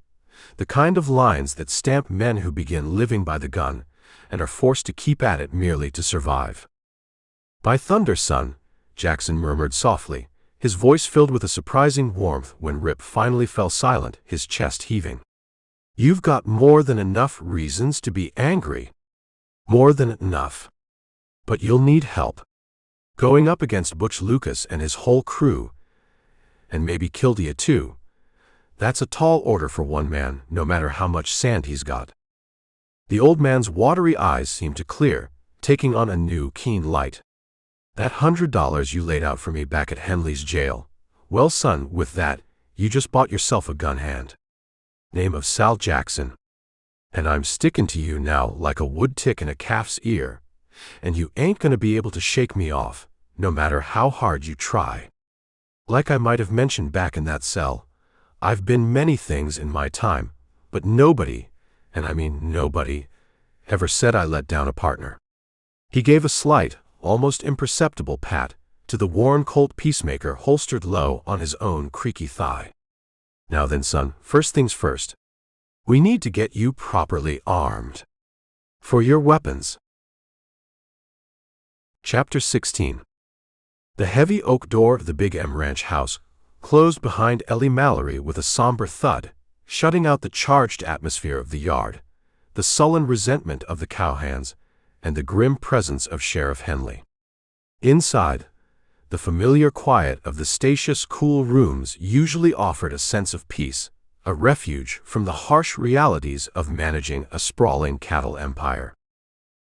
the kind of lines that stamp men who begin living by the gun and are forced to keep at it merely to survive. "By thunder, son," Jackson murmured softly, his voice filled with a surprising warmth when Rip finally fell silent, his chest heaving. "You've got more than enough reasons to be angry. More than enough. But you'll need help. Going up against Butch Lucas and his whole crew, and maybe Kildea too, that's a tall order for one man, no matter how much sand he's got." The old man's watery eyes seemed to clear, taking on a new, keen light. "That $100 you laid out for me back at Henley's jail, well, son, with that, you just bought yourself a gun hand. Name of Sal Jackson. And I'm sticking to you now like a wood tick in a calf's ear, and you ain't gonna be able to shake me off, no matter how hard you try. Like I might have mentioned back in that cell, I've been many things in my time, but nobody, and I mean nobody, ever said I let down a partner." He gave a slight, almost imperceptible pat to the worn Colt Peacemaker holstered low on his own creaky thigh. "Now then, son, first things first. We need to get you properly armed. For your weapons." Chapter 16. The heavy oak door of the Big M Ranch house closed behind Ellie Mallory with a somber thud, shutting out the charged atmosphere of the yard, the sullen resentment of the cowhands, and the grim presence of Sheriff Henley. Inside, the familiar quiet of the spacious, cool rooms usually offered a sense of peace, a refuge from the harsh realities of managing a sprawling cattle empire.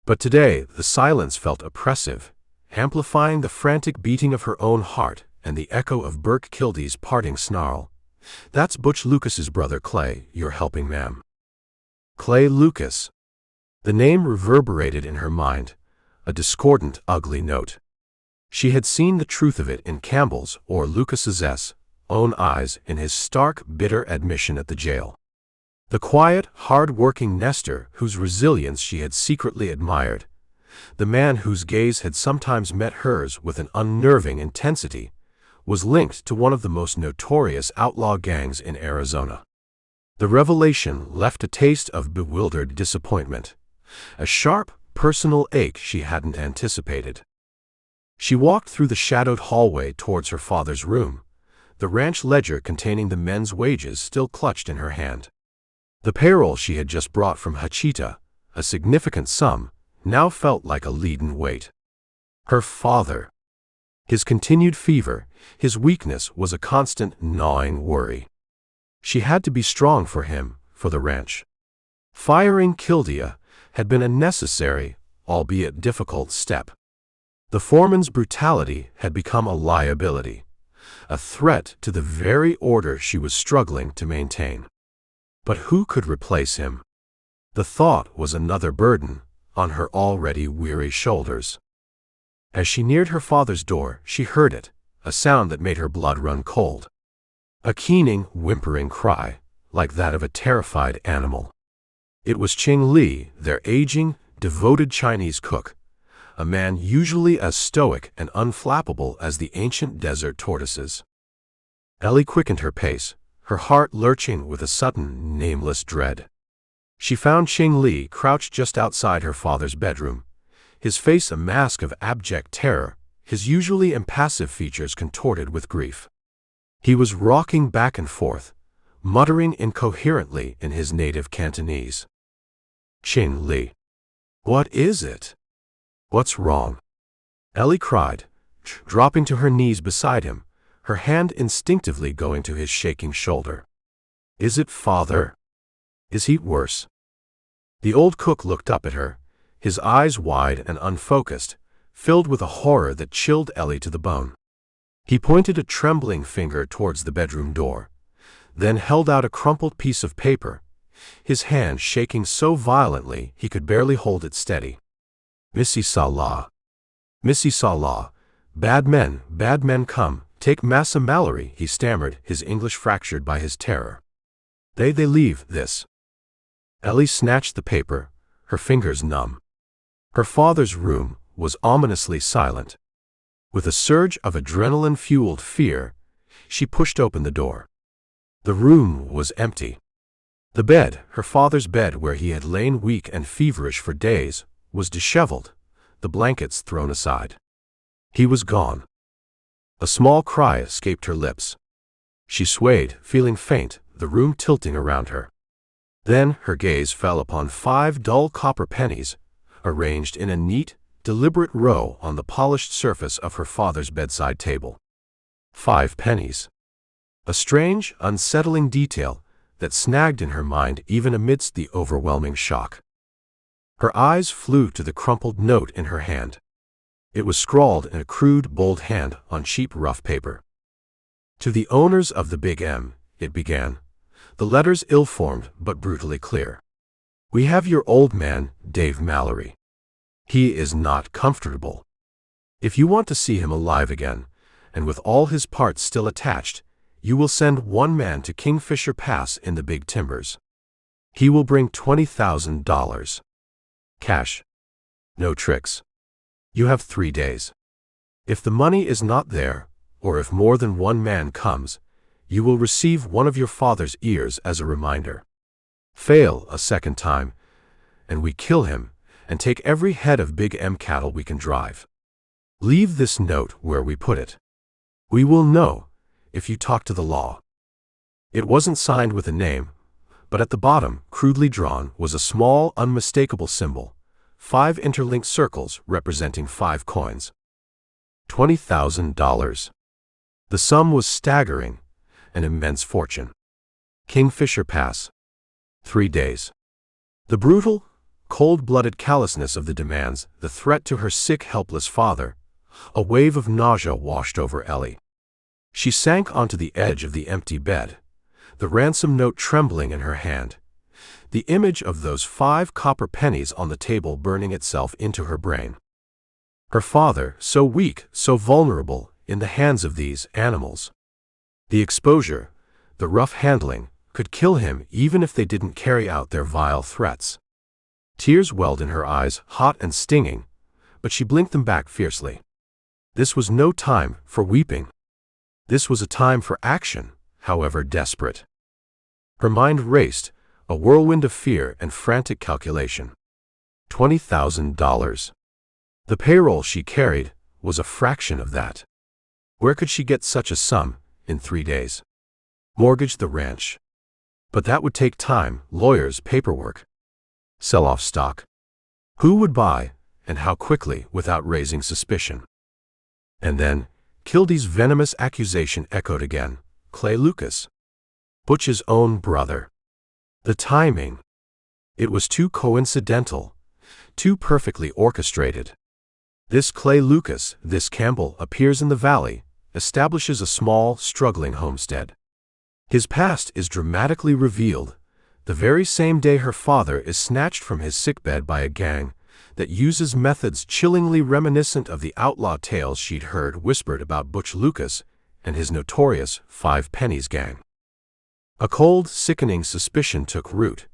But today, the silence felt oppressive, amplifying the frantic beating of her own heart and the echo of Burke Kildea's parting snarl. "That's Butch Lucas's brother Clay, you're helping, ma'am." Clay Lucas. The name reverberated in her mind, a discordant, ugly note. She had seen the truth of it in Campbell's or Lucas's own eyes in his stark, bitter admission at the jail. The quiet, hard-working nester whose resilience she had secretly admired, the man whose gaze had sometimes met hers with an unnerving intensity, was linked to one of the most notorious outlaw gangs in Arizona. The revelation left a taste of bewildered disappointment, a sharp, personal ache she hadn't anticipated. She walked through the shadowed hallway towards her father's room, the ranch ledger containing the men's wages still clutched in her hand. The payroll she had just brought from Hachita, a significant sum, now felt like a leaden weight. Her father. His continued fever, his weakness was a constant gnawing worry. She had to be strong for him, for the ranch. Firing Kildea had been a necessary, albeit difficult, step. The foreman's brutality had become a liability, a threat to the very order she was struggling to maintain. But who could replace him? The thought was another burden on her already weary shoulders. As she neared her father's door, she heard it, a sound that made her blood run cold. A keening, whimpering cry, like that of a terrified animal. It was Ching Li, their aging, devoted Chinese cook, a man usually as stoic and unflappable as the ancient desert tortoises. Ellie quickened her pace, her heart lurching with a sudden, nameless dread. She found Ching Li crouched just outside her father's bedroom, his face a mask of abject terror, his usually impassive features contorted with grief. He was rocking back and forth, muttering incoherently in his native Cantonese. Ching Li. What is it? What's wrong? Ellie cried, dropping to her knees beside him, her hand instinctively going to his shaking shoulder. Is it father? Is he worse? The old cook looked up at her, his eyes wide and unfocused, filled with a horror that chilled Ellie to the bone. He pointed a trembling finger towards the bedroom door, then held out a crumpled piece of paper, his hand shaking so violently he could barely hold it steady. Missy Salah. Missy Salah. Bad men come, take Massa Mallory, he stammered, his English fractured by his terror. They leave this. Ellie snatched the paper, her fingers numb. Her father's room was ominously silent. With a surge of adrenaline-fueled fear, she pushed open the door. The room was empty. The bed, her father's bed where he had lain weak and feverish for days, was disheveled, the blankets thrown aside. He was gone. A small cry escaped her lips. She swayed, feeling faint, the room tilting around her. Then her gaze fell upon 5 dull copper pennies, arranged in a neat, deliberate row on the polished surface of her father's bedside table. 5 pennies. A strange, unsettling detail that snagged in her mind even amidst the overwhelming shock. Her eyes flew to the crumpled note in her hand. It was scrawled in a crude, bold hand on cheap rough paper. To the owners of the Big M, it began, the letters ill-formed but brutally clear. We have your old man, Dave Mallory. He is not comfortable. If you want to see him alive again, and with all his parts still attached, you will send 1 man to Kingfisher Pass in the Big Timbers. He will bring $20,000. Cash. No tricks. You have 3 days. If the money is not there, or if more than 1 man comes, you will receive one of your father's ears as a reminder. Fail a second time, and we kill him, and take every head of Big M cattle we can drive. Leave this note where we put it. We will know if you talk to the law. It wasn't signed with a name, but at the bottom, crudely drawn, was a small, unmistakable symbol, 5 interlinked circles representing 5 coins. $20,000. The sum was staggering, an immense fortune. Kingfisher Pass. 3 days. The brutal, cold-blooded callousness of the demands, the threat to her sick, helpless father, a wave of nausea washed over Ellie. She sank onto the edge of the empty bed, the ransom note trembling in her hand, the image of those 5 copper pennies on the table burning itself into her brain. Her father, so weak, so vulnerable, in the hands of these animals. The exposure, the rough handling, could kill him even if they didn't carry out their vile threats. Tears welled in her eyes, hot and stinging, but she blinked them back fiercely. This was no time for weeping. This was a time for action, however desperate. Her mind raced, a whirlwind of fear and frantic calculation. $20,000. The payroll she carried was a fraction of that. Where could she get such a sum in 3 days? Mortgage the ranch. But that would take time, lawyers, paperwork. Sell off stock. Who would buy, and how quickly, without raising suspicion? And then, Kildea's venomous accusation echoed again. Clay Lucas. Butch's own brother. The timing. It was too coincidental, too perfectly orchestrated. This Clay Lucas, this Campbell, appears in the valley, establishes a small, struggling homestead. His past is dramatically revealed, the very same day her father is snatched from his sickbed by a gang, that uses methods chillingly reminiscent of the outlaw tales she'd heard whispered about Butch Lucas and his notorious 5 Pennies gang. A cold, sickening suspicion took root,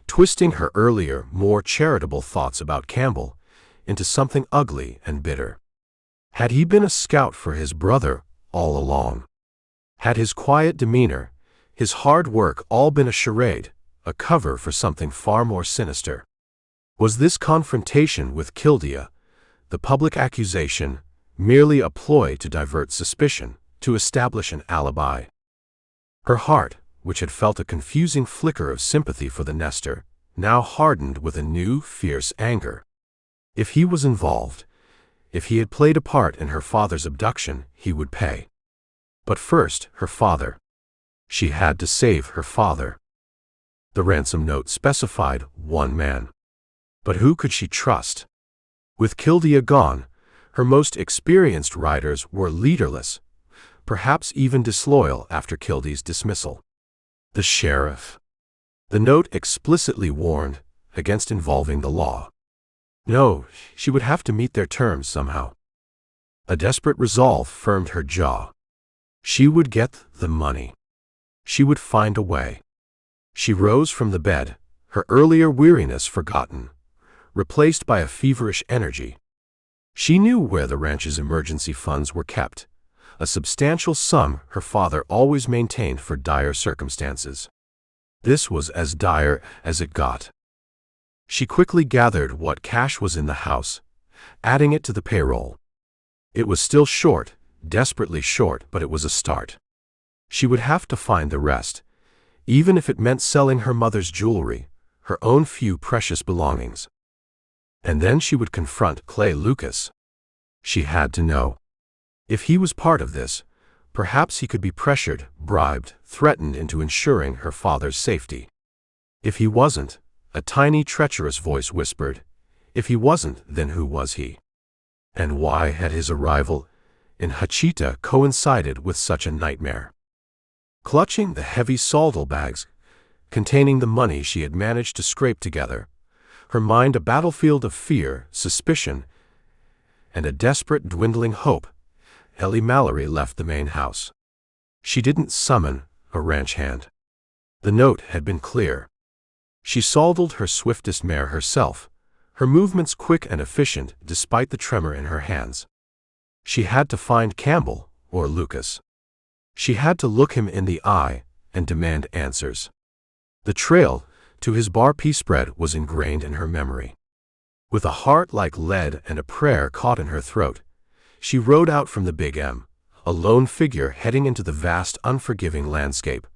twisting her earlier, more charitable thoughts about Campbell into something ugly and bitter. Had he been a scout for his brother all along? Had his quiet demeanor, his hard work all been a charade, a cover for something far more sinister? Was this confrontation with Kildea, the public accusation, merely a ploy to divert suspicion, to establish an alibi? Her heart, which had felt a confusing flicker of sympathy for the nester, now hardened with a new, fierce anger. If he was involved, if he had played a part in her father's abduction, he would pay. But first, her father. She had to save her father. The ransom note specified 1 man. But who could she trust? With Kildea gone, her most experienced riders were leaderless, perhaps even disloyal after Kildea's dismissal. The sheriff. The note explicitly warned against involving the law. No, she would have to meet their terms somehow. A desperate resolve firmed her jaw. She would get the money. She would find a way. She rose from the bed, her earlier weariness forgotten, replaced by a feverish energy. She knew where the ranch's emergency funds were kept, a substantial sum her father always maintained for dire circumstances. This was as dire as it got. She quickly gathered what cash was in the house, adding it to the payroll. It was still short, desperately short, but it was a start. She would have to find the rest, even if it meant selling her mother's jewelry, her own few precious belongings. And then she would confront Clay Lucas. She had to know. If he was part of this, perhaps he could be pressured, bribed, threatened into ensuring her father's safety. If he wasn't, a tiny, treacherous voice whispered, if he wasn't, then who was he? And why had his arrival in Hachita coincided with such a nightmare? Clutching the heavy saldal bags containing the money she had managed to scrape together, her mind a battlefield of fear, suspicion, and a desperate, dwindling hope, Ellie Mallory left the main house. She didn't summon a ranch hand. The note had been clear. She saldaled her swiftest mare herself, her movements quick and efficient despite the tremor in her hands. She had to find Campbell or Lucas. She had to look him in the eye and demand answers. The trail to his bar pea spread was ingrained in her memory. With a heart like lead and a prayer caught in her throat, she rode out from the Big M, a lone figure heading into the vast, unforgiving landscape,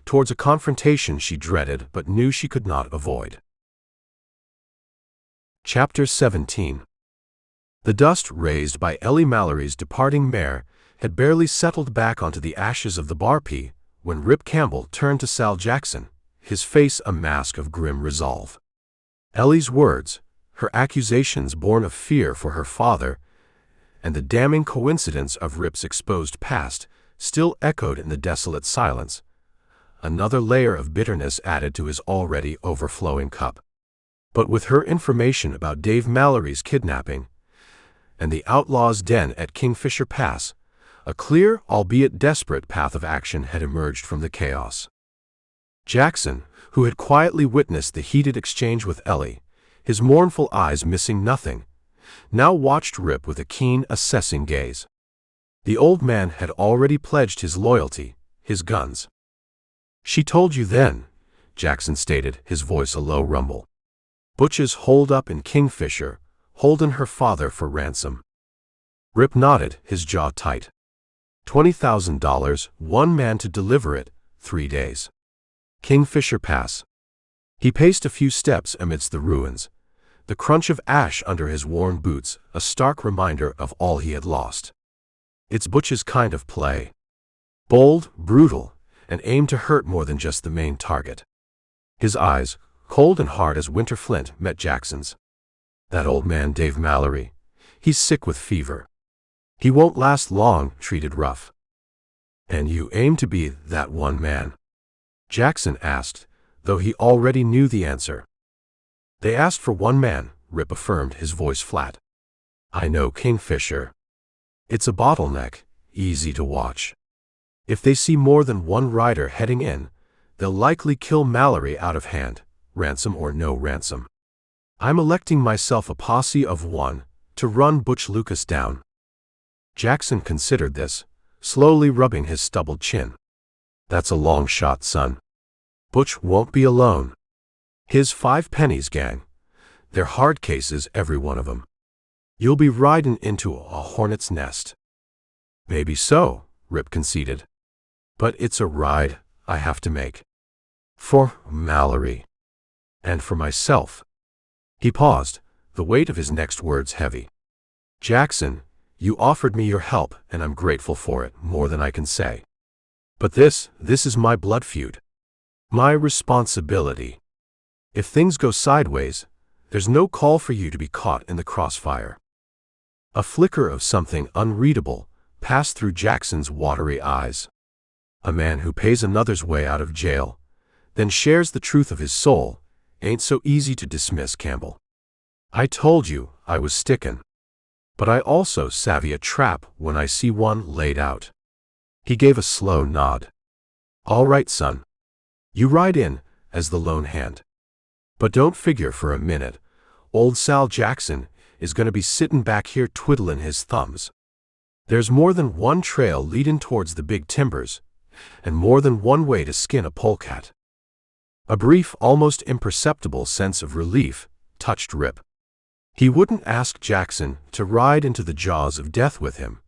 towards a confrontation she dreaded but knew she could not avoid. Chapter 17. The dust raised by Ellie Mallory's departing mare had barely settled back onto the ashes of the bar pea when Rip Campbell turned to Sal Jackson, his face a mask of grim resolve. Ellie's words, her accusations born of fear for her father, and the damning coincidence of Rip's exposed past still echoed in the desolate silence, another layer of bitterness added to his already overflowing cup. But with her information about Dave Mallory's kidnapping and the outlaw's den at Kingfisher Pass, a clear, albeit desperate path of action had emerged from the chaos. Jackson, who had quietly witnessed the heated exchange with Ellie, his mournful eyes missing nothing, now watched Rip with a keen, assessing gaze. The old man had already pledged his loyalty, his guns. "She told you then," Jackson stated, his voice a low rumble. "Butch's holed up in Kingfisher, holding her father for ransom." Rip nodded, his jaw tight. $20,000, 1 man to deliver it, 3 days. Kingfisher Pass. He paced a few steps amidst the ruins, the crunch of ash under his worn boots a stark reminder of all he had lost. It's Butch's kind of play. Bold, brutal, and aimed to hurt more than just the main target. His eyes, cold and hard as winter flint, met Jackson's. "That old man Dave Mallory, he's sick with fever. He won't last long," treated rough. "And you aim to be that 1 man?" Jackson asked, though he already knew the answer. "They asked for 1 man," Rip affirmed, his voice flat. "I know Kingfisher. It's a bottleneck, easy to watch. If they see more than one rider heading in, they'll likely kill Mallory out of hand, ransom or no ransom. I'm electing myself a posse of one to run Butch Lucas down." Jackson considered this, slowly rubbing his stubbled chin. "That's a long shot, son. Butch won't be alone. His 5 pennies gang. They're hard cases, every one of 'em. You'll be riding into a hornet's nest." "Maybe so," Rip conceded. "But it's a ride I have to make. For Mallory. And for myself." He paused, the weight of his next words heavy. "Jackson, you offered me your help, and I'm grateful for it, more than I can say. But this is my blood feud. My responsibility. If things go sideways, there's no call for you to be caught in the crossfire." A flicker of something unreadable passed through Jackson's watery eyes. A man who pays another's way out of jail, then shares the truth of his soul, ain't so easy to dismiss, Campbell. "I told you I was stickin'. But I also savvy a trap when I see one laid out." He gave a slow nod. "All right, son. You ride in as the lone hand. But don't figure for a minute old Sal Jackson is going to be sitting back here twiddling his thumbs. There's more than one trail leading towards the big timbers, and more than one way to skin a polecat." A brief, almost imperceptible sense of relief touched Rip. He wouldn't ask Jackson to ride into the jaws of death with him,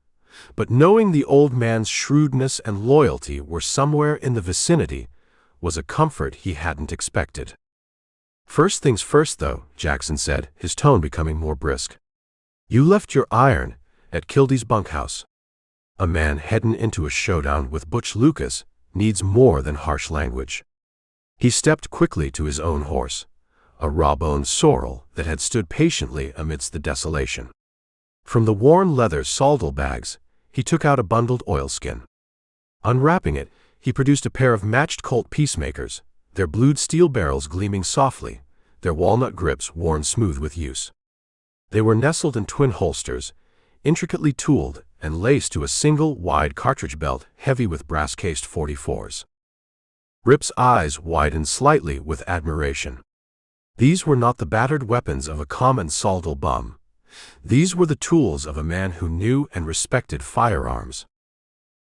but knowing the old man's shrewdness and loyalty were somewhere in the vicinity was a comfort he hadn't expected. "First things first, though," Jackson said, his tone becoming more brisk. "You left your iron at Kildea's bunkhouse. A man heading into a showdown with Butch Lucas needs more than harsh language." He stepped quickly to his own horse, a raw-boned sorrel that had stood patiently amidst the desolation. From the worn leather sandal bags, he took out a bundled oilskin. Unwrapping it, he produced a pair of matched Colt Peacemakers, their blued steel barrels gleaming softly, their walnut grips worn smooth with use. They were nestled in twin holsters, intricately tooled and laced to a single wide cartridge belt heavy with brass-cased 44s. Rip's eyes widened slightly with admiration. These were not the battered weapons of a common sandal bum. These were the tools of a man who knew and respected firearms.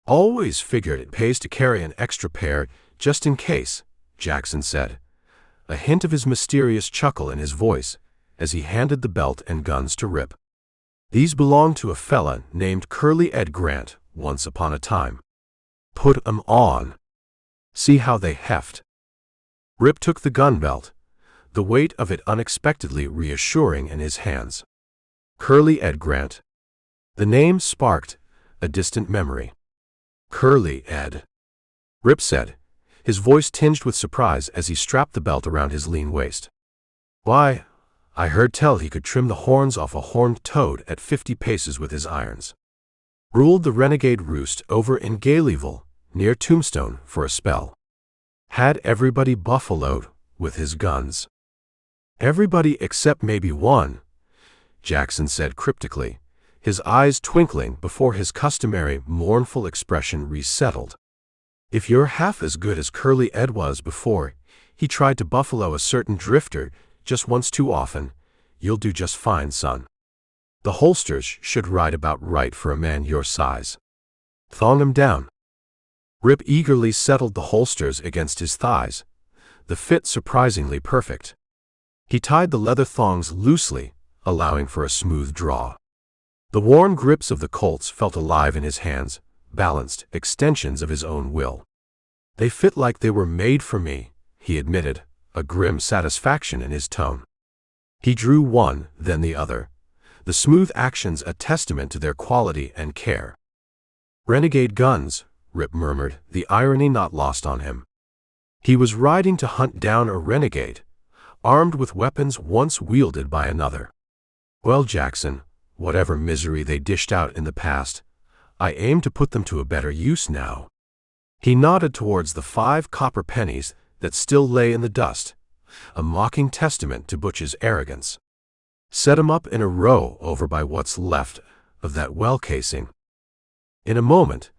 "Always figured it pays to carry an extra pair just in case," Jackson said, a hint of his mysterious chuckle in his voice as he handed the belt and guns to Rip. "These belonged to a fella named Curly Ed Grant once upon a time. Put 'em on. See how they heft." Rip took the gun belt, the weight of it unexpectedly reassuring in his hands. Curly Ed Grant. The name sparked a distant memory. "Curly Ed," Rip said, his voice tinged with surprise as he strapped the belt around his lean waist. "Why, I heard tell he could trim the horns off a horned toad at 50 paces with his irons. Ruled the renegade roost over in Galeyville, near Tombstone, for a spell. Had everybody buffaloed with his guns." "Everybody except maybe one," Jackson said cryptically, his eyes twinkling before his customary mournful expression resettled. "If you're half as good as Curly Ed was before he tried to buffalo a certain drifter just once too often, you'll do just fine, son. The holsters should ride about right for a man your size. Thong 'em down." Rip eagerly settled the holsters against his thighs, the fit surprisingly perfect. He tied the leather thongs loosely, allowing for a smooth draw. The worn grips of the Colts felt alive in his hands, balanced extensions of his own will. "They fit like they were made for me," he admitted, a grim satisfaction in his tone. He drew one, then the other, the smooth actions a testament to their quality and care. "Renegade guns," Rip murmured, the irony not lost on him. He was riding to hunt down a renegade, armed with weapons once wielded by another. "Well, Jackson, whatever misery they dished out in the past, I aim to put them to a better use now." He nodded towards the 5 copper pennies that still lay in the dust, a mocking testament to Butch's arrogance. Set 'em up in a row over by what's left of that well casing. In a moment,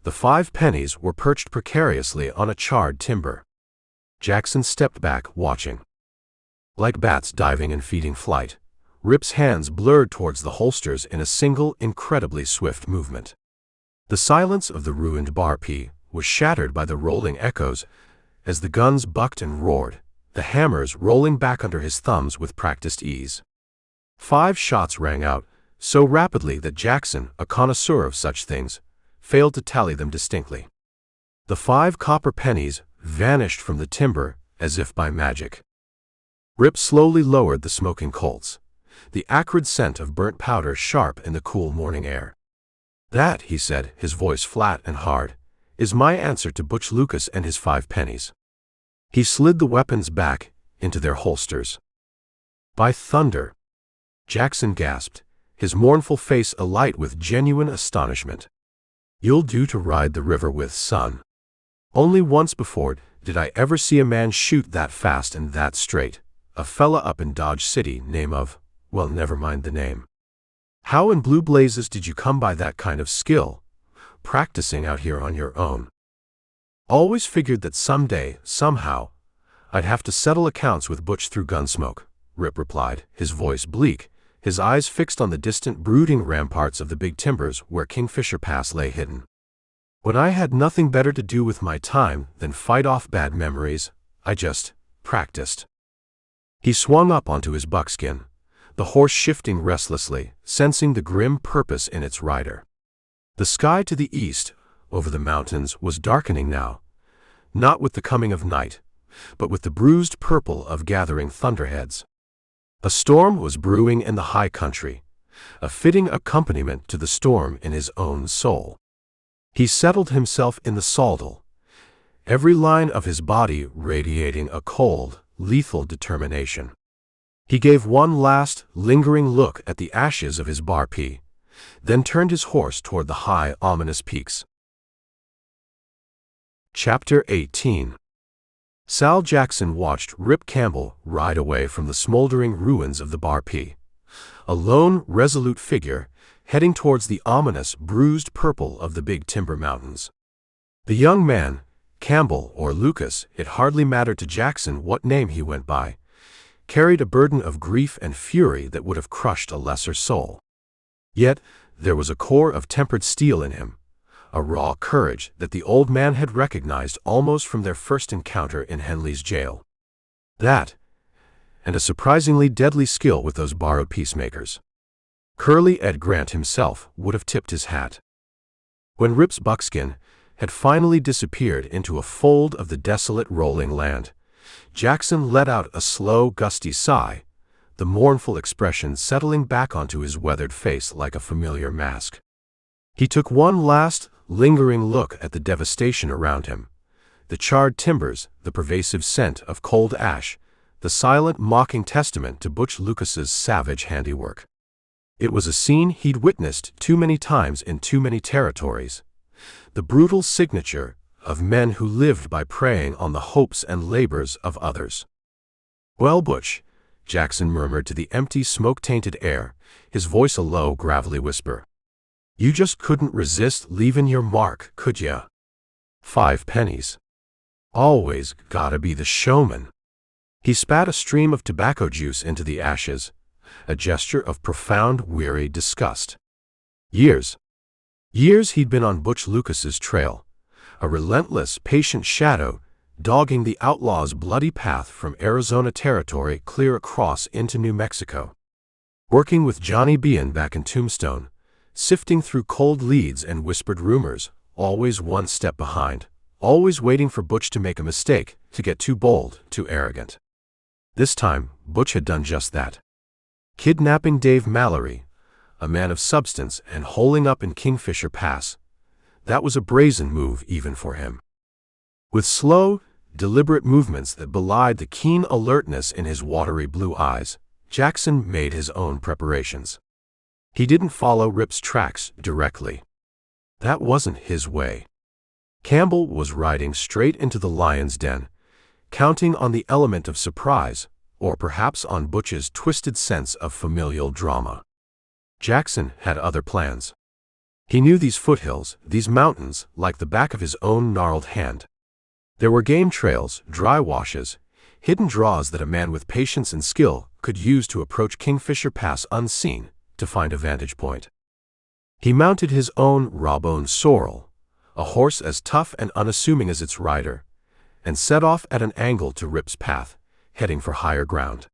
the 5 pennies were perched precariously on a charred timber. Jackson stepped back, watching. Like bats diving and feeding flight, Rip's hands blurred towards the holsters in a single, incredibly swift movement. The silence of the ruined bar-P was shattered by the rolling echoes as the guns bucked and roared, the hammers rolling back under his thumbs with practiced ease. 5 shots rang out, so rapidly that Jackson, a connoisseur of such things, failed to tally them distinctly. The 5 copper pennies vanished from the timber as if by magic. Rip slowly lowered the smoking Colts, the acrid scent of burnt powder sharp in the cool morning air. "That," he said, his voice flat and hard, "is my answer to Butch Lucas and his 5 pennies." He slid the weapons back into their holsters. "By thunder!" Jackson gasped, his mournful face alight with genuine astonishment. "You'll do to ride the river with, son. Only once before did I ever see a man shoot that fast and that straight, a fella up in Dodge City, name of, well, never mind the name. How in blue blazes did you come by that kind of skill, practicing out here on your own?" "Always figured that someday, somehow, I'd have to settle accounts with Butch through Gunsmoke," Rip replied, his voice bleak, his eyes fixed on the distant brooding ramparts of the big timbers where Kingfisher Pass lay hidden. "When I had nothing better to do with my time than fight off bad memories, I just practiced." He swung up onto his buckskin, the horse shifting restlessly, sensing the grim purpose in its rider. The sky to the east, over the mountains, was darkening now, not with the coming of night, but with the bruised purple of gathering thunderheads. A storm was brewing in the high country, a fitting accompaniment to the storm in his own soul. He settled himself in the saddle, every line of his body radiating a cold, lethal determination. He gave one last, lingering look at the ashes of his bar-P, then turned his horse toward the high, ominous peaks. Chapter 18. Sal Jackson watched Rip Campbell ride away from the smoldering ruins of the bar-P, a lone, resolute figure heading towards the ominous, bruised purple of the Big Timber Mountains. The young man, Campbell or Lucas, it hardly mattered to Jackson what name he went by, carried a burden of grief and fury that would have crushed a lesser soul. Yet there was a core of tempered steel in him, a raw courage that the old man had recognized almost from their first encounter in Henley's jail. That, and a surprisingly deadly skill with those borrowed peacemakers. Curly Ed Grant himself would have tipped his hat. When Rip's buckskin had finally disappeared into a fold of the desolate rolling land, Jackson let out a slow, gusty sigh, the mournful expression settling back onto his weathered face like a familiar mask. He took one last, lingering look at the devastation around him, the charred timbers, the pervasive scent of cold ash, the silent, mocking testament to Butch Lucas's savage handiwork. It was a scene he'd witnessed too many times in too many territories, the brutal signature of men who lived by preying on the hopes and labors of others. "Well, Butch," Jackson murmured to the empty, smoke-tainted air, his voice a low, gravelly whisper. "You just couldn't resist leaving your mark, could ya? 5 pennies. Always gotta be the showman." He spat a stream of tobacco juice into the ashes, a gesture of profound, weary disgust. Years he'd been on Butch Lucas's trail, a relentless, patient shadow dogging the outlaw's bloody path from Arizona territory clear across into New Mexico. Working with Johnny Bean back in Tombstone, sifting through cold leads and whispered rumors, always one step behind, always waiting for Butch to make a mistake, to get too bold, too arrogant. This time, Butch had done just that. Kidnapping Dave Mallory, a man of substance, and holing up in Kingfisher Pass. That was a brazen move even for him. With slow, deliberate movements that belied the keen alertness in his watery blue eyes, Jackson made his own preparations. He didn't follow Rip's tracks directly. That wasn't his way. Campbell was riding straight into the lion's den, counting on the element of surprise, or perhaps on Butch's twisted sense of familial drama. Jackson had other plans. He knew these foothills, these mountains, like the back of his own gnarled hand. There were game trails, dry washes, hidden draws that a man with patience and skill could use to approach Kingfisher Pass unseen to find a vantage point. He mounted his own raw-boned sorrel, a horse as tough and unassuming as its rider, and set off at an angle to Rip's path, heading for higher ground.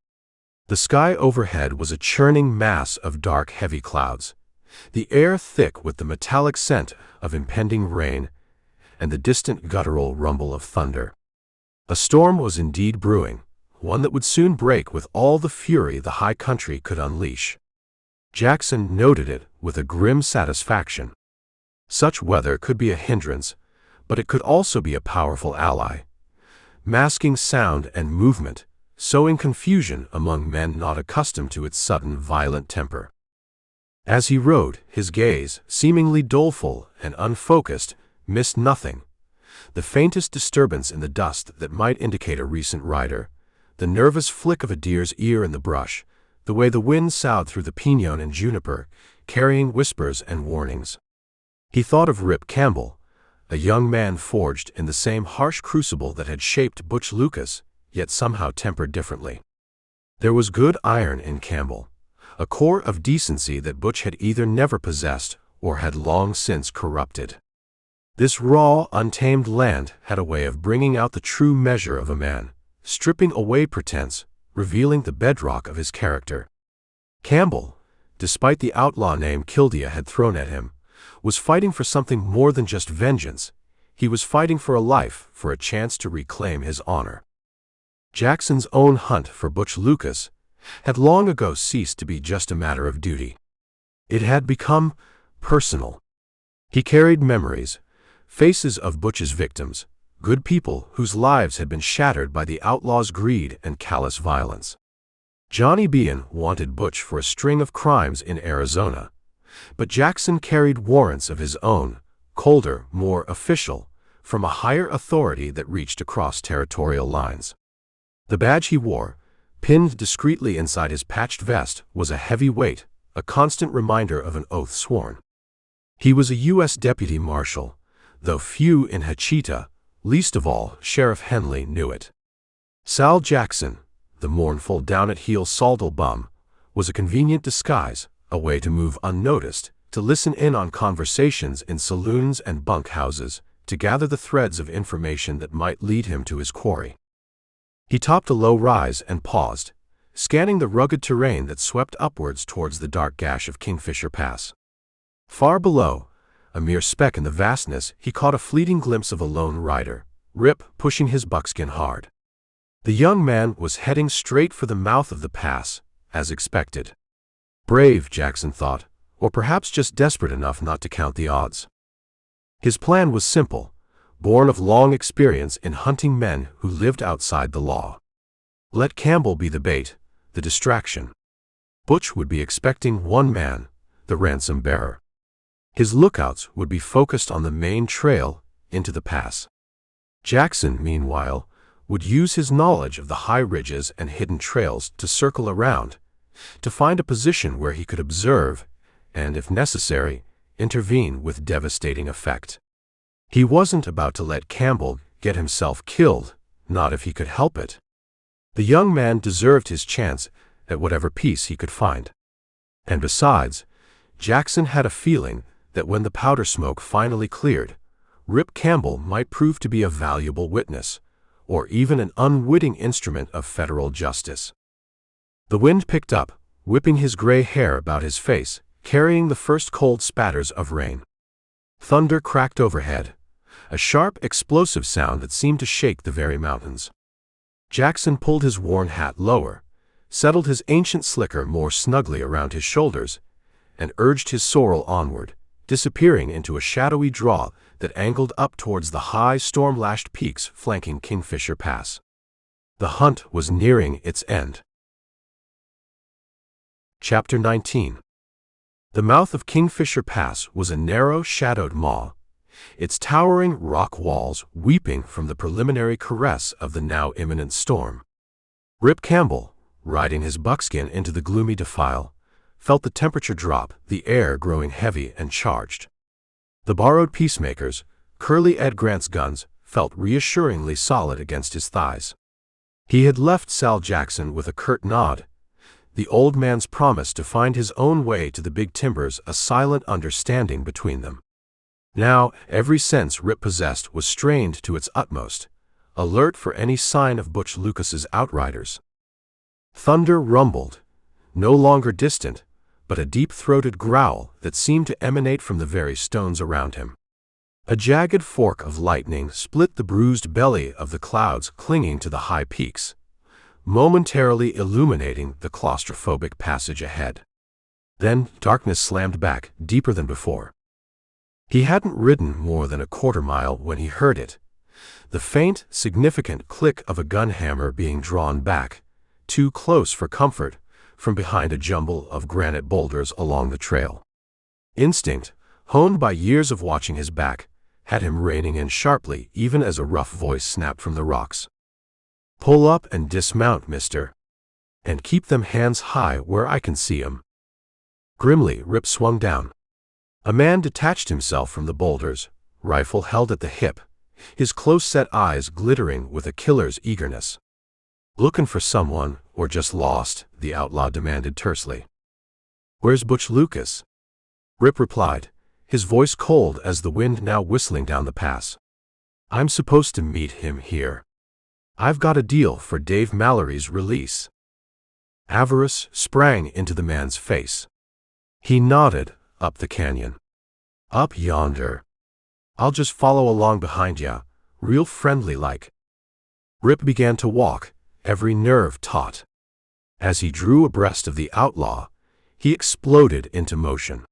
The sky overhead was a churning mass of dark, heavy clouds, the air thick with the metallic scent of impending rain and the distant guttural rumble of thunder. A storm was indeed brewing, one that would soon break with all the fury the high country could unleash. Jackson noted it with a grim satisfaction. Such weather could be a hindrance, but it could also be a powerful ally, masking sound and movement, sowing confusion among men not accustomed to its sudden, violent temper. As he rode, his gaze, seemingly doleful and unfocused, missed nothing. The faintest disturbance in the dust that might indicate a recent rider, the nervous flick of a deer's ear in the brush, the way the wind soughed through the pinon and juniper, carrying whispers and warnings. He thought of Rip Campbell, a young man forged in the same harsh crucible that had shaped Butch Lucas, yet somehow tempered differently. There was good iron in Campbell, a core of decency that Butch had either never possessed or had long since corrupted. This raw, untamed land had a way of bringing out the true measure of a man, stripping away pretense, revealing the bedrock of his character. Campbell, despite the outlaw name Kildea had thrown at him, was fighting for something more than just vengeance. He was fighting for a life, for a chance to reclaim his honor. Jackson's own hunt for Butch Lucas had long ago ceased to be just a matter of duty. It had become personal. He carried memories, faces of Butch's victims, good people whose lives had been shattered by the outlaw's greed and callous violence. Johnny Bean wanted Butch for a string of crimes in Arizona, but Jackson carried warrants of his own, colder, more official, from a higher authority that reached across territorial lines. The badge he wore, pinned discreetly inside his patched vest, was a heavy weight, a constant reminder of an oath sworn. He was a U.S. deputy marshal, though few in Hachita, least of all Sheriff Henley, knew it. Sal Jackson, the mournful down-at-heel sodal bum, was a convenient disguise, a way to move unnoticed, to listen in on conversations in saloons and bunkhouses, to gather the threads of information that might lead him to his quarry. He topped a low rise and paused, scanning the rugged terrain that swept upwards towards the dark gash of Kingfisher Pass. Far below, a mere speck in the vastness, he caught a fleeting glimpse of a lone rider, Rip, pushing his buckskin hard. The young man was heading straight for the mouth of the pass, as expected. Brave, Jackson thought, or perhaps just desperate enough not to count the odds. His plan was simple, born of long experience in hunting men who lived outside the law. Let Campbell be the bait, the distraction. Butch would be expecting one man, the ransom bearer. His lookouts would be focused on the main trail into the pass. Jackson, meanwhile, would use his knowledge of the high ridges and hidden trails to circle around, to find a position where he could observe and, if necessary, intervene with devastating effect. He wasn't about to let Campbell get himself killed, not if he could help it. The young man deserved his chance at whatever peace he could find. And besides, Jackson had a feeling that when the powder smoke finally cleared, Rip Campbell might prove to be a valuable witness, or even an unwitting instrument of federal justice. The wind picked up, whipping his gray hair about his face, carrying the first cold spatters of rain. Thunder cracked overhead, a sharp, explosive sound that seemed to shake the very mountains. Jackson pulled his worn hat lower, settled his ancient slicker more snugly around his shoulders, and urged his sorrel onward, disappearing into a shadowy draw that angled up towards the high, storm-lashed peaks flanking Kingfisher Pass. The hunt was nearing its end. Chapter 19. The mouth of Kingfisher Pass was a narrow, shadowed maw, its towering rock walls weeping from the preliminary caress of the now imminent storm. Rip Campbell, riding his buckskin into the gloomy defile, felt the temperature drop, the air growing heavy and charged. The borrowed peacemakers, Curly Ed Grant's guns, felt reassuringly solid against his thighs. He had left Sal Jackson with a curt nod, the old man's promise to find his own way to the big timbers a silent understanding between them. Now, every sense Rip possessed was strained to its utmost, alert for any sign of Butch Lucas's outriders. Thunder rumbled, no longer distant, but a deep-throated growl that seemed to emanate from the very stones around him. A jagged fork of lightning split the bruised belly of the clouds clinging to the high peaks, momentarily illuminating the claustrophobic passage ahead. Then darkness slammed back, deeper than before. He hadn't ridden more than a quarter-mile when he heard it, the faint, significant click of a gun hammer being drawn back, too close for comfort, from behind a jumble of granite boulders along the trail. Instinct, honed by years of watching his back, had him reining in sharply even as a rough voice snapped from the rocks. "Pull up and dismount, mister. And keep them hands high where I can see 'em." Grimly, Rip swung down. A man detached himself from the boulders, rifle held at the hip, his close-set eyes glittering with a killer's eagerness. "Looking for someone, or just lost?" the outlaw demanded tersely. "Where's Butch Lucas?" Rip replied, his voice cold as the wind now whistling down the pass. "I'm supposed to meet him here. I've got a deal for Dave Mallory's release." Avarice sprang into the man's face. He nodded, "Up the canyon. Up yonder. I'll just follow along behind ya, real friendly-like." Rip began to walk, every nerve taut. As he drew abreast of the outlaw, he exploded into motion.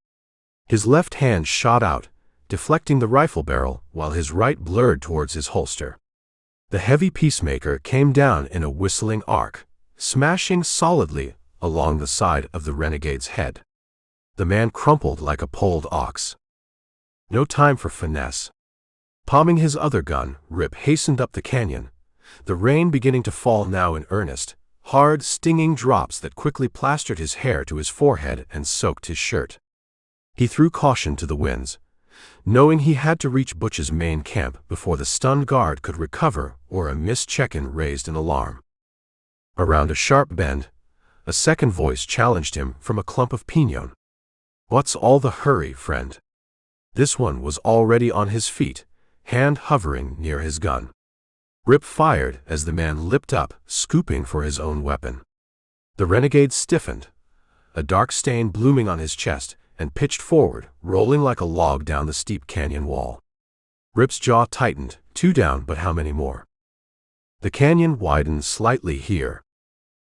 His left hand shot out, deflecting the rifle barrel, while his right blurred towards his holster. The heavy peacemaker came down in a whistling arc, smashing solidly along the side of the renegade's head. The man crumpled like a polled ox. No time for finesse. Palming his other gun, Rip hastened up the canyon, the rain beginning to fall now in earnest, hard, stinging drops that quickly plastered his hair to his forehead and soaked his shirt. He threw caution to the winds, knowing he had to reach Butch's main camp before the stunned guard could recover or a missed check-in raised an alarm. Around a sharp bend, a second voice challenged him from a clump of pinon. "What's all the hurry, friend?" This one was already on his feet, hand hovering near his gun. Rip fired as the man leapt up, scooping for his own weapon. The renegade stiffened, a dark stain blooming on his chest, and pitched forward, rolling like a log down the steep canyon wall. Rip's jaw tightened, 2 down, but how many more? The canyon widened slightly here.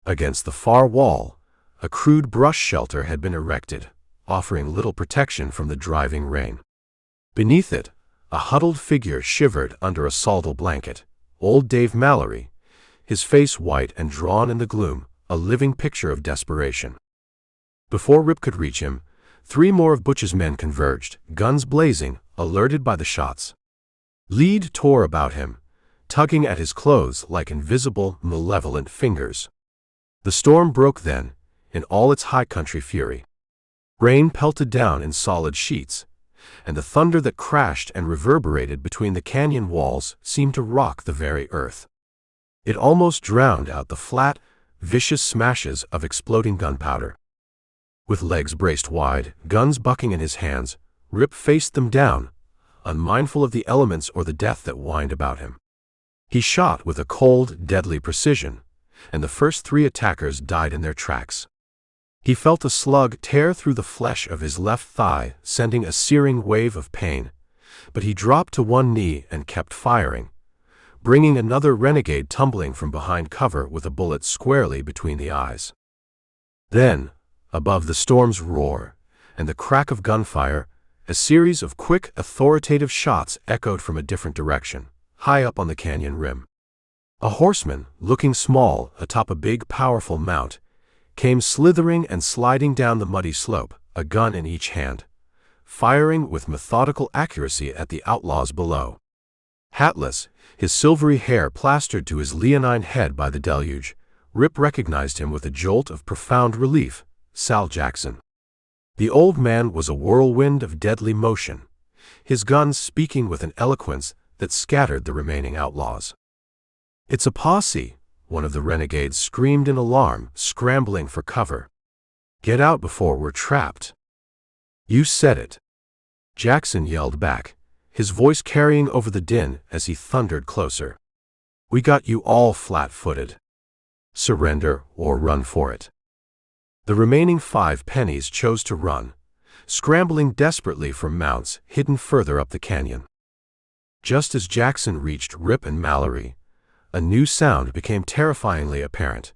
Against the far wall, a crude brush shelter had been erected, offering little protection from the driving rain. Beneath it, a huddled figure shivered under a saldal blanket, old Dave Mallory, his face white and drawn in the gloom, a living picture of desperation. Before Rip could reach him, 3 more of Butch's men converged, guns blazing, alerted by the shots. Lead tore about him, tugging at his clothes like invisible, malevolent fingers. The storm broke then, in all its high country fury. Rain pelted down in solid sheets, and the thunder that crashed and reverberated between the canyon walls seemed to rock the very earth. It almost drowned out the flat, vicious smashes of exploding gunpowder. With legs braced wide, guns bucking in his hands, Rip faced them down, unmindful of the elements or the death that whined about him. He shot with a cold, deadly precision, and the first 3 attackers died in their tracks. He felt a slug tear through the flesh of his left thigh, sending a searing wave of pain, but he dropped to one knee and kept firing, bringing another renegade tumbling from behind cover with a bullet squarely between the eyes. Then, above the storm's roar and the crack of gunfire, a series of quick, authoritative shots echoed from a different direction, high up on the canyon rim. A horseman, looking small atop a big, powerful mount, came slithering and sliding down the muddy slope, a gun in each hand, firing with methodical accuracy at the outlaws below. Hatless, his silvery hair plastered to his leonine head by the deluge, Rip recognized him with a jolt of profound relief. Sal Jackson. The old man was a whirlwind of deadly motion, his guns speaking with an eloquence that scattered the remaining outlaws. "It's a posse," one of the renegades screamed in alarm, scrambling for cover. "Get out before we're trapped." "You said it," Jackson yelled back, his voice carrying over the din as he thundered closer. "We got you all flat-footed. Surrender or run for it." The remaining 5 pennies chose to run, scrambling desperately for mounts hidden further up the canyon. Just as Jackson reached Rip and Mallory, a new sound became terrifyingly apparent,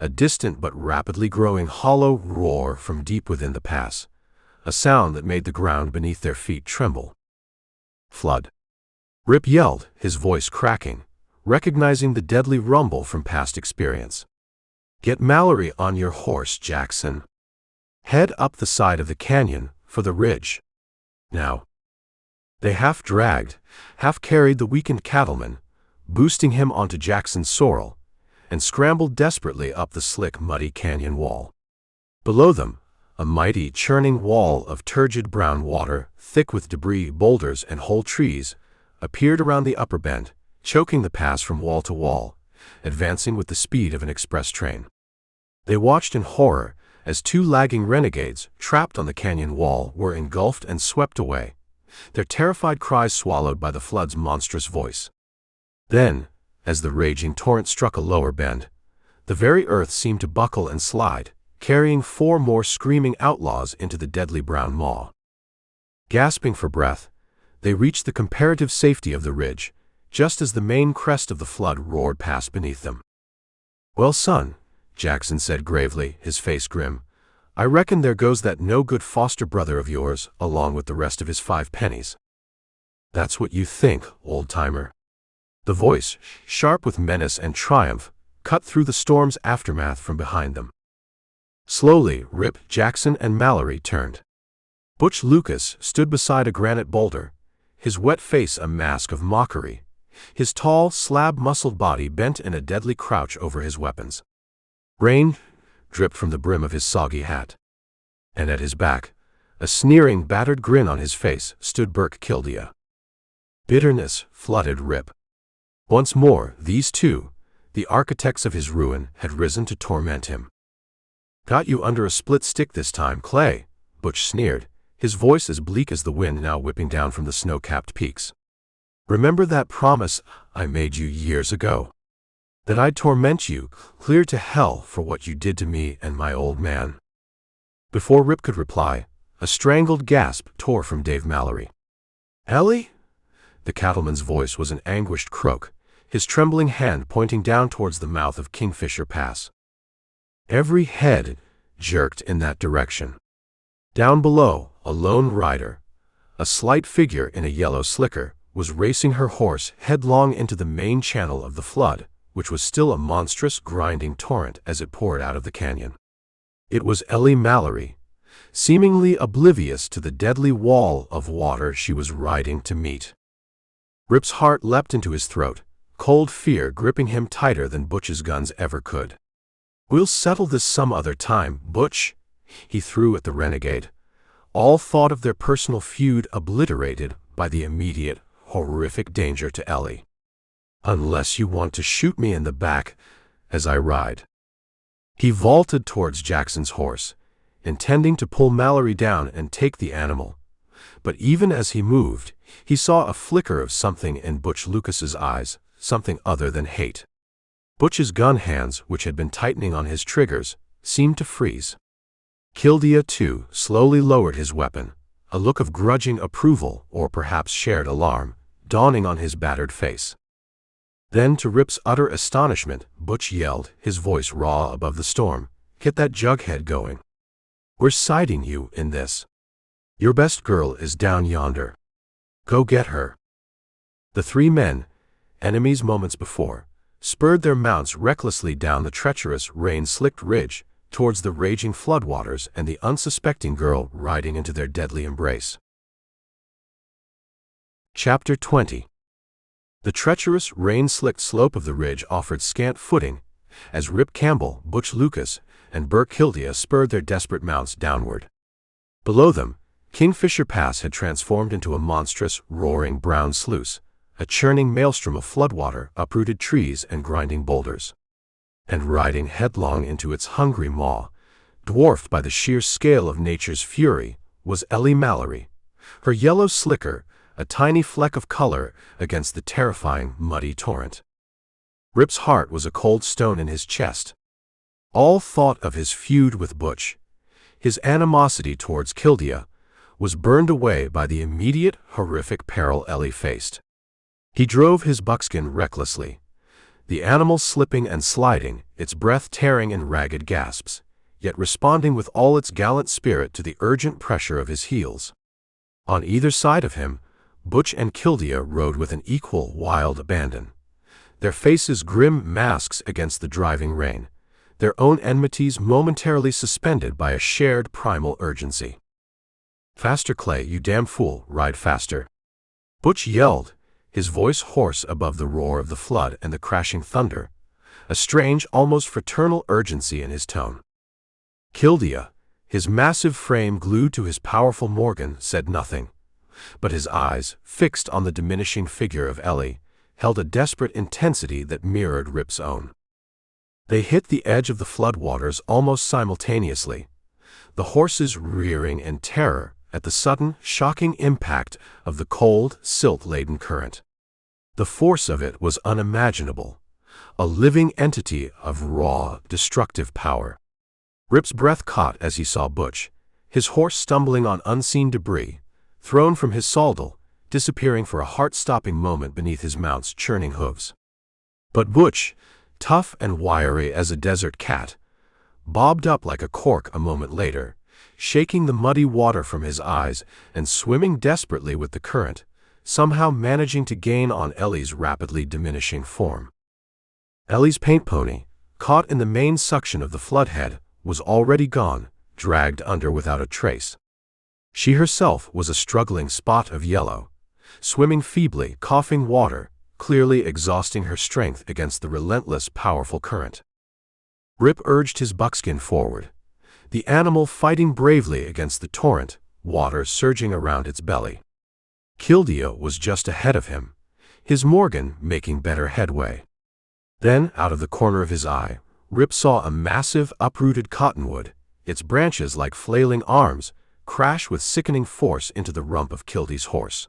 a distant but rapidly growing hollow roar from deep within the pass, a sound that made the ground beneath their feet tremble. "Flood!" Rip yelled, his voice cracking, recognizing the deadly rumble from past experience. "Get Mallory on your horse, Jackson. Head up the side of the canyon for the ridge. Now." They half dragged, half carried the weakened cattleman, boosting him onto Jackson's sorrel, and scrambled desperately up the slick, muddy canyon wall. Below them, a mighty, churning wall of turgid brown water, thick with debris, boulders, and whole trees, appeared around the upper bend, choking the pass from wall to wall, advancing with the speed of an express train. They watched in horror as 2 lagging renegades, trapped on the canyon wall, were engulfed and swept away, their terrified cries swallowed by the flood's monstrous voice. Then, as the raging torrent struck a lower bend, the very earth seemed to buckle and slide, carrying 4 more screaming outlaws into the deadly brown maw. Gasping for breath, they reached the comparative safety of the ridge, just as the main crest of the flood roared past beneath them. "Well, son," Jackson said gravely, his face grim, "I reckon there goes that no-good foster brother of yours, along with the rest of his 5 pennies." "That's what you think, old-timer." The voice, sharp with menace and triumph, cut through the storm's aftermath from behind them. Slowly, Rip, Jackson, and Mallory turned. Butch Lucas stood beside a granite boulder, his wet face a mask of mockery, his tall, slab-muscled body bent in a deadly crouch over his weapons. Rain dripped from the brim of his soggy hat. And at his back, a sneering, battered grin on his face, stood Burke Kildea. Bitterness flooded Rip. Once more, these 2, the architects of his ruin, had risen to torment him. "Got you under a split stick this time, Clay," Butch sneered, his voice as bleak as the wind now whipping down from the snow-capped peaks. "Remember that promise I made you years ago? That I'd torment you clear to hell for what you did to me and my old man?" Before Rip could reply, a strangled gasp tore from Dave Mallory. "Ellie?" The cattleman's voice was an anguished croak, his trembling hand pointing down towards the mouth of Kingfisher Pass. Every head jerked in that direction. Down below, a lone rider, a slight figure in a yellow slicker, was racing her horse headlong into the main channel of the flood, which was still a monstrous, grinding torrent as it poured out of the canyon. It was Ellie Mallory, seemingly oblivious to the deadly wall of water she was riding to meet. Rip's heart leapt into his throat, cold fear gripping him tighter than Butch's guns ever could. "We'll settle this some other time, Butch," he threw at the renegade, all thought of their personal feud obliterated by the immediate, horrific danger to Ellie. "Unless you want to shoot me in the back as I ride." He vaulted towards Jackson's horse, intending to pull Mallory down and take the animal, but even as he moved, he saw a flicker of something in Butch Lucas's eyes, something other than hate. Butch's gun hands, which had been tightening on his triggers, seemed to freeze. Kildea, too, slowly lowered his weapon, a look of grudging approval, or perhaps shared alarm, dawning on his battered face. Then, to Rip's utter astonishment, Butch yelled, his voice raw above the storm, "Get that jughead going. We're siding you in this. Your best girl is down yonder. Go get her." The 3 men, enemies moments before, spurred their mounts recklessly down the treacherous, rain-slicked ridge towards the raging floodwaters and the unsuspecting girl riding into their deadly embrace. Chapter 20. The treacherous, rain-slicked slope of the ridge offered scant footing as Rip Campbell, Butch Lucas, and Burke Kildea spurred their desperate mounts downward. Below them, Kingfisher Pass had transformed into a monstrous, roaring brown sluice, a churning maelstrom of floodwater, uprooted trees, and grinding boulders. And riding headlong into its hungry maw, dwarfed by the sheer scale of nature's fury, was Ellie Mallory, her yellow slicker a tiny fleck of color against the terrifying, muddy torrent. Rip's heart was a cold stone in his chest. All thought of his feud with Butch, his animosity towards Kildea, was burned away by the immediate, horrific peril Ellie faced. He drove his buckskin recklessly, the animal slipping and sliding, its breath tearing in ragged gasps, yet responding with all its gallant spirit to the urgent pressure of his heels. On either side of him, Butch and Kildea rode with an equal wild abandon, their faces grim masks against the driving rain, their own enmities momentarily suspended by a shared primal urgency. "Faster, Clay, you damn fool, ride faster!" Butch yelled, his voice hoarse above the roar of the flood and the crashing thunder, a strange, almost fraternal urgency in his tone. Kildea, his massive frame glued to his powerful Morgan, said nothing, but his eyes, fixed on the diminishing figure of Ellie, held a desperate intensity that mirrored Rip's own. They hit the edge of the floodwaters almost simultaneously, the horses rearing in terror at the sudden, shocking impact of the cold, silt-laden current. The force of it was unimaginable, a living entity of raw, destructive power. Rip's breath caught as he saw Butch, his horse stumbling on unseen debris, thrown from his saddle, disappearing for a heart-stopping moment beneath his mount's churning hooves. But Butch, tough and wiry as a desert cat, bobbed up like a cork a moment later, shaking the muddy water from his eyes and swimming desperately with the current, somehow managing to gain on Ellie's rapidly diminishing form. Ellie's paint pony, caught in the main suction of the floodhead, was already gone, dragged under without a trace. She herself was a struggling spot of yellow, swimming feebly, coughing water, clearly exhausting her strength against the relentless, powerful current. Rip urged his buckskin forward, the animal fighting bravely against the torrent, water surging around its belly. Kildea was just ahead of him, his Morgan making better headway. Then, out of the corner of his eye, Rip saw a massive, uprooted cottonwood, its branches like flailing arms, crash with sickening force into the rump of Kildea's horse.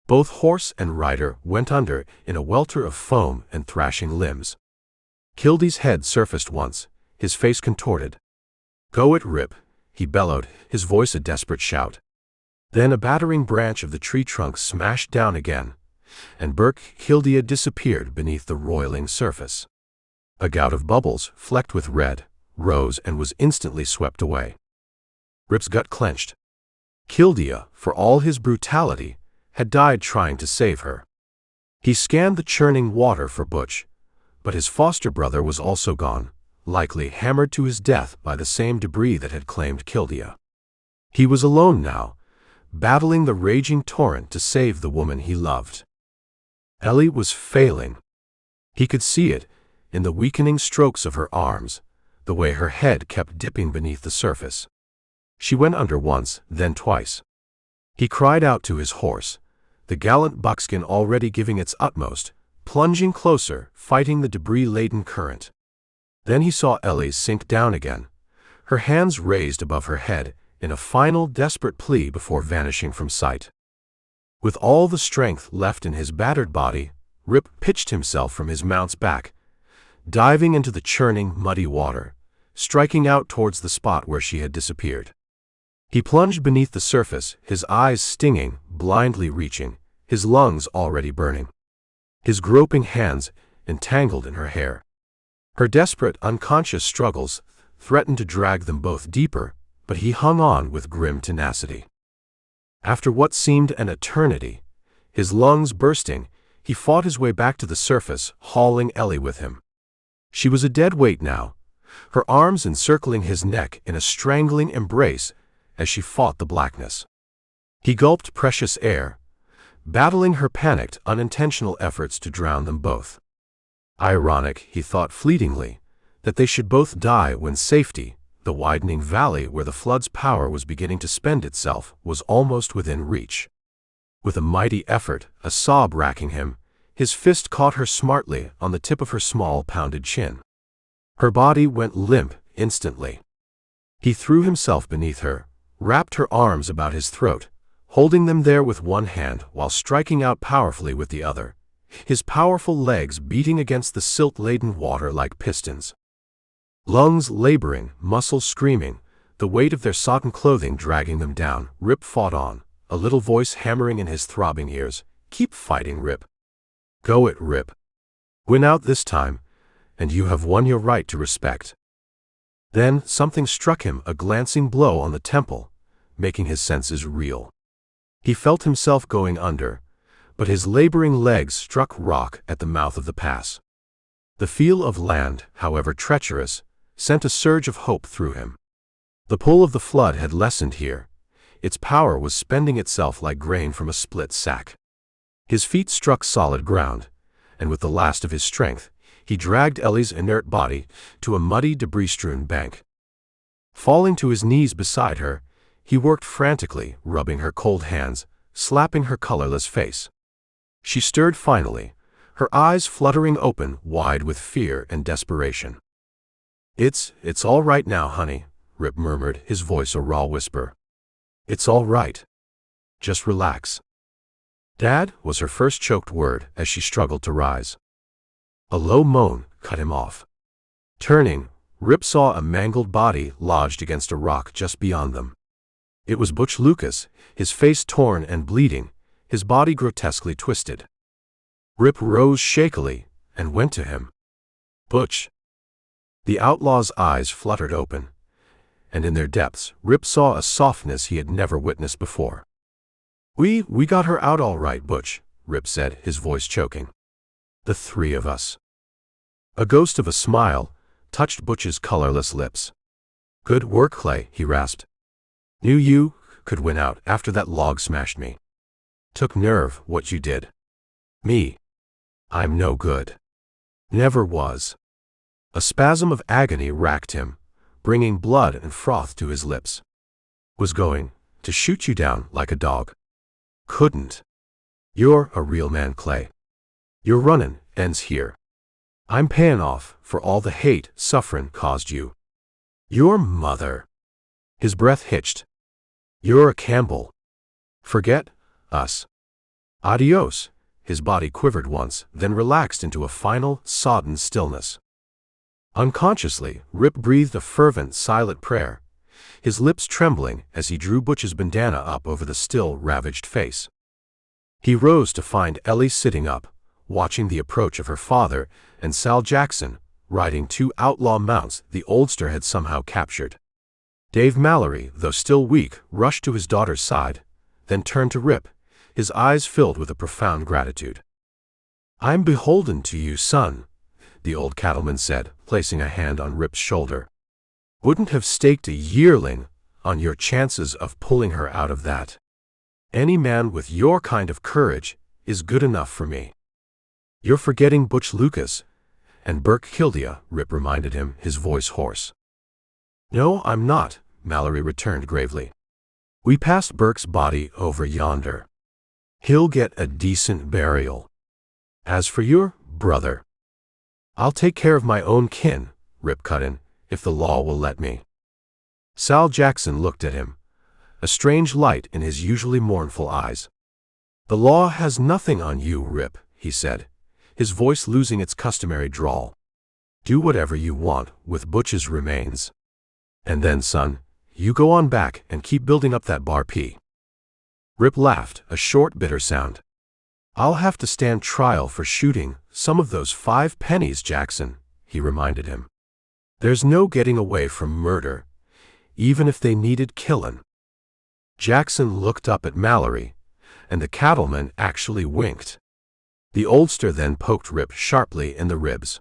Both horse and rider went under in a welter of foam and thrashing limbs. Kildea's head surfaced once, his face contorted. "Go it, Rip," he bellowed, his voice a desperate shout. Then a battering branch of the tree trunk smashed down again, and Burke Kildea disappeared beneath the roiling surface. A gout of bubbles, flecked with red, rose and was instantly swept away. Rip's gut clenched. Kildea, for all his brutality, had died trying to save her. He scanned the churning water for Butch, but his foster brother was also gone, likely hammered to his death by the same debris that had claimed Kildea. He was alone now, battling the raging torrent to save the woman he loved. Ellie was failing. He could see it in the weakening strokes of her arms, the way her head kept dipping beneath the surface. She went under once, then twice. He cried out to his horse, the gallant buckskin already giving its utmost, plunging closer, fighting the debris-laden current. Then he saw Ellie sink down again, her hands raised above her head in a final desperate plea before vanishing from sight. With all the strength left in his battered body, Rip pitched himself from his mount's back, diving into the churning, muddy water, striking out towards the spot where she had disappeared. He plunged beneath the surface, his eyes stinging, blindly reaching, his lungs already burning. His groping hands entangled in her hair. Her desperate, unconscious struggles threatened to drag them both deeper, but he hung on with grim tenacity. After what seemed an eternity, his lungs bursting, he fought his way back to the surface, hauling Ellie with him. She was a dead weight now, her arms encircling his neck in a strangling embrace as she fought the blackness. He gulped precious air, battling her panicked, unintentional efforts to drown them both. Ironic, he thought fleetingly, that they should both die when safety, the widening valley where the flood's power was beginning to spend itself, was almost within reach. With a mighty effort, a sob racking him, his fist caught her smartly on the tip of her small, pounded chin. Her body went limp instantly. He threw himself beneath her, wrapped her arms about his throat, holding them there with one hand while striking out powerfully with the other, his powerful legs beating against the silt-laden water like pistons. Lungs laboring, muscles screaming, the weight of their sodden clothing dragging them down, Rip fought on, a little voice hammering in his throbbing ears. "Keep fighting, Rip. Go it, Rip. Win out this time, and you have won your right to respect." Then something struck him, a glancing blow on the temple, making his senses reel. He felt himself going under, but his laboring legs struck rock at the mouth of the pass. The feel of land, however treacherous, sent a surge of hope through him. The pull of the flood had lessened here. Its power was spending itself like grain from a split sack. His feet struck solid ground, and with the last of his strength, he dragged Ellie's inert body to a muddy, debris-strewn bank. Falling to his knees beside her, he worked frantically, rubbing her cold hands, slapping her colorless face. She stirred finally, her eyes fluttering open wide with fear and desperation. It's all right now, honey," Rip murmured, his voice a raw whisper. "It's all right. Just relax." "Dad," was her first choked word as she struggled to rise. A low moan cut him off. Turning, Rip saw a mangled body lodged against a rock just beyond them. It was Butch Lucas, his face torn and bleeding, his body grotesquely twisted. Rip rose shakily and went to him. "Butch." The outlaw's eyes fluttered open, and in their depths Rip saw a softness he had never witnessed before. We got her out all right, Butch," Rip said, his voice choking. "The three of us." A ghost of a smile touched Butch's colorless lips. "Good work, Clay," he rasped. "Knew you could win out after that log smashed me. Took nerve, what you did. Me. I'm no good. Never was." A spasm of agony racked him, bringing blood and froth to his lips. "Was going to shoot you down like a dog. Couldn't. You're a real man, Clay. Your runnin' ends here. I'm payin' off for all the hate sufferin' caused you. Your mother." His breath hitched. "You're a Campbell. Forget us. Adios." His body quivered once, then relaxed into a final, sodden stillness. Unconsciously, Rip breathed a fervent, silent prayer, his lips trembling as he drew Butch's bandana up over the still, ravaged face. He rose to find Ellie sitting up, watching the approach of her father and Sal Jackson, riding two outlaw mounts the oldster had somehow captured. Dave Mallory, though still weak, rushed to his daughter's side, then turned to Rip, his eyes filled with a profound gratitude. "I'm beholden to you, son," the old cattleman said, placing a hand on Rip's shoulder. "Wouldn't have staked a yearling on your chances of pulling her out of that. Any man with your kind of courage is good enough for me." "You're forgetting Butch Lucas and Burke Kildea," Rip reminded him, his voice hoarse. "No, I'm not," Mallory returned gravely. "We passed Burke's body over yonder. He'll get a decent burial. As for your brother, I'll take care of my own kin," Rip cut in, "if the law will let me." Sal Jackson looked at him, a strange light in his usually mournful eyes. "The law has nothing on you, Rip," he said, his voice losing its customary drawl. "Do whatever you want with Butch's remains. And then, son, you go on back and keep building up that bar P." Rip laughed, a short, bitter sound. "I'll have to stand trial for shooting some of those 5 pennies, Jackson," he reminded him. "There's no getting away from murder, even if they needed killin'." Jackson looked up at Mallory, and the cattleman actually winked. The oldster then poked Rip sharply in the ribs.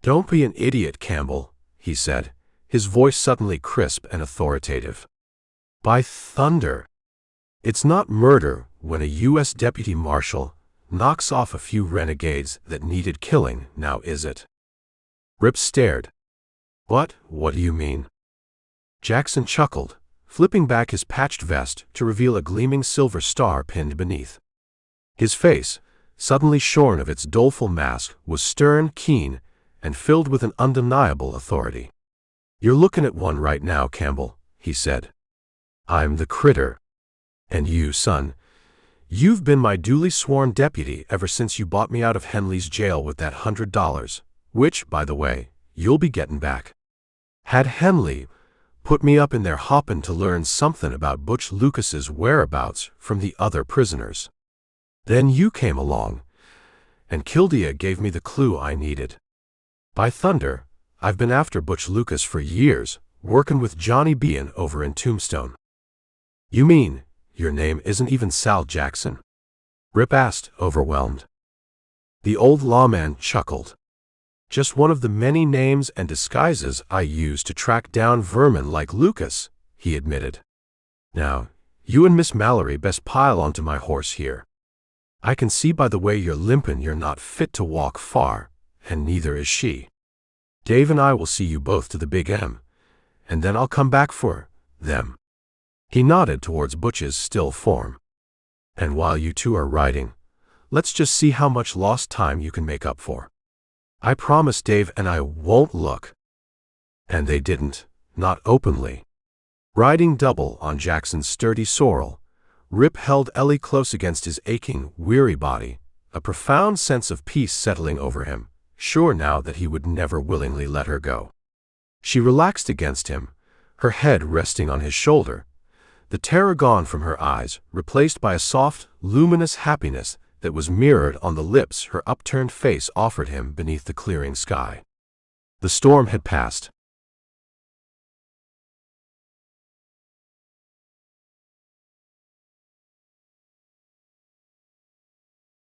"Don't be an idiot, Campbell," he said, his voice suddenly crisp and authoritative. "By thunder! It's not murder when a U.S. deputy marshal knocks off a few renegades that needed killing, now is it?" Rip stared. What do you mean? Jackson chuckled, flipping back his patched vest to reveal a gleaming silver star pinned beneath. His face, suddenly shorn of its doleful mask, was stern, keen, and filled with an undeniable authority. "You're looking at one right now, Campbell," he said. "I'm the critter. And you, son, you've been my duly sworn deputy ever since you bought me out of Henley's jail with that $100, which, by the way, you'll be getting back. Had Henley put me up in there hoppin' to learn something about Butch Lucas's whereabouts from the other prisoners. Then you came along, and Kildea gave me the clue I needed. By thunder, I've been after Butch Lucas for years, workin' with Johnny Bean over in Tombstone." "You mean your name isn't even Sal Jackson?" Rip asked, overwhelmed. The old lawman chuckled. "Just one of the many names and disguises I use to track down vermin like Lucas," he admitted. "Now, you and Miss Mallory best pile onto my horse here. I can see by the way you're limpin' you're not fit to walk far, and neither is she. Dave and I will see you both to the Big M, and then I'll come back for them." He nodded towards Butch's still form. "And while you two are riding, let's just see how much lost time you can make up for. I promise Dave and I won't look." And they didn't, not openly. Riding double on Jackson's sturdy sorrel, Rip held Ellie close against his aching, weary body, a profound sense of peace settling over him, sure now that he would never willingly let her go. She relaxed against him, her head resting on his shoulder, the terror gone from her eyes, replaced by a soft, luminous happiness that was mirrored on the lips her upturned face offered him beneath the clearing sky. The storm had passed.